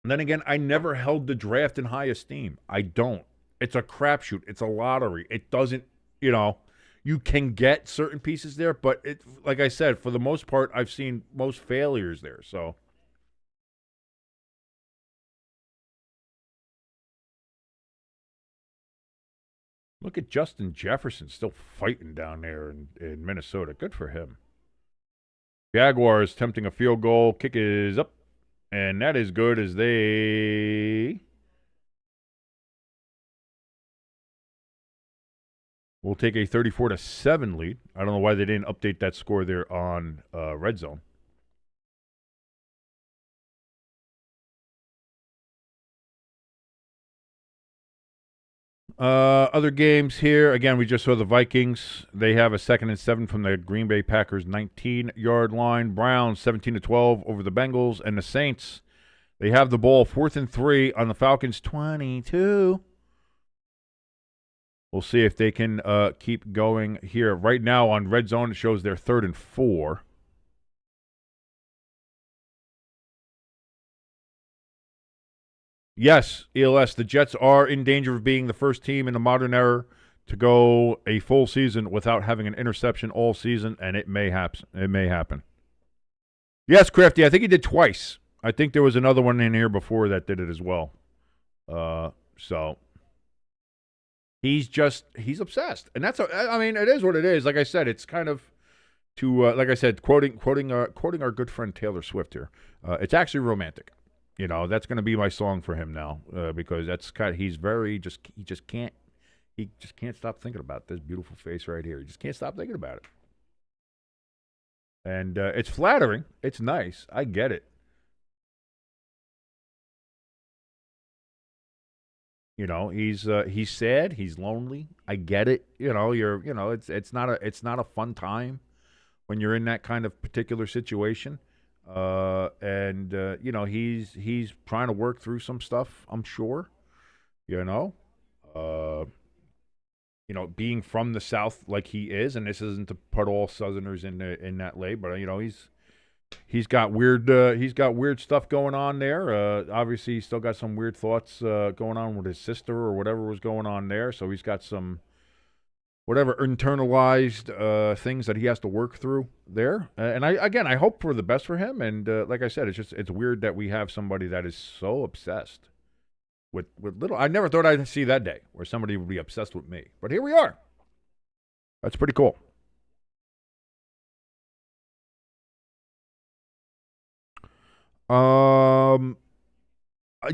And then again, I never held the draft in high esteem. I don't. It's a crapshoot. It's a lottery. It doesn't, you can get certain pieces there, but like I said, for the most part, I've seen most failures there. So, look at Justin Jefferson still fighting down there in Minnesota. Good for him. Jaguars attempting a field goal. Kick is up. And that is good as they will take a 34-7 lead. I don't know why they didn't update that score there on Red Zone. Other games here. Again, we just saw the Vikings. They have a 2nd and 7 from the Green Bay Packers 19-yard line. Browns 17-12 over the Bengals. And the Saints, they have the ball 4th and 3 on the Falcons 22. We'll see if they can keep going here. Right now on Red Zone, it shows they're 3rd and 4. Yes, ELS, the Jets are in danger of being the first team in the modern era to go a full season without having an interception all season, and it may happen. Yes, Crafty, I think he did twice. I think there was another one in here before that did it as well. So he's obsessed, and it is what it is. Like I said, it's kind of like I said, quoting our good friend Taylor Swift here. It's actually romantic. That's going to be my song for him now because that's he just can't stop thinking about this beautiful face right here. He just can't stop thinking about it. And it's flattering. It's nice. I get it. He's sad. He's lonely. I get it. It's not a fun time when you're in that kind of particular situation. He's trying to work through some stuff, I'm sure. Being from the South like he is, and this isn't to put all Southerners in that lay, but he's got weird stuff going on there. Obviously, he's still got some weird thoughts going on with his sister or whatever was going on there. So he's got some whatever internalized things that he has to work through there. And I hope for the best for him. And like I said, it's weird that we have somebody that is so obsessed with little. I never thought I'd see that day where somebody would be obsessed with me, but here we are. That's pretty cool.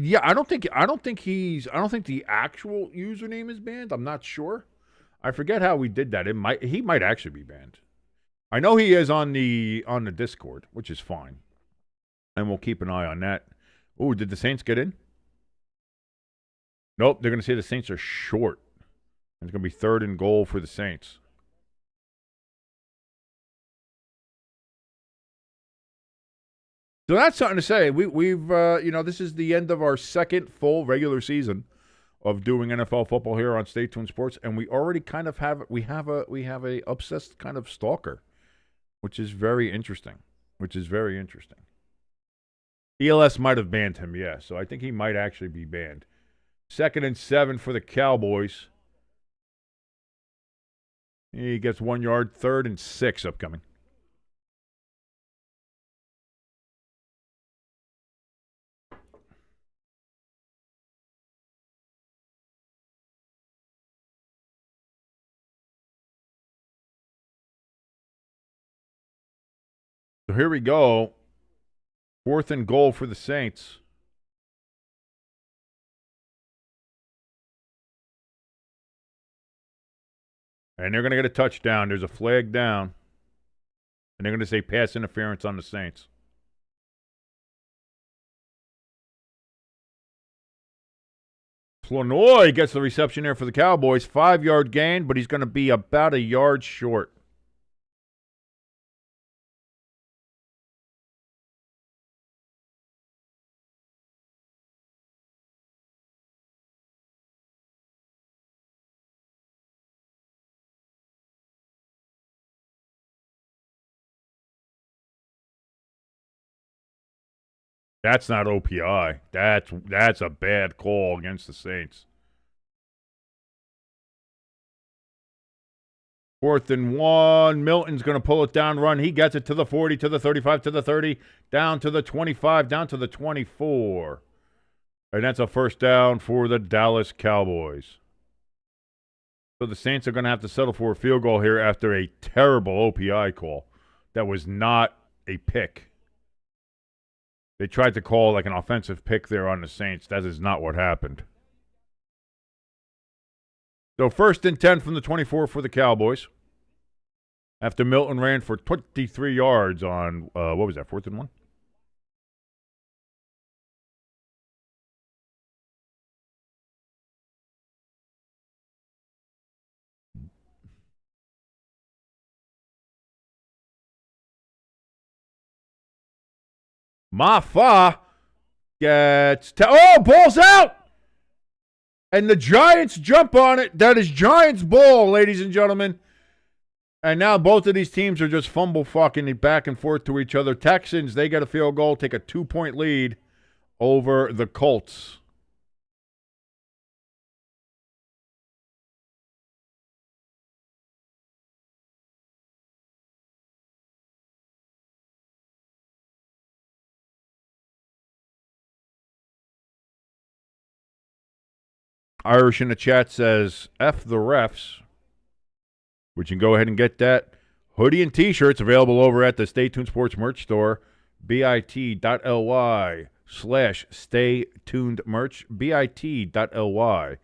Yeah, I don't think the actual username is banned. I'm not sure. I forget how we did that. He might actually be banned. I know he is on the Discord, which is fine. And we'll keep an eye on that. Oh, did the Saints get in? Nope, they're going to say the Saints are short. It's going to be 3rd and goal for the Saints. So that's something to say. We've this is the end of our second full regular season of doing NFL football here on Stay Tuned Sports, and we already kind of have a obsessed kind of stalker, which is very interesting. ELS might have banned him, yeah. So I think he might actually be banned. 2nd and 7 for the Cowboys. He gets 1 yard. 3rd and 6 upcoming. So here we go. 4th and goal for the Saints. And they're going to get a touchdown. There's a flag down. And they're going to say pass interference on the Saints. Flournoy gets the reception there for the Cowboys. 5-yard gain, but he's going to be about a yard short. That's not OPI. That's a bad call against the Saints. 4th and 1. Milton's going to pull it down, run. He gets it to the 40, to the 35, to the 30, down to the 25, down to the 24. And that's a first down for the Dallas Cowboys. So the Saints are going to have to settle for a field goal here after a terrible OPI call. That was not a pick. They tried to call like an offensive pick there on the Saints. That is not what happened. So 1st and 10 from the 24 for the Cowboys. After Milton ran for 23 yards on, what was that, 4th and 1? Mafa gets... ball's out! And the Giants jump on it. That is Giants ball, ladies and gentlemen. And now both of these teams are just fumble fucking back and forth to each other. Texans, they get a field goal, take a 2-point lead over the Colts. Irish in the chat says, F the refs. Which you can go ahead and get that. Hoodie and T-shirts available over at the Stay Tuned Sports merch store. bit.ly/Stay Tuned Merch. bit.ly/Stay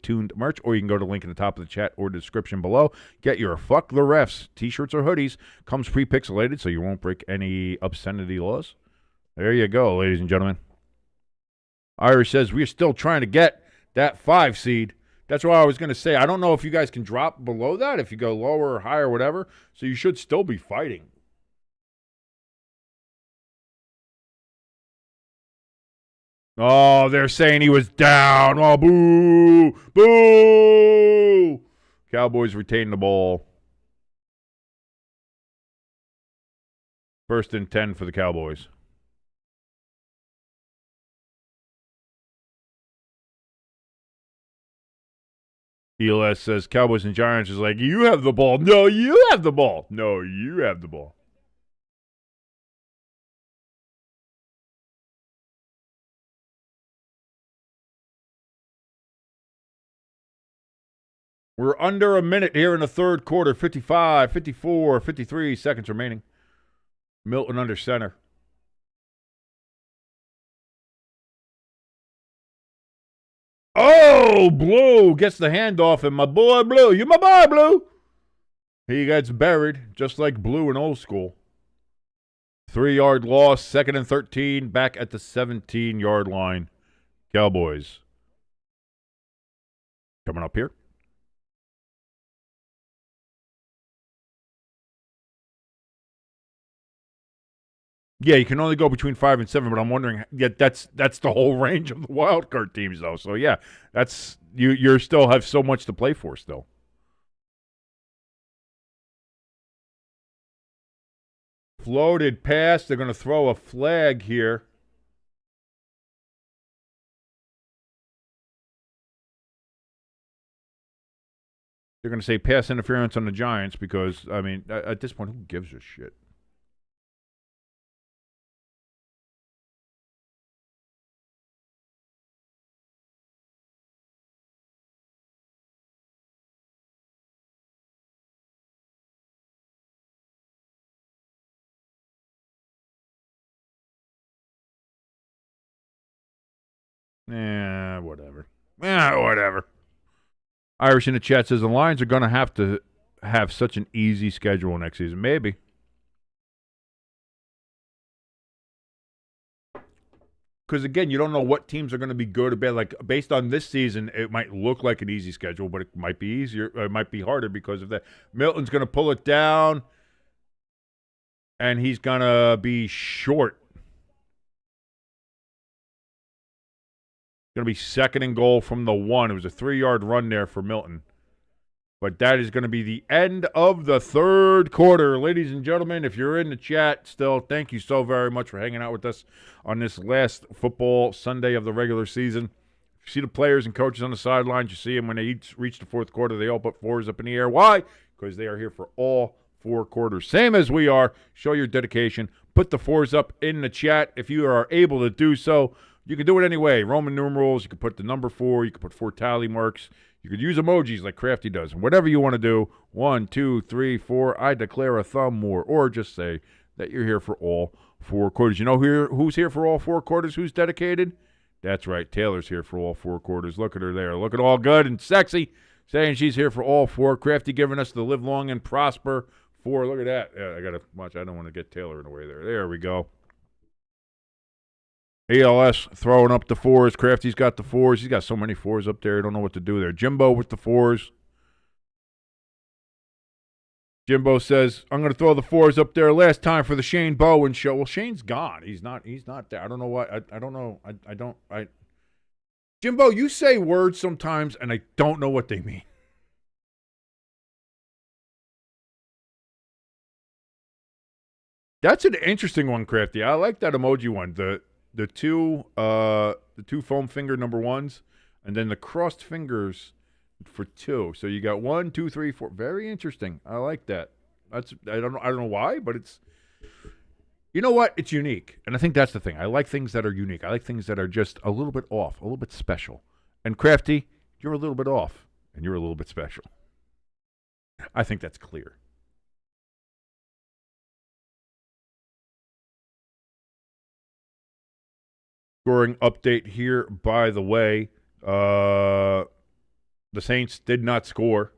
Tuned Merch. Or you can go to the link in the top of the chat or description below. Get your Fuck the Refs T-shirts or hoodies. Comes pre-pixelated so you won't break any obscenity laws. There you go, ladies and gentlemen. Irish says, we're still trying to get that 5 seed. That's what I was going to say. I don't know if you guys can drop below that, if you go lower or higher or whatever. So you should still be fighting. Oh, they're saying he was down. Oh, boo. Boo. Cowboys retain the ball. 1st and 10 for the Cowboys. ELS says Cowboys and Giants is like, you have the ball. No, you have the ball. No, you have the ball. We're under a minute here in the third quarter. 55, 54, 53 seconds remaining. Milton under center. Oh, Blue gets the handoff, and my boy Blue, you my boy Blue. He gets buried, just like Blue in old school. 3-yard loss, 2nd and 13, back at the 17-yard line. Cowboys. Coming up here. Yeah, you can only go between 5 and 7, but I'm wondering. Yeah, that's the whole range of the wild card teams, though. So yeah, that's you still have so much to play for still. Floated pass. They're going to throw a flag here. They're going to say pass interference on the Giants because, I mean, at this point, who gives a shit? Whatever. Whatever. Irish in the chat says the Lions are going to have such an easy schedule next season. Maybe. Because, again, you don't know what teams are going to be good or bad. Like, based on this season, it might look like an easy schedule, but it might be easier. It might be harder because of that. Milton's going to pull it down, and he's going to be short. Going to be 2nd and goal from the 1. It was a 3-yard run there for Milton. But that is going to be the end of the third quarter. Ladies and gentlemen, if you're in the chat still, thank you so very much for hanging out with us on this last football Sunday of the regular season. You see the players and coaches on the sidelines. You see them when they each reach the fourth quarter. They all put 4s up in the air. Why? Because they are here for all 4 quarters. Same as we are. Show your dedication. Put the 4s up in the chat if you are able to do so. You can do it anyway. Roman numerals. You can put the number 4. You can put 4 tally marks. You could use emojis like Crafty does. And whatever you want to do. 1, 2, 3, 4. I declare a thumb more. Or just say that you're here for all 4 quarters. You know who's here for all 4 quarters? Who's dedicated? That's right. Taylor's here for all 4 quarters. Look at her there. Looking all good and sexy. Saying she's here for all 4. Crafty giving us the live long and prosper 4. Look at that. Yeah, I got to watch. I don't want to get Taylor in the way there. There we go. ALS throwing up the 4s. Crafty's got the 4s. He's got so many 4s up there. I don't know what to do there. Jimbo with the 4s. Jimbo says, I'm going to throw the 4s up there last time for the Shane Bowen show. Well, Shane's gone. He's not there. I don't know why. I don't know. Jimbo, you say words sometimes, and I don't know what they mean. That's an interesting one, Crafty. I like that emoji one. The two foam finger number 1s, and then the crossed fingers for 2. So you got 1, 2, 3, 4. Very interesting. I like that. I don't know why, but it's, you know what? It's unique, and I think that's the thing. I like things that are unique. I like things that are just a little bit off, a little bit special. And Crafty, you're a little bit off, and you're a little bit special. I think that's clear. Scoring update here, by the way. The Saints did not score.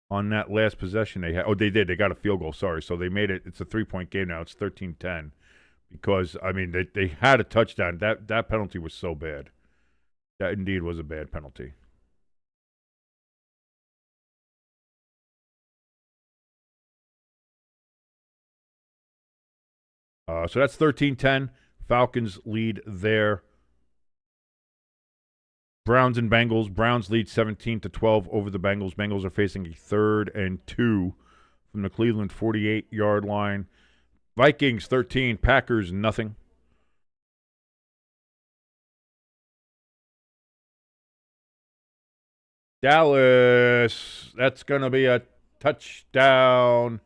On that last possession they had. Oh, they did. They got a field goal, sorry. So they made it. It's a 3-point game now. It's 13-10. Because, I mean, they had a touchdown. That penalty was so bad. That indeed was a bad penalty. So that's 13-10. Falcons lead there. Browns and Bengals. Browns lead 17-12 over the Bengals. Bengals are facing a 3rd and 2 from the Cleveland 48-yard line. Vikings 13, Packers nothing. Dallas. That's going to be a touchdown.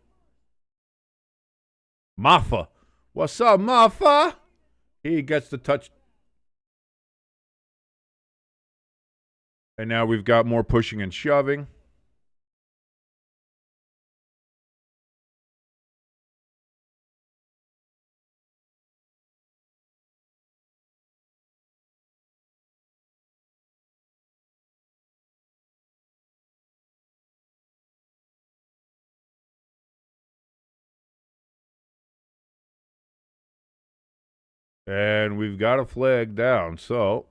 Maffa. What's up, Maffa? He gets the touch. And now we've got more pushing and shoving. And we've got a flag down, so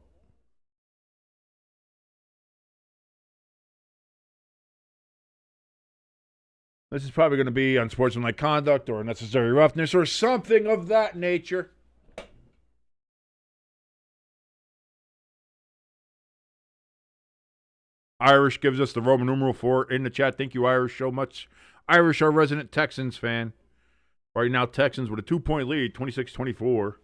this is probably going to be unsportsmanlike conduct or unnecessary roughness or something of that nature. Irish gives us the Roman numeral 4 in the chat. Thank you, Irish, so much. Irish, our resident Texans fan. Right now, Texans with a 2-point lead, 26-24.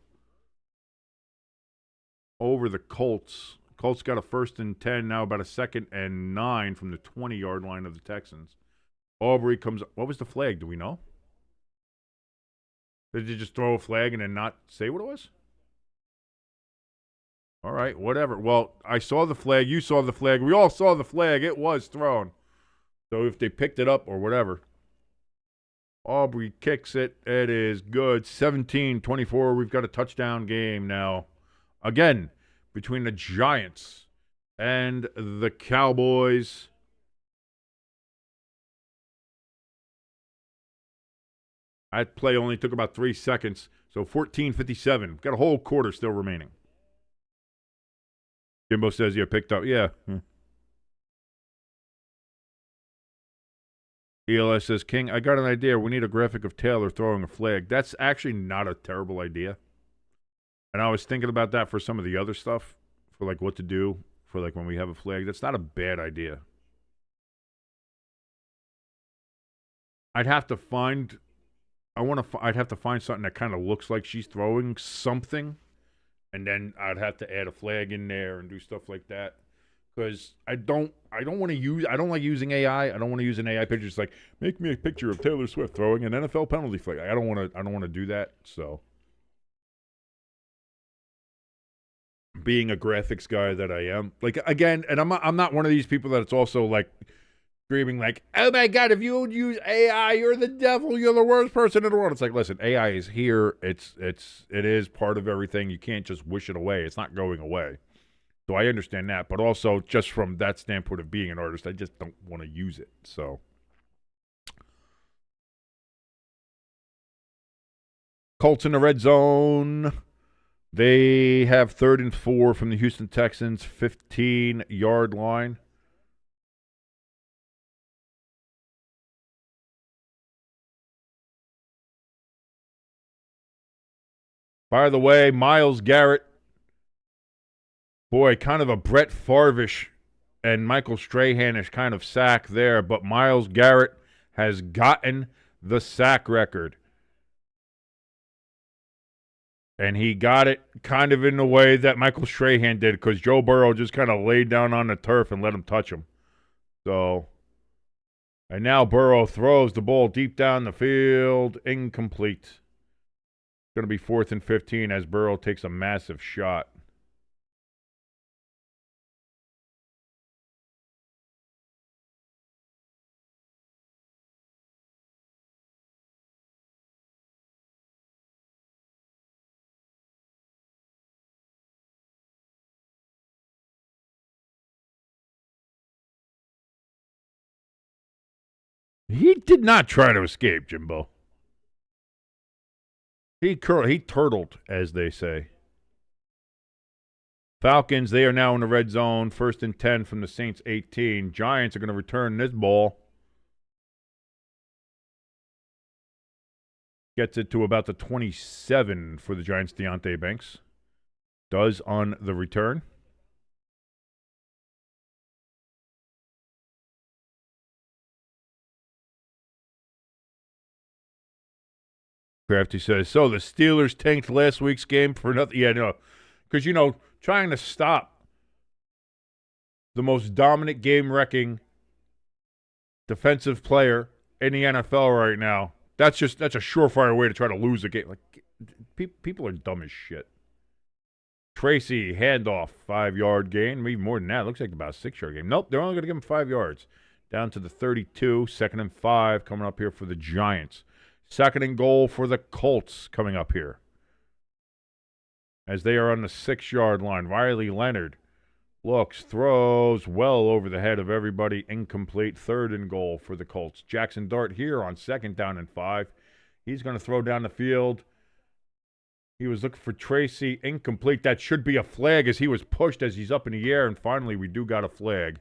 Over the Colts. Colts got a 1st and 10, now about a 2nd and 9 from the 20-yard line of the Texans. Aubrey comes up. What was the flag? Do we know? Did you just throw a flag and then not say what it was? All right, whatever. Well, I saw the flag. You saw the flag. We all saw the flag. It was thrown. So if they picked it up or whatever. Aubrey kicks it. It is good. 17-24. We've got a touchdown game now. Again, between the Giants and the Cowboys. That play only took about 3 seconds. So 14:57. Got a whole quarter still remaining. Jimbo says you picked up. Yeah. ELS says, King, I got an idea. We need a graphic of Taylor throwing a flag. That's actually not a terrible idea. And I was thinking about that for some of the other stuff, for like what to do for like when we have a flag. That's not a bad idea. I'd have to find something that kind of looks like she's throwing something, and then I'd have to add a flag in there and do stuff like that. Because I don't like using AI. I don't want to use an AI picture. It's like, make me a picture of Taylor Swift throwing an NFL penalty flag. I don't want to do that. So, being a graphics guy that I am, like, again, and I'm not one of these people that it's also like screaming like, oh my God, if you use AI, you're the devil. You're the worst person in the world. It's like, listen, AI is here. It is part of everything. You can't just wish it away. It's not going away. So I understand that, but also just from that standpoint of being an artist, I just don't want to use it. So Colts in the red zone. They have 3rd and 4 from the Houston Texans, 15-yard line. By the way, Myles Garrett, boy, kind of a Brett Favre-ish and Michael Strahan-ish kind of sack there, but Myles Garrett has gotten the sack record. And he got it kind of in the way that Michael Strahan did, because Joe Burrow just kind of laid down on the turf and let him touch him. So, and now Burrow throws the ball deep down the field, incomplete. Going to be 4th and 15 as Burrow takes a massive shot. He did not try to escape, Jimbo. He turtled, as they say. Falcons, they are now in the red zone. 1st and 10 from the Saints 18. Giants are going to return this ball. Gets it to about the 27 for the Giants. Deontay Banks does on the return. Crafty says, so the Steelers tanked last week's game for nothing. Yeah, no. Because, trying to stop the most dominant game-wrecking defensive player in the NFL right now. That's a surefire way to try to lose a game. Like, people are dumb as shit. Tracy, handoff, 5-yard gain. Maybe more than that. Looks like about a 6-yard game. Nope, they're only going to give him 5 yards. Down to the 32, 2nd and 5 coming up here for the Giants. 2nd and goal for the Colts coming up here. As they are on the 6-yard line. Riley Leonard looks, throws well over the head of everybody. Incomplete. 3rd and goal for the Colts. Jackson Dart here on 2nd down and 5. He's going to throw down the field. He was looking for Tracy. Incomplete. That should be a flag as he was pushed as he's up in the air. And finally, we do got a flag.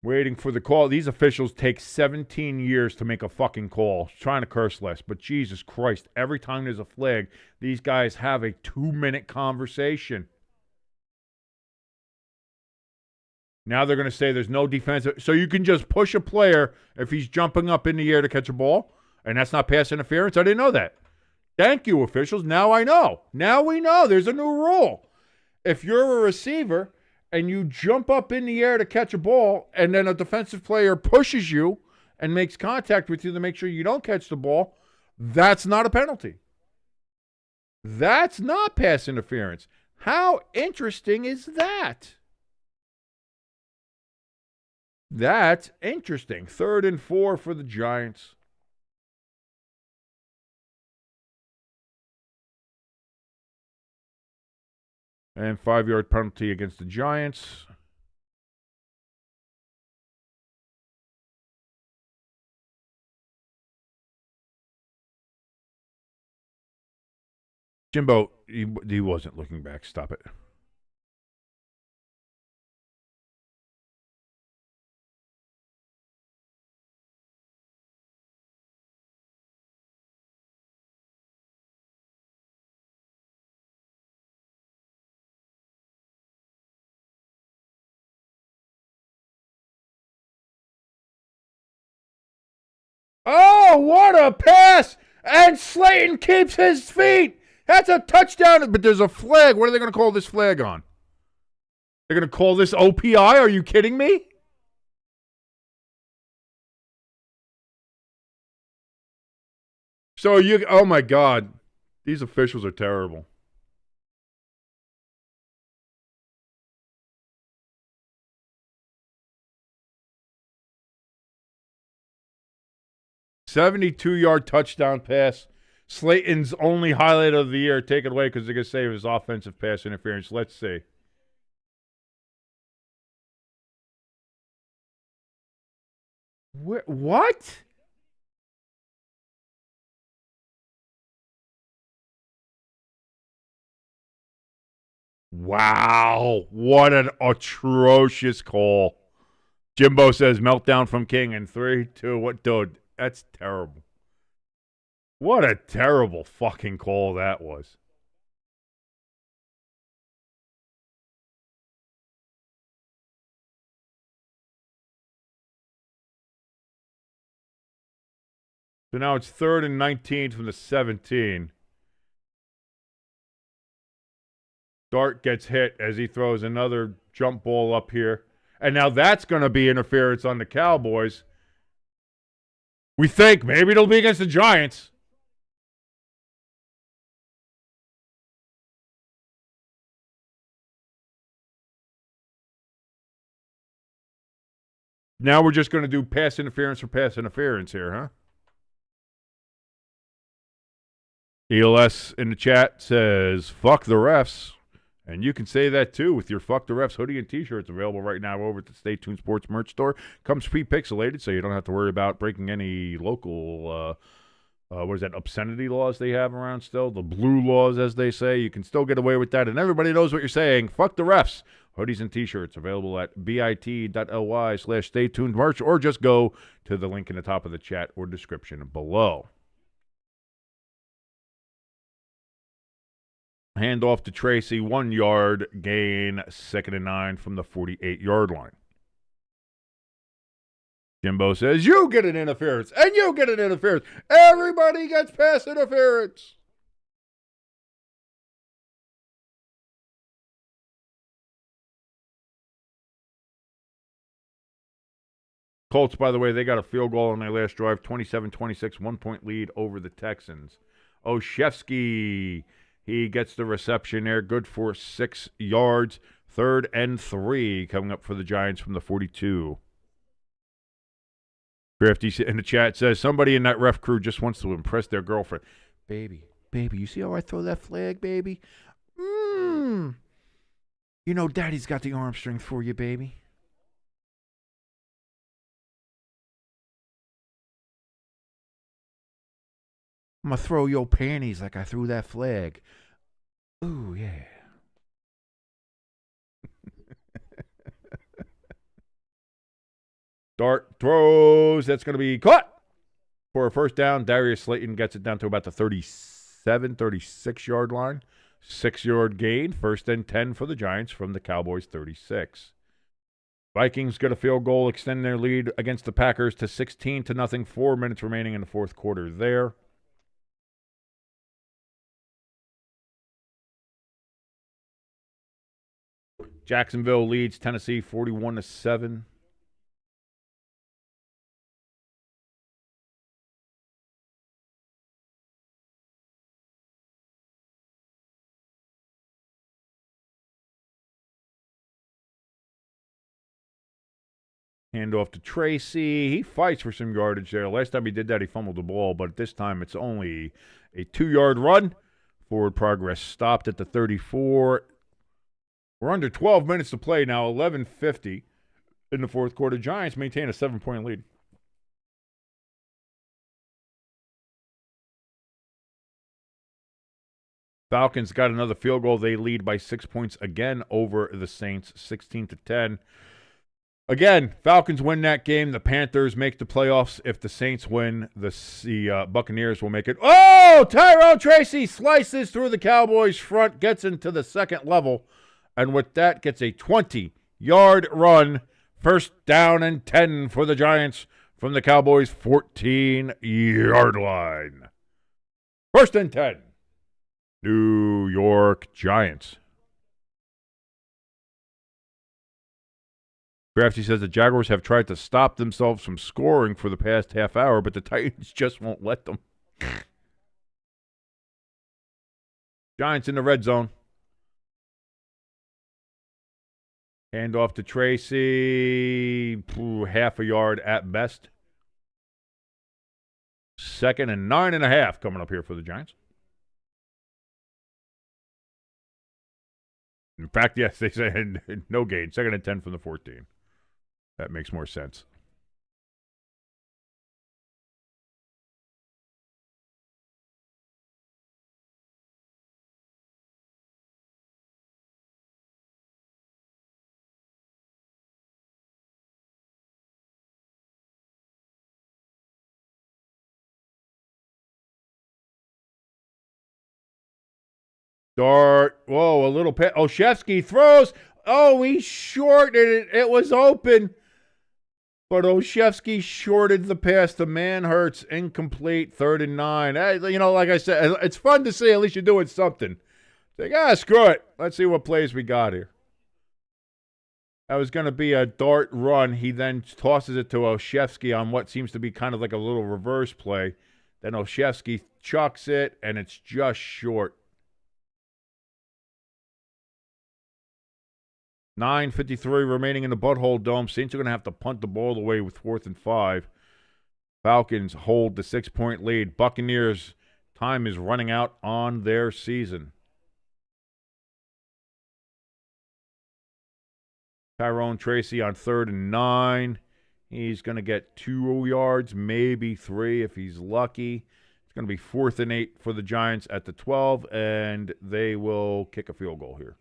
Waiting for the call. These officials take 17 years to make a fucking call. Trying to curse less, but Jesus Christ, every time there's a flag, these guys have a 2-minute conversation. Now they're going to say there's no defensive. So you can just push a player if he's jumping up in the air to catch a ball, and that's not pass interference? I didn't know that. Thank you, officials. Now I know. Now we know. There's a new rule. If you're a receiver and you jump up in the air to catch a ball, and then a defensive player pushes you and makes contact with you to make sure you don't catch the ball, that's not a penalty. That's not pass interference. How interesting is that? That's interesting. 3rd and 4 for the Giants. And 5-yard penalty against the Giants. Jimbo, he wasn't looking back. Stop it. Oh, what a pass! And Slayton keeps his feet. That's a touchdown. But there's a flag. What are they going to call this flag on? They're going to call this OPI? Are you kidding me? So oh my God. These officials are terrible. "72-yard touchdown pass. Slayton's only highlight of the year taken away because they're going to say it was offensive pass interference." Let's see. What? Wow. What an atrocious call. Jimbo says meltdown from King in 3, 2, what, dude? That's terrible. What a terrible fucking call that was. So now it's 3rd and 19 from the 17. Dart gets hit as he throws another jump ball up here. And now that's going to be interference on the Cowboys. We think maybe it'll be against the Giants. Now we're just going to do pass interference for pass interference here, huh? ELS in the chat says, fuck the refs. And you can say that too with your Fuck the Refs hoodie and t-shirts available right now over at the Stay Tuned Sports merch store. Comes pre-pixelated, so you don't have to worry about breaking any local, obscenity laws they have around still. The blue laws, as they say. You can still get away with that, and everybody knows what you're saying. Fuck the Refs. Hoodies and t-shirts available at bit.ly/staytunedmerch, or just go to the link in the top of the chat or description below. Handoff to Tracy, 1 yard gain, 2nd and 9 from the 48-yard line. Jimbo says, you get an interference, and you get an interference. Everybody gets pass interference. Colts, by the way, they got a field goal on their last drive, 27-26, 1-point lead over the Texans. Olszewski, he gets the reception there, good for 6 yards. 3rd and 3 coming up for the Giants from the 42. Crafty in the chat says, somebody in that ref crew just wants to impress their girlfriend. Baby, you see how I throw that flag, baby? You know Daddy's got the arm strength for you, baby. I'm going to throw your panties like I threw that flag. Ooh, yeah. Dart throws. That's going to be caught for a first down. Darius Slayton gets it down to about the 37, 36-yard line. 6-yard gain. 1st and 10 for the Giants from the Cowboys' 36. Vikings get a field goal, extend their lead against the Packers to 16-0. 4 minutes remaining in the fourth quarter there. Jacksonville leads Tennessee 41-7. Handoff to Tracy. He fights for some yardage there. Last time he did that, he fumbled the ball, but this time it's only a 2-yard run. Forward progress stopped at the 34. We're under 12 minutes to play now, 11:50 in the fourth quarter. Giants maintain a 7-point lead. Falcons got another field goal. They lead by 6 points again over the Saints, 16-10. Again, Falcons win that game. The Panthers make the playoffs. If the Saints win, the Buccaneers will make it. Oh, Tyrone Tracy slices through the Cowboys' front, gets into the second level, and with that gets a 20-yard run. First down and 10 for the Giants from the Cowboys' 14-yard line. 1st and 10. New York Giants. Crafty says the Jaguars have tried to stop themselves from scoring for the past half hour, but the Titans just won't let them. Giants in the red zone. Handoff to Tracy. Half a yard at best. 2nd and 9.5 coming up here for the Giants. In fact, yes, they said no gain. 2nd and 10 from the 14. That makes more sense. Dart. Whoa, a little pit. Olszewski throws. Oh, he shorted it. It was open. But Olszewski shorted the pass to Manhurts. Incomplete. 3rd and 9. Like I said, it's fun to see. At least you're doing something. It's like, screw it. Let's see what plays we got here. That was going to be a dart run. He then tosses it to Olszewski on what seems to be kind of like a little reverse play. Then Olszewski chucks it, and it's just short. 9:53 remaining in the Butthole Dome. Saints are going to have to punt the ball away with 4th and 5. Falcons hold the 6-point lead. Buccaneers, time is running out on their season. Tyrone Tracy on 3rd and 9. He's going to get 2 yards, maybe 3 if he's lucky. It's going to be 4th and 8 for the Giants at the 12, and they will kick a field goal here.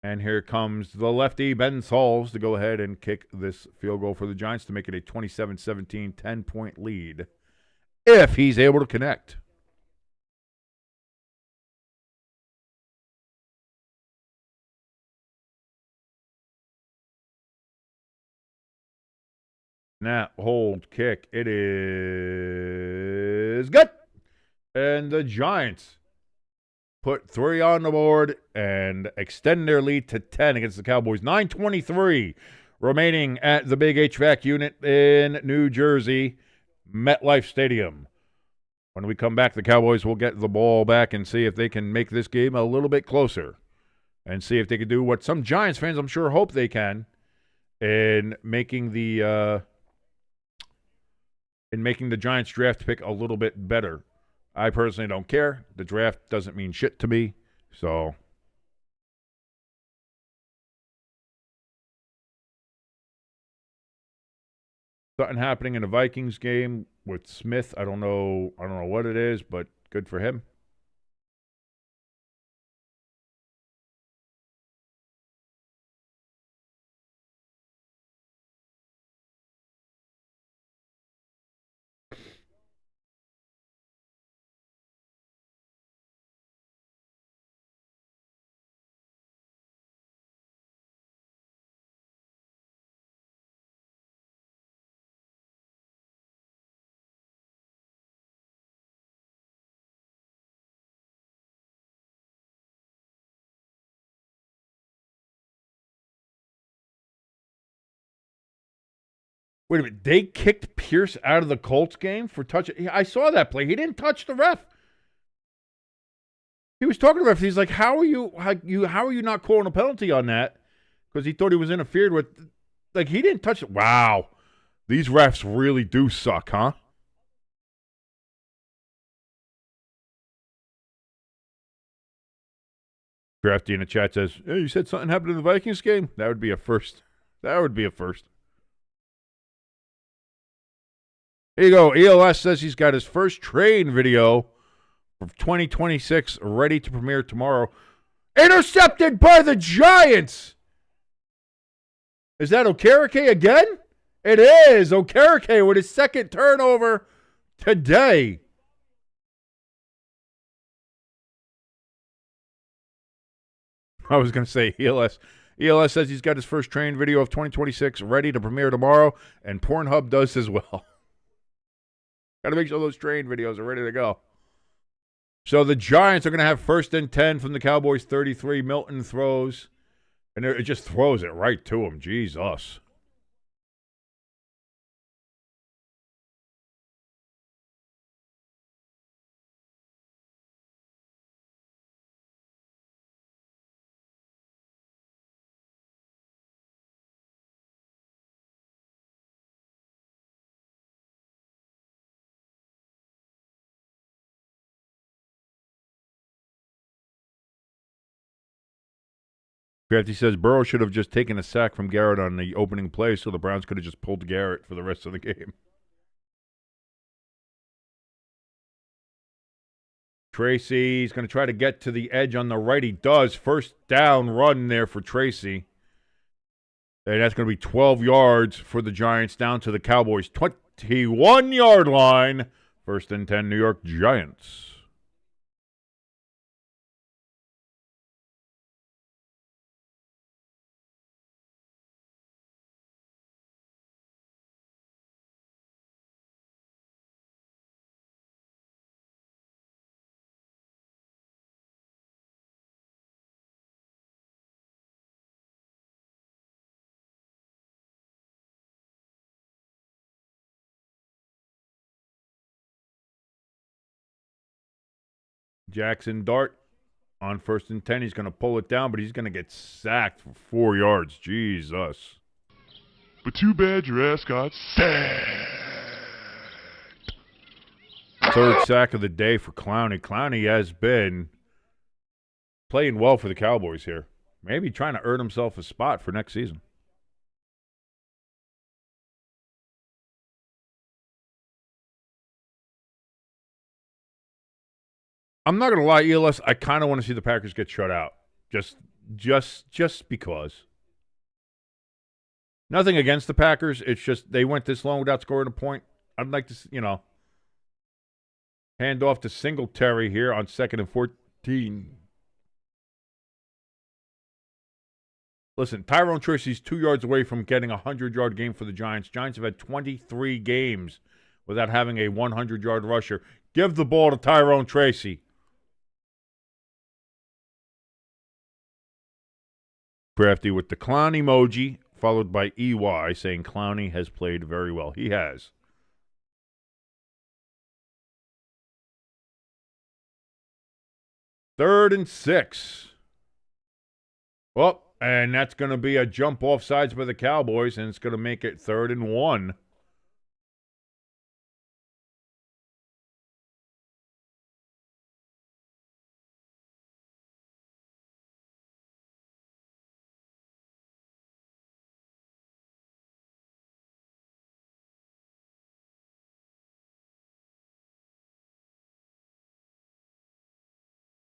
And here comes the lefty, Ben Solves, to go ahead and kick this field goal for the Giants to make it a 27-17, 10-point lead if he's able to connect. Snap, hold, kick. It is good. And the Giants put 3 on the board and extend their lead to 10 against the Cowboys. 9:23 remaining at the Big HVAC Unit in New Jersey, MetLife Stadium. When we come back, the Cowboys will get the ball back and see if they can make this game a little bit closer and see if they can do what some Giants fans, I'm sure, hope they can in making the Giants draft pick a little bit better. I personally don't care. The draft doesn't mean shit to me. So something happening in the Vikings game with Smith. I don't know what it is, but good for him. Wait a minute. They kicked Pierce out of the Colts game for touch. I saw that play. He didn't touch the ref. He was talking to the ref. He's like, "How are you not calling a penalty on that?" Because he thought he was interfered with. Like, he didn't touch it. Wow. These refs really do suck, huh? Drafty in the chat says, hey, you said something happened in the Vikings game? That would be a first. That would be a first. Here you go. ELS says he's got his first train video of 2026 ready to premiere tomorrow. Intercepted by the Giants! Is that Okereke again? It is. Okereke with his second turnover today. I was going to say ELS. ELS says he's got his first train video of 2026 ready to premiere tomorrow, and Pornhub does as well. Got to make sure those train videos are ready to go. So the Giants are going to have 1st and 10 from the Cowboys 33. Milton throws, and it just throws it right to him. Jesus. Crafty says Burrow should have just taken a sack from Garrett on the opening play so the Browns could have just pulled Garrett for the rest of the game. Tracy's going to try to get to the edge on the right. He does. First down run there for Tracy. And that's going to be 12 yards for the Giants down to the Cowboys' 21-yard line. 1st and 10, New York Giants. Jackson Dart on 1st and 10. He's going to pull it down, but he's going to get sacked for 4 yards. Jesus. But too bad your ass got sacked. 3rd sack of the day for Clowney. Clowney has been playing well for the Cowboys here. Maybe trying to earn himself a spot for next season. I'm not going to lie, ELS, I kind of want to see the Packers get shut out. Just because. Nothing against the Packers. It's just they went this long without scoring a point. I'd like to, hand off to Singletary here on 2nd and 14. Listen, Tyrone Tracy's 2 yards away from getting a 100-yard game for the Giants. Giants have had 23 games without having a 100-yard rusher. Give the ball to Tyrone Tracy. Crafty with the clown emoji, followed by EY, saying Clowney has played very well. He has. Third and 6. Well, and that's going to be a jump off sides by the Cowboys, and it's going to make it 3rd and 1.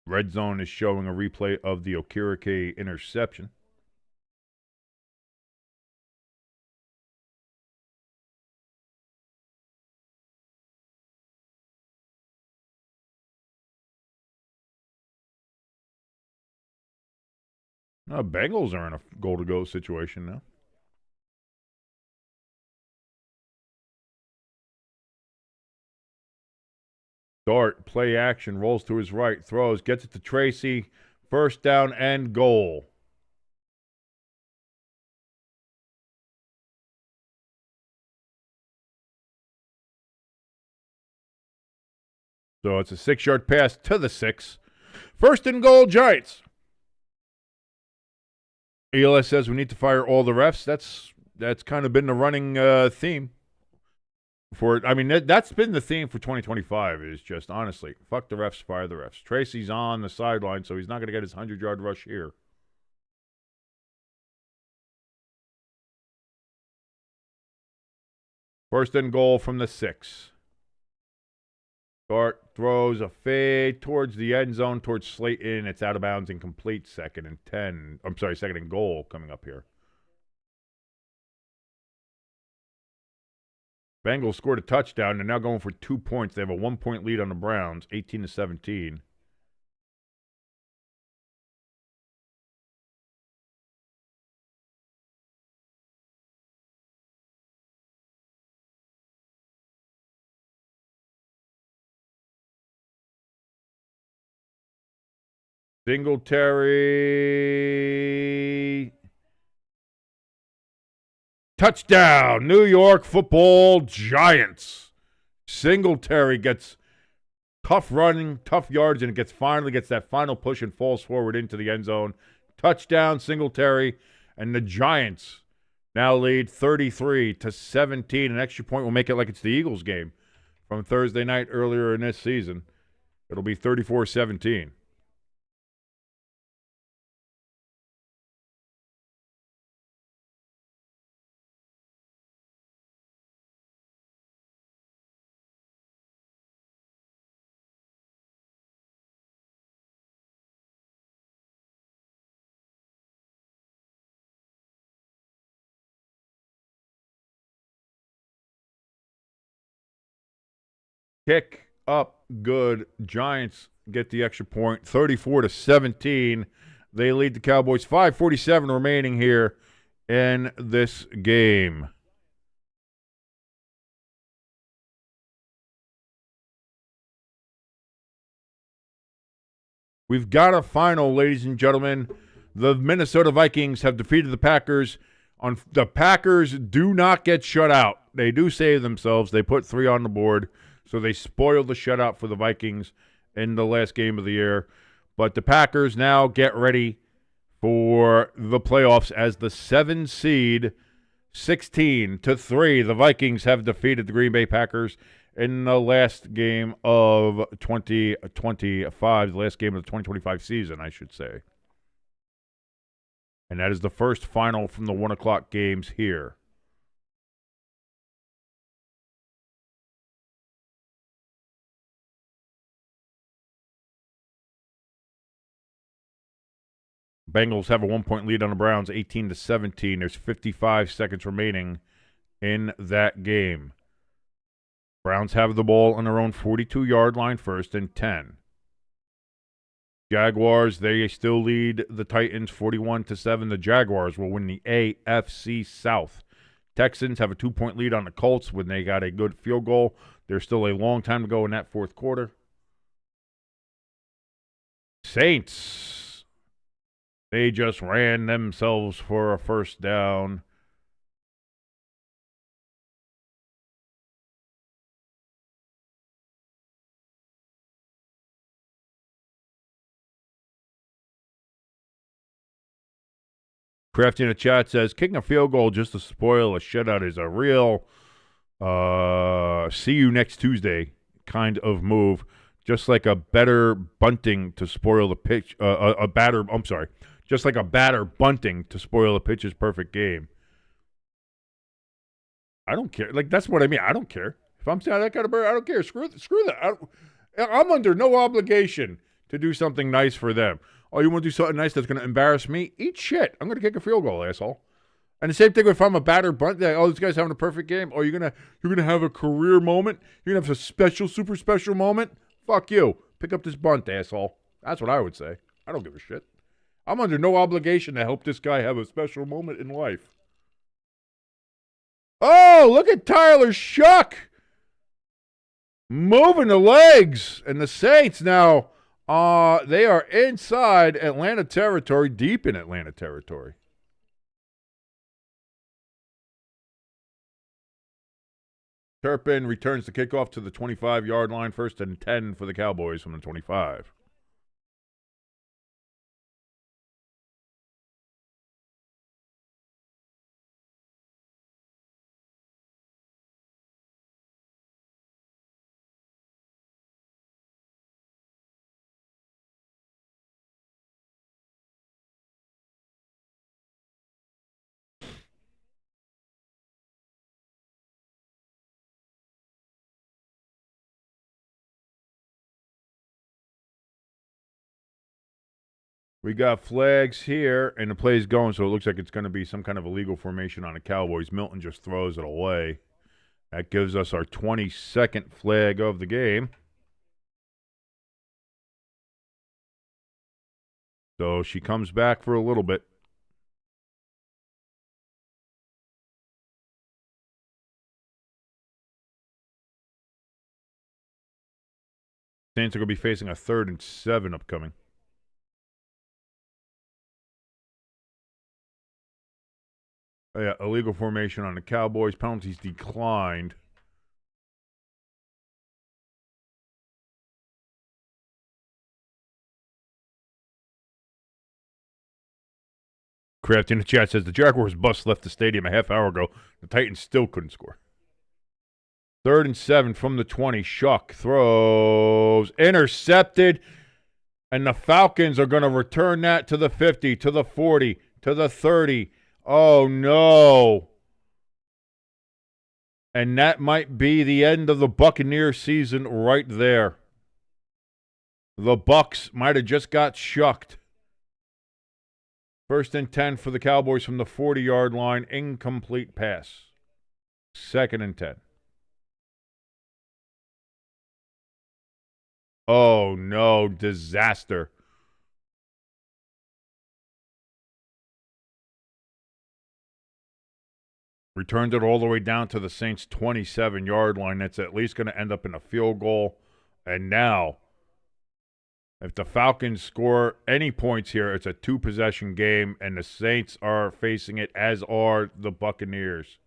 Red Zone is showing a replay of the Okereke interception. Bengals are in a goal-to-go situation now. Dart, play action, rolls to his right, throws, gets it to Tracy. First down and goal. So it's a 6-yard pass to the 6. First and goal, Giants. ELS says we need to fire all the refs. That's kind of been the running theme. That's been the theme for 2025 is just, honestly, fuck the refs, fire the refs. Tracy's on the sideline, so he's not going to get his 100-yard rush here. First and goal from the 6. Dart throws a fade towards the end zone, towards Slayton. It's out of bounds, incomplete. 2nd and 10. I'm sorry, 2nd and goal coming up here. Bengals scored a touchdown. They're now going for 2 points. They have a 1-point lead on the Browns, 18-17. Singletary. Touchdown, New York Football Giants. Singletary gets tough running, tough yards, and finally gets that final push and falls forward into the end zone. Touchdown, Singletary, and the Giants now lead 33-17. An extra point will make it like it's the Eagles game from Thursday night earlier in this season. It'll be 34-17. Kick up good. Giants get the extra point, 34-17. They lead the Cowboys. 5:47 remaining here in this game. We've got a final, ladies and gentlemen. The Minnesota Vikings have defeated the Packers. The Packers do not get shut out. They do save themselves. They put 3 on the board. So they spoiled the shutout for the Vikings in the last game of the year. But the Packers now get ready for the playoffs as the 7 seed, 16-3. The Vikings have defeated the Green Bay Packers in the last game of 2025, the last game of the 2025 season, I should say. And that is the first final from the 1 o'clock games here. Bengals have a 1-point lead on the Browns, 18-17. There's 55 seconds remaining in that game. Browns have the ball on their own 42-yard line, 1st and 10. Jaguars, they still lead the Titans 41-7. The Jaguars will win the AFC South. Texans have a 2-point lead on the Colts when they got a good field goal. There's still a long time to go in that fourth quarter. Saints, they just ran themselves for a first down. Crafty in the chat says, kicking a field goal just to spoil a shutout is a real see you next Tuesday kind of move. Just like a better bunting to spoil the pitch. Just like a batter bunting to spoil a pitcher's perfect game. I don't care. Like, that's what I mean. I don't care. If I'm saying that kind of bird, I don't care. Screw that. I'm under no obligation to do something nice for them. Oh, you want to do something nice that's going to embarrass me? Eat shit. I'm going to kick a field goal, asshole. And the same thing if I'm a batter bunt. Oh, this guy's having a perfect game. Oh, you're gonna have a career moment. You're gonna have a special, super special moment. Fuck you. Pick up this bunt, asshole. That's what I would say. I don't give a shit. I'm under no obligation to help this guy have a special moment in life. Oh, look at Tyler Shuck moving the legs. And the Saints now, they are inside Atlanta territory, deep in Atlanta territory. Turpin returns the kickoff to the 25-yard line, 1st and 10 for the Cowboys from the 25. We got flags here, and the play's going, so it looks like it's going to be some kind of illegal formation on the Cowboys. Milton just throws it away. That gives us our 22nd flag of the game. So she comes back for a little bit. Saints are going to be facing a 3rd and 7 upcoming. Oh, yeah, illegal formation on the Cowboys. Penalties declined. Craft in the chat says the Jaguars bus left the stadium a half hour ago. The Titans still couldn't score. 3rd and 7 from the 20. Shuck throws. Intercepted. And the Falcons are going to return that to the 50, to the 40, to the 30. Oh, no. And that might be the end of the Buccaneer season right there. The Bucks might have just got shucked. 1st and 10 for the Cowboys from the 40-yard line. Incomplete pass. 2nd and 10. Oh, no. Disaster. Returned it all the way down to the Saints' 27-yard line. That's at least going to end up in a field goal. And now, if the Falcons score any points here, it's a 2-possession game, and the Saints are facing it, as are the Buccaneers.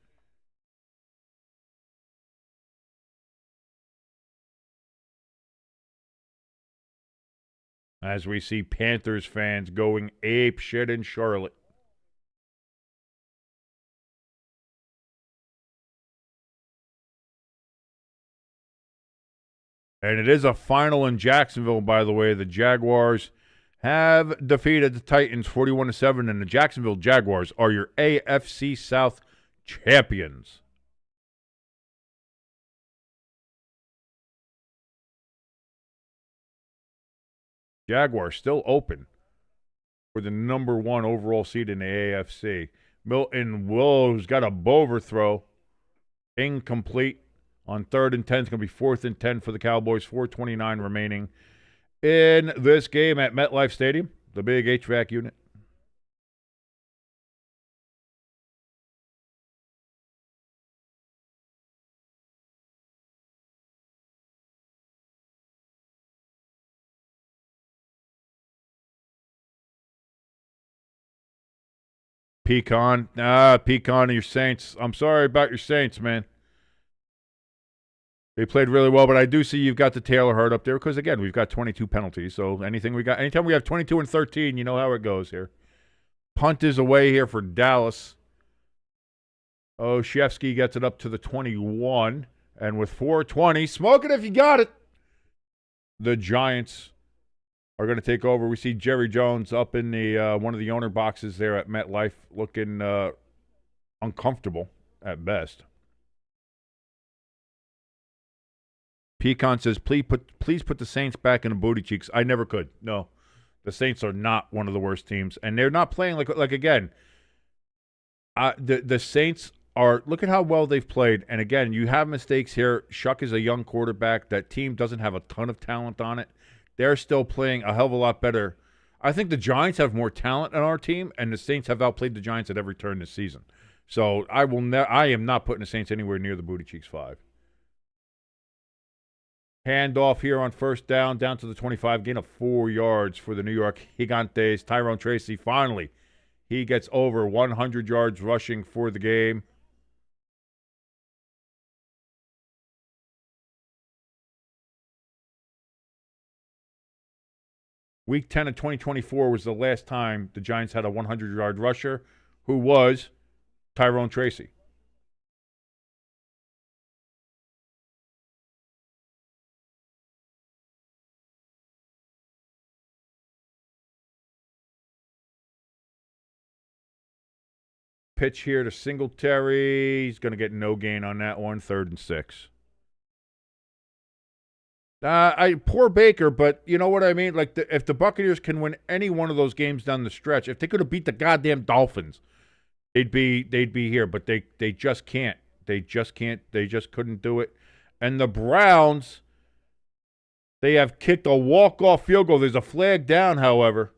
As we see Panthers fans going ape shit in Charlotte. And it is a final in Jacksonville, by the way. The Jaguars have defeated the Titans 41-7, and the Jacksonville Jaguars are your AFC South champions. Jaguars still open for the number 1 overall seed in the AFC. Milton Willows got a overthrow. Incomplete. On 3rd and 10, it's going to be 4th and 10 for the Cowboys. 4:29 remaining in this game at MetLife Stadium, the Big HVAC Unit. Pecan and your Saints. I'm sorry about your Saints, man. They played really well, but I do see you've got the Taylor hurt up there because, again, we've got 22 penalties. So anytime we have 22 and 13, you know how it goes here. Punt is away here for Dallas. Shevsky gets it up to the 21. And with 4:20, smoke it if you got it. The Giants are going to take over. We see Jerry Jones up in the one of the owner boxes there at MetLife looking uncomfortable at best. Pecan says, please put the Saints back in the booty cheeks. I never could. No. The Saints are not one of the worst teams. And they're not playing like again, the Saints are, look at how well they've played. And again, you have mistakes here. Shuck is a young quarterback. That team doesn't have a ton of talent on it. They're still playing a hell of a lot better. I think the Giants have more talent on our team, and the Saints have outplayed the Giants at every turn this season. So I am not putting the Saints anywhere near the booty cheeks 5. Handoff here on first down to the 25. Gain of 4 yards for the New York Gigantes. Tyrone Tracy, finally, he gets over 100 yards rushing for the game. Week 10 of 2024 was the last time the Giants had a 100-yard rusher, who was Tyrone Tracy. Pitch here to Singletary. He's going to get no gain on that one. 3rd and 6. Poor Baker, but you know what I mean? Like, if the Buccaneers can win any one of those games down the stretch, if they could have beat the goddamn Dolphins, they'd be here. But they just can't. They just can't. They just couldn't do it. And the Browns, they have kicked a walk-off field goal. There's a flag down, however.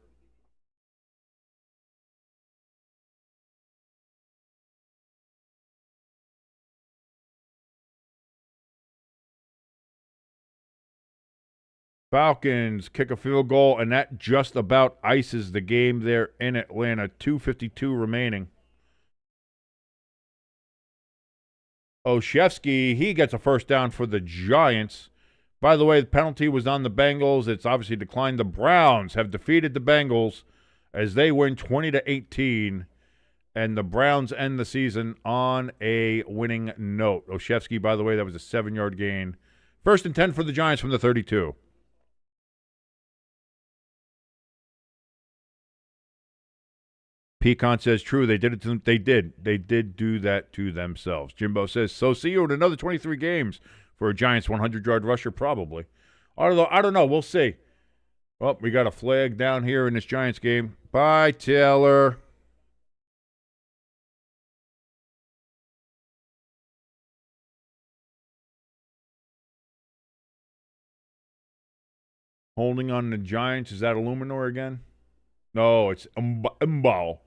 Falcons kick a field goal, and that just about ices the game there in Atlanta. 2:52 remaining. Shevsky, he gets a first down for the Giants. By the way, the penalty was on the Bengals. It's obviously declined. The Browns have defeated the Bengals as they win 20-18, and the Browns end the season on a winning note. Shevsky, by the way, that was a 7-yard gain. 1st and 10 for the Giants from the 32. Pecan says, true, they did it to them. They did do that to themselves. Jimbo says, so see you in another 23 games for a Giants 100-yard rusher, probably. I don't know. We'll see. Well, we got a flag down here in this Giants game. Bye, Taylor. Holding on the Giants. Is that Illuminor again? No, it's Mbao.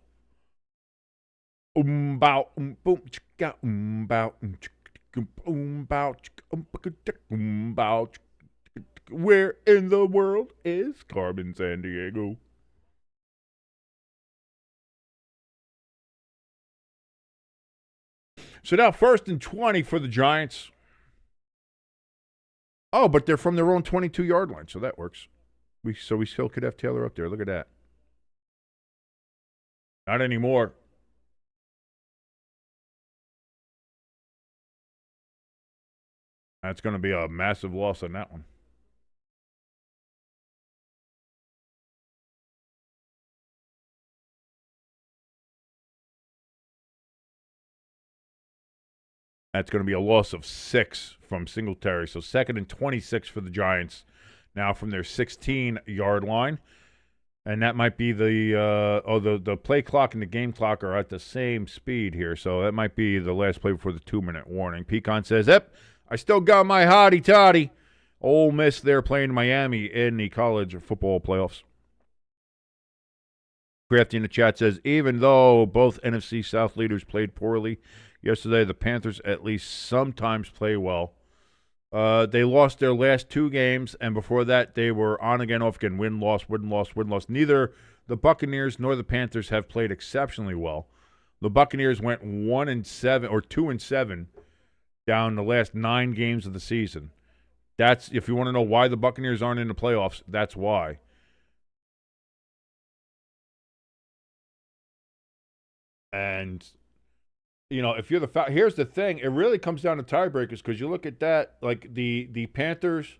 Where in the world is Carmen Sandiego? So now 1st and 20 for the Giants. Oh, but they're from their own 22-yard line, so that works. We still could have Taylor up there. Look at that. Not anymore. That's going to be a massive loss on that one. That's going to be a loss of 6 from Singletary. So 2nd and 26 for the Giants now from their 16-yard line. And that might be the play clock and the game clock are at the same speed here. So that might be the last play before the 2-minute warning. Pecan says, yep, I still got my hottie toddy. Ole Miss, they're playing Miami in the college football playoffs. Crafty in the chat says, even though both NFC South leaders played poorly yesterday, the Panthers at least sometimes play well. They lost their last 2 games, and before that, they were on again, off again, win, loss, win, loss, win, loss. Neither the Buccaneers nor the Panthers have played exceptionally well. The Buccaneers went 1-7 or 2-7 down the last 9 games of the season. That's, if you want to know why the Buccaneers aren't in the playoffs, that's why. And, you know, if you're here's the thing, it really comes down to tiebreakers, because you look at that, like the Panthers,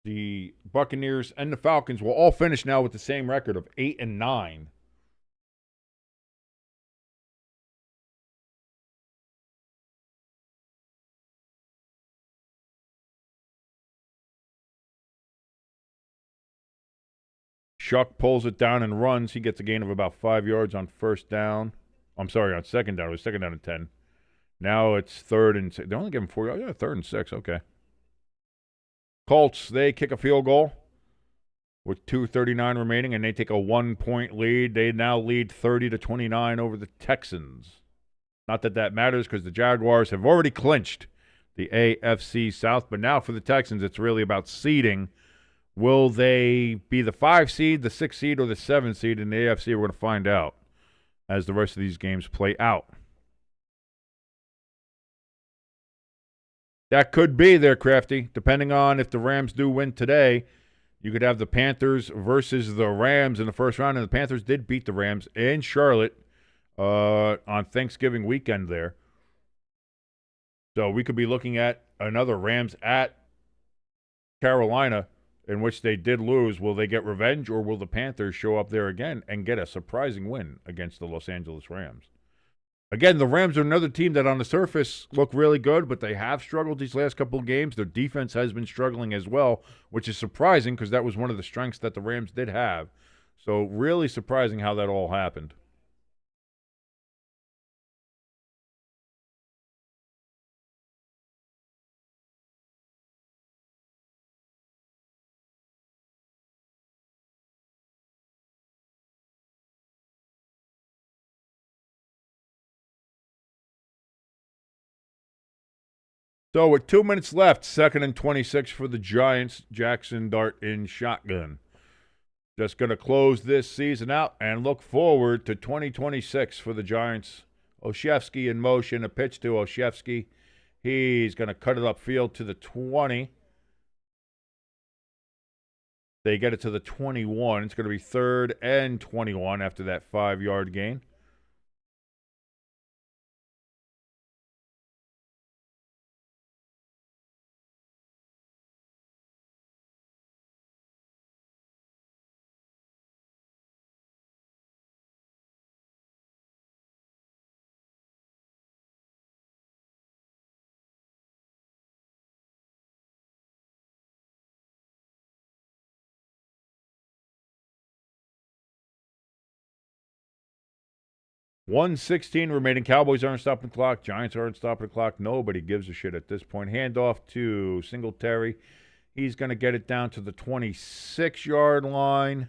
the Buccaneers, and the Falcons will all finish now with the same record of 8-9. Shuck pulls it down and runs. He gets a gain of about 5 yards on first down. I'm sorry, on second down. It was second down and 10. Now it's 3rd and 6. They only give him 4 yards. Yeah, 3rd and 6. Okay. Colts, they kick a field goal with 2:39 remaining, and they take a 1-point lead. They now lead 30-29 over the Texans. Not that that matters, because the Jaguars have already clinched the AFC South. But now for the Texans, it's really about seeding. Will they be the 5 seed, the 6 seed, or the 7 seed in the AFC? We're going to find out as the rest of these games play out. That could be there, Crafty. Depending on if the Rams do win today, you could have the Panthers versus the Rams in the first round, and the Panthers did beat the Rams in Charlotte on Thanksgiving weekend there. So we could be looking at another Rams at Carolina, in which they did lose. Will they get revenge, or will the Panthers show up there again and get a surprising win against the Los Angeles Rams? Again, the Rams are another team that on the surface look really good, but they have struggled these last couple of games. Their defense has been struggling as well, which is surprising because that was one of the strengths that the Rams did have. So really surprising how that all happened. So with 2 minutes left, 2nd and 26 for the Giants. Jackson Dart in shotgun. Just going to close this season out and look forward to 2026 for the Giants. Olszewski in motion, a pitch to Olszewski. He's going to cut it upfield to the 20. They get it to the 21. It's going to be 3rd and 21 after that 5-yard gain. $1:16 remaining. Cowboys aren't stopping the clock. Giants aren't stopping the clock. Nobody gives a shit at this point. Handoff to Singletary. He's going to get it down to the 26-yard line.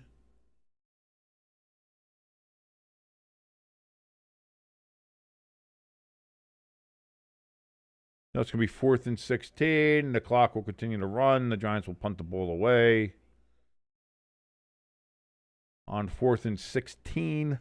Now it's going to be 4th and 16. The clock will continue to run. The Giants will punt the ball away. On 4th and 16.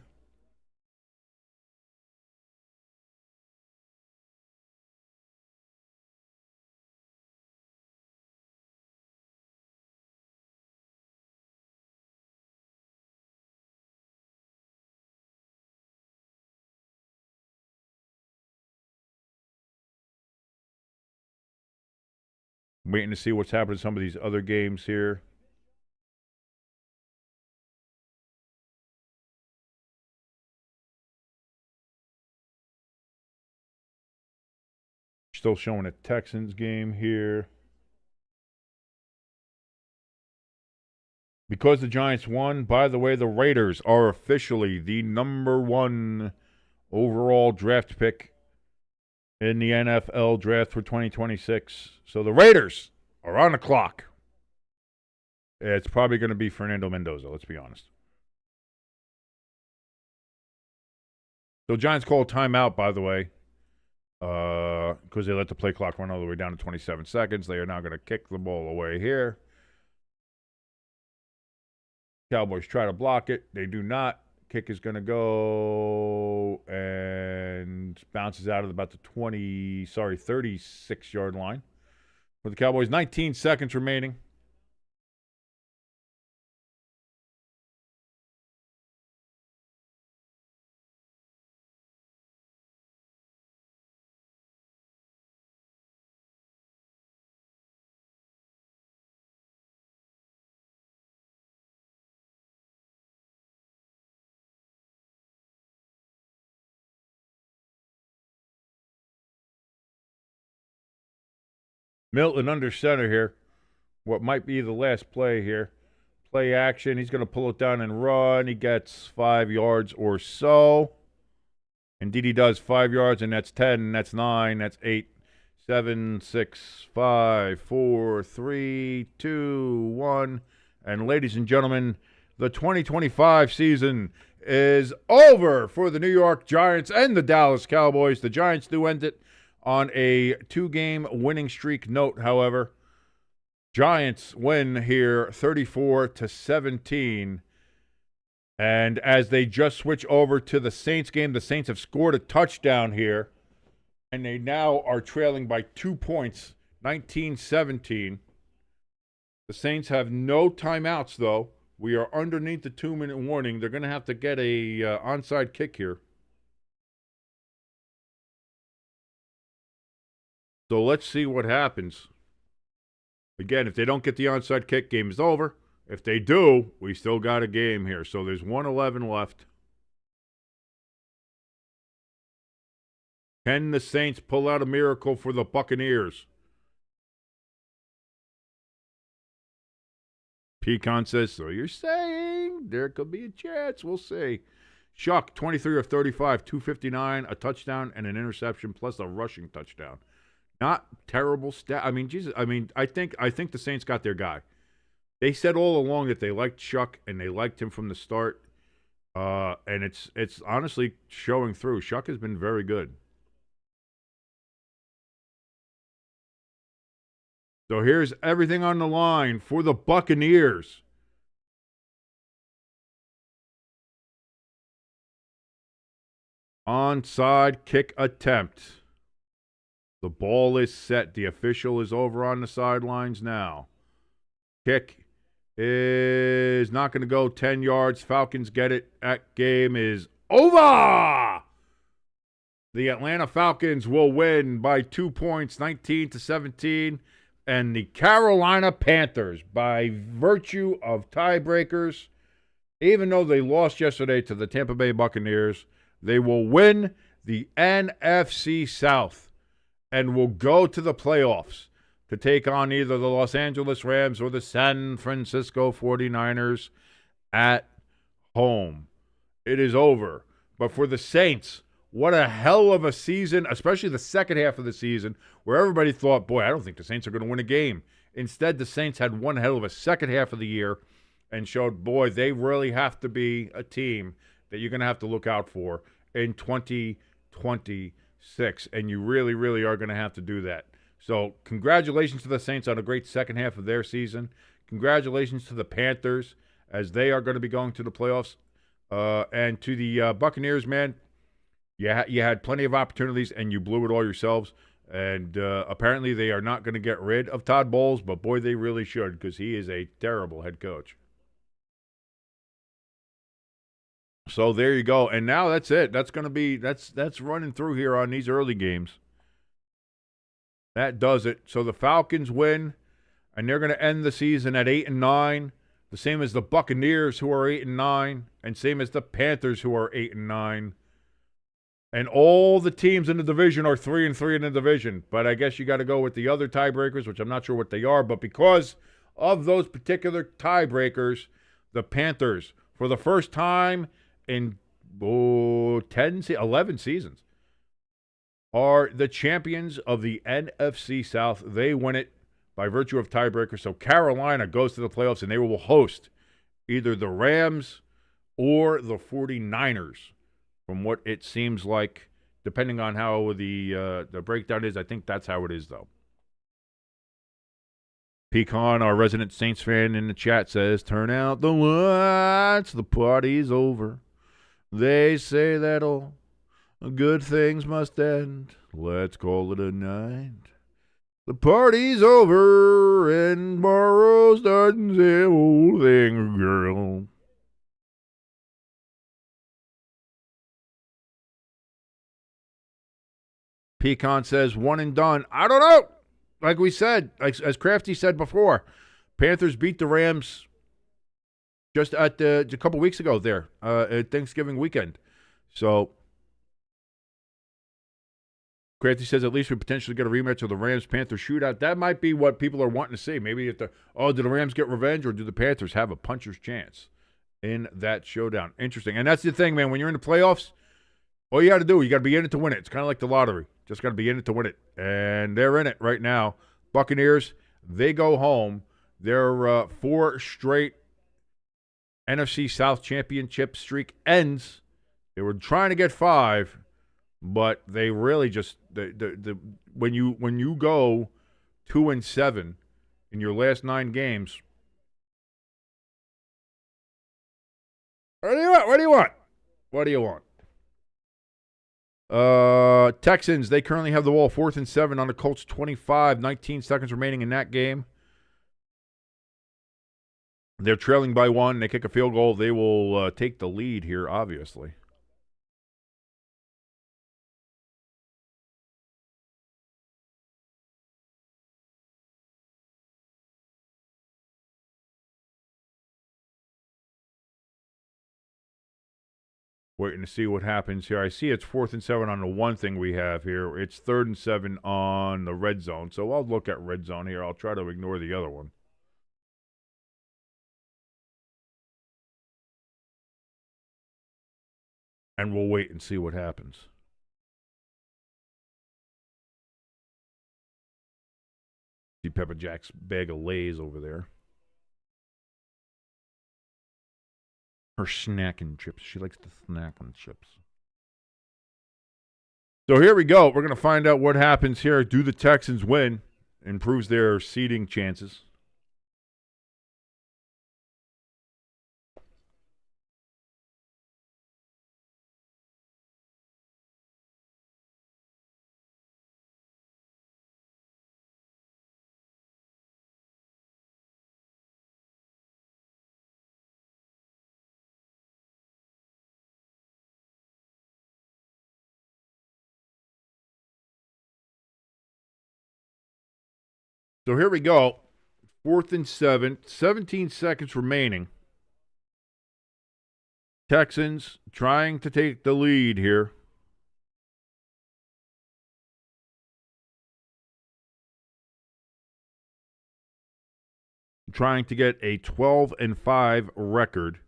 Waiting to see what's happening to some of these other games here. Still showing a Texans game here. Because the Giants won, by the way, the Raiders are officially the #1 overall draft pick in the NFL draft for 2026. So the Raiders are on the clock. It's probably going to be Fernando Mendoza, let's be honest. So Giants call timeout, by the way, because they let the play clock run all the way down to 27 seconds. They are now going to kick the ball away here. Cowboys try to block it. They do not. Kick is going to go and bounces out at about the 36-yard line. For the Cowboys, 19 seconds remaining. Milton under center here. What might be the last play here. Play action. He's going to pull it down and run. He gets 5 yards or so. Indeed, he does 5 yards, and that's 10, that's 9, that's 8, 7, 6, 5, 4, 3, 2, 1. And ladies and gentlemen, the 2025 season is over for the New York Giants and the Dallas Cowboys. The Giants do end it on a 2-game winning streak note, however. Giants win here 34-17. And as they just switch over to the Saints game, the Saints have scored a touchdown here. And they now are trailing by 2 points, 19-17. The Saints have no timeouts, though. We are underneath the 2-minute warning. They're going to have to get a onside kick here. So let's see what happens. Again, if they don't get the onside kick, game is over. If they do, we still got a game here. So there's 1:11 left. Can the Saints pull out a miracle for the Buccaneers? Pecan says, so you're saying there could be a chance. We'll see. Shuck, 23 of 35, 259, a touchdown and an interception, plus a rushing touchdown. Not terrible stat. I mean, Jesus. I mean, I think the Saints got their guy. They said all along that they liked Shuck and they liked him from the start, and it's honestly showing through. Shuck has been very good. So here's everything on the line for the Buccaneers. Onside kick attempt. The ball is set. The official is over on the sidelines now. Kick is not going to go 10 yards. Falcons get it. That game is over. The Atlanta Falcons will win by 2 points, 19-17. And the Carolina Panthers, by virtue of tiebreakers, even though they lost yesterday to the Tampa Bay Buccaneers, they will win the NFC South and will go to the playoffs to take on either the Los Angeles Rams or the San Francisco 49ers at home. It is over. But for the Saints, what a hell of a season, especially the second half of the season, where everybody thought, boy, I don't think the Saints are going to win a game. Instead, the Saints had one hell of a second half of the year and showed, boy, they really have to be a team that you're going to have to look out for in 2026. And you really, really are going to have to do that. So congratulations to the Saints on a great second half of their season. Congratulations to the Panthers as they are going to be going to the playoffs. And to the Buccaneers, man, you had plenty of opportunities and you blew it all yourselves. And apparently they are not going to get rid of Todd Bowles, but boy, they really should because he is a terrible head coach. So there you go. And now that's it. That's going to be that's running through here on these early games. That does it. So the Falcons win, and they're going to end the season at 8-9, the same as the Buccaneers, who are 8-9, and same as the Panthers, who are 8-9. And all the teams in the division are 3-3 in the division. But I guess you got to go with the other tiebreakers, which I'm not sure what they are. But because of those particular tiebreakers, the Panthers, for the first time in 11 seasons, are the champions of the NFC South. They win it by virtue of tiebreaker. So Carolina goes to the playoffs, and they will host either the Rams or the 49ers, from what it seems like, depending on how the breakdown is. I think that's how it is, though. Pecan, our resident Saints fan in the chat, says, turn out the lights, the party's over. They say that all good things must end. Let's call it a night. The party's over and tomorrow's starting the whole thing, girl. Pecan says, one and done. I don't know. Like we said, as Crafty said before, Panthers beat the Rams just at a couple weeks ago there at Thanksgiving weekend. So Crafty says at least we potentially get a rematch of the Rams-Panthers shootout. That might be what people are wanting to see. Maybe do the Rams get revenge, or do the Panthers have a puncher's chance in that showdown? Interesting. And that's the thing, man. When you're in the playoffs, all you got to do, you got to be in it to win it. It's kind of like the lottery. Just got to be in it to win it. And they're in it right now. Buccaneers, they go home. Their 4 straight NFC South championship streak ends. They were trying to get 5, but they really just when you go 2-7 in your last 9 games. What do you want? What do you want? What do you want? Texans, they currently have the ball 4th and 7 on the Colts 25, 19 seconds remaining in that game. They're trailing by 1. They kick a field goal. They will take the lead here, obviously. Waiting to see what happens here. I see it's 4th and 7 on the one thing we have here. It's 3rd and 7 on the red zone. So I'll look at red zone here. I'll try to ignore the other one. And we'll wait and see what happens. See Pepper Jack's bag of Lay's over there. Her snacking chips. She likes to snack on chips. So here we go. We're going to find out what happens here. Do the Texans win? Improves their seeding chances. So here we go. 4th and 7. 17 seconds remaining. Texans trying to take the lead here. Trying to get a 12-5 record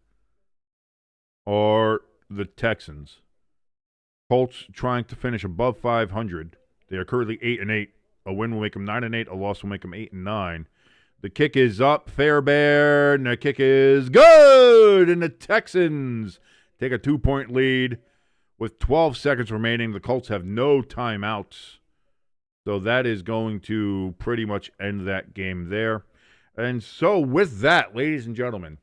are the Texans. Colts trying to finish above 500. They are currently 8-8. A win will make them 9-8. A loss will make them 8-9. The kick is up, Fairbairn. And the kick is good. And the Texans take a 2-point lead with 12 seconds remaining. The Colts have no timeouts. So that is going to pretty much end that game there. And so with that, ladies and gentlemen,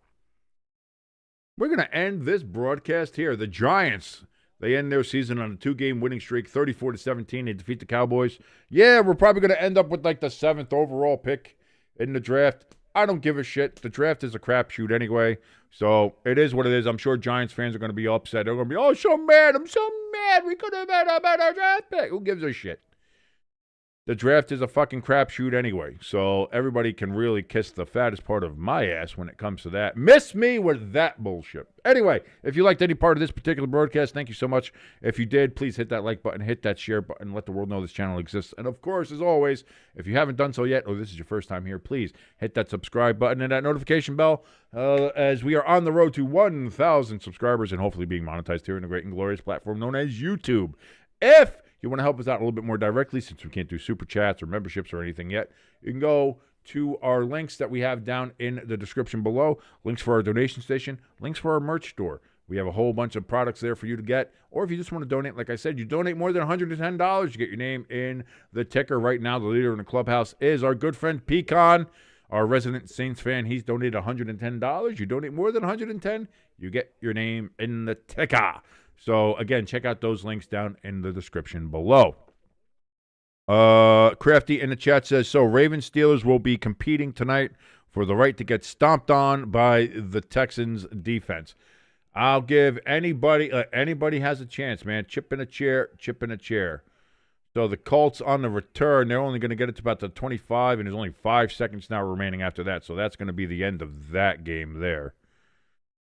we're going to end this broadcast here. The Giants, they end their season on a 2-game winning streak, 34-17. They defeat the Cowboys. Yeah, we're probably going to end up with like the 7th overall pick in the draft. I don't give a shit. The draft is a crapshoot anyway, so it is what it is. I'm sure Giants fans are going to be upset. They're going to be, oh, so mad. I'm so mad. We could have had a better draft pick. Who gives a shit? The draft is a fucking crapshoot anyway, so everybody can really kiss the fattest part of my ass when it comes to that. Miss me with that bullshit. Anyway, if you liked any part of this particular broadcast, thank you so much. If you did, please hit that like button, hit that share button, let the world know this channel exists. And of course, as always, if you haven't done so yet, or this is your first time here, please hit that subscribe button and that notification bell as we are on the road to 1,000 subscribers and hopefully being monetized here in the great and glorious platform known as YouTube. If you want to help us out a little bit more directly, since we can't do super chats or memberships or anything yet, you can go to our links that we have down in the description below. Links for our donation station, links for our merch store. We have a whole bunch of products there for you to get. Or if you just want to donate, like I said, you donate more than $110, you get your name in the ticker. Right now, the leader in the clubhouse is our good friend Pecan, our resident Saints fan. He's donated $110. You donate more than $110, you get your name in the ticker. So, again, check out those links down in the description below. Crafty in the chat says, so Ravens Steelers will be competing tonight for the right to get stomped on by the Texans defense. I'll give anybody has a chance, man. Chip in a chair. So the Colts on the return, they're only going to get it to about the 25, and there's only 5 seconds now remaining after that. So that's going to be the end of that game there.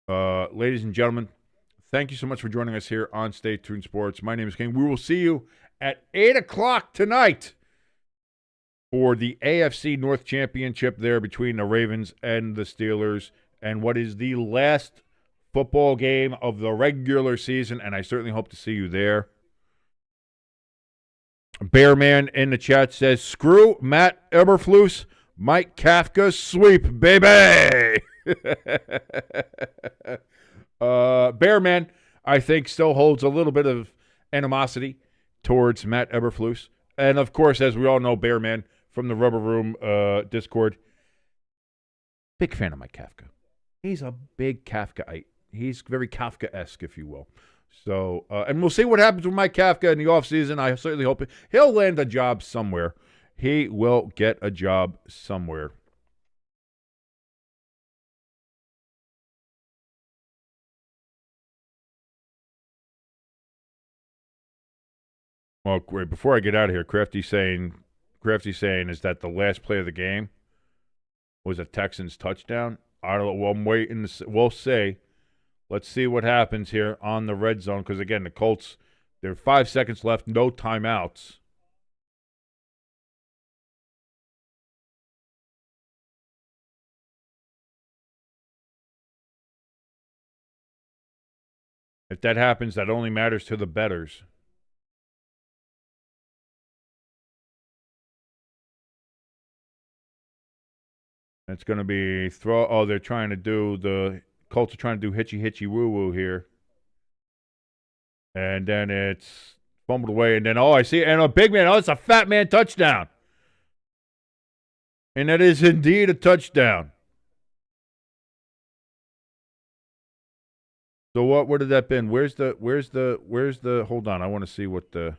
Ladies and gentlemen, thank you so much for joining us here on Stay Tuned Sports. My name is King. We will see you at 8 o'clock tonight for the AFC North Championship there between the Ravens and the Steelers, and what is the last football game of the regular season, and I certainly hope to see you there. Bearman in the chat says, screw Matt Eberflus, Mike Kafka sweep, baby! Bearman, I think, still holds a little bit of animosity towards Matt Eberflus. And, of course, as we all know, Bearman from the Rubber Room Discord, big fan of Mike Kafka. He's a big Kafkaite. He's very Kafka-esque, if you will. So, and we'll see what happens with Mike Kafka in the offseason. I certainly hope he'll land a job somewhere. He will get a job somewhere. Well, great. Before I get out of here, Crafty saying is that the last play of the game was a Texans touchdown. I don't know. Well, I'm waiting. We'll see. Let's see what happens here on the red zone. Because, again, the Colts, there are 5 seconds left, no timeouts. If that happens, that only matters to the bettors. It's going to be throw. Oh, they're trying to do the Colts are trying to do hitchy woo woo here, and then it's fumbled away, and then I see and a big man. Oh, it's a fat man touchdown, and that is indeed a touchdown. So what would have that been? Where's the? Hold on, I want to see what the.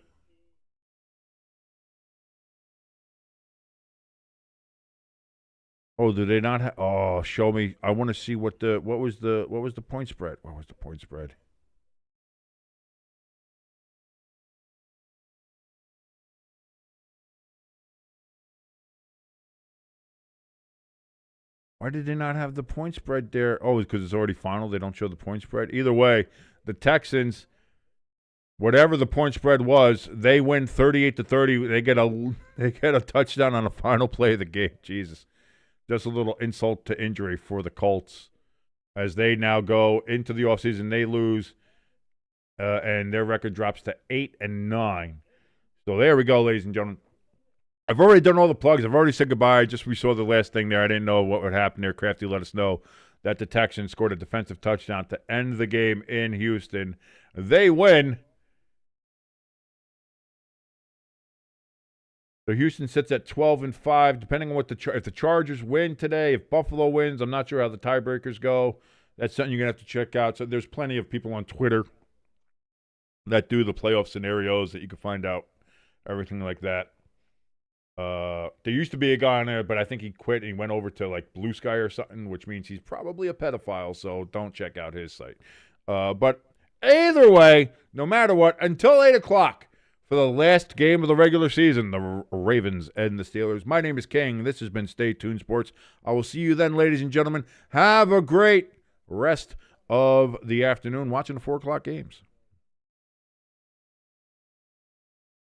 Oh, do they not have? Oh, show me. I want to see what was the point spread? What was the point spread? Why did they not have the point spread there? Oh, because it's already final. They don't show the point spread. Either way, the Texans, whatever the point spread was, they win 38-30. They get a touchdown on the final play of the game. Jesus. Just a little insult to injury for the Colts as they now go into the offseason. They lose, and their record drops to 8-9. So there we go, ladies and gentlemen. I've already done all the plugs. I've already said goodbye. We saw the last thing there. I didn't know what would happen there. Crafty let us know that the Texans scored a defensive touchdown to end the game in Houston. They win. So Houston sits at 12-5, depending on what if the Chargers win today, if Buffalo wins. I'm not sure how the tiebreakers go. That's something you're going to have to check out. So there's plenty of people on Twitter that do the playoff scenarios that you can find out everything like that. There used to be a guy on there, but I think he quit and he went over to like Blue Sky or something, which means he's probably a pedophile, so don't check out his site. But either way, no matter what, until 8 o'clock for the last game of the regular season, the Ravens and the Steelers. My name is King. This has been Stay Tuned Sports. I will see you then, ladies and gentlemen. Have a great rest of the afternoon watching the 4 o'clock games.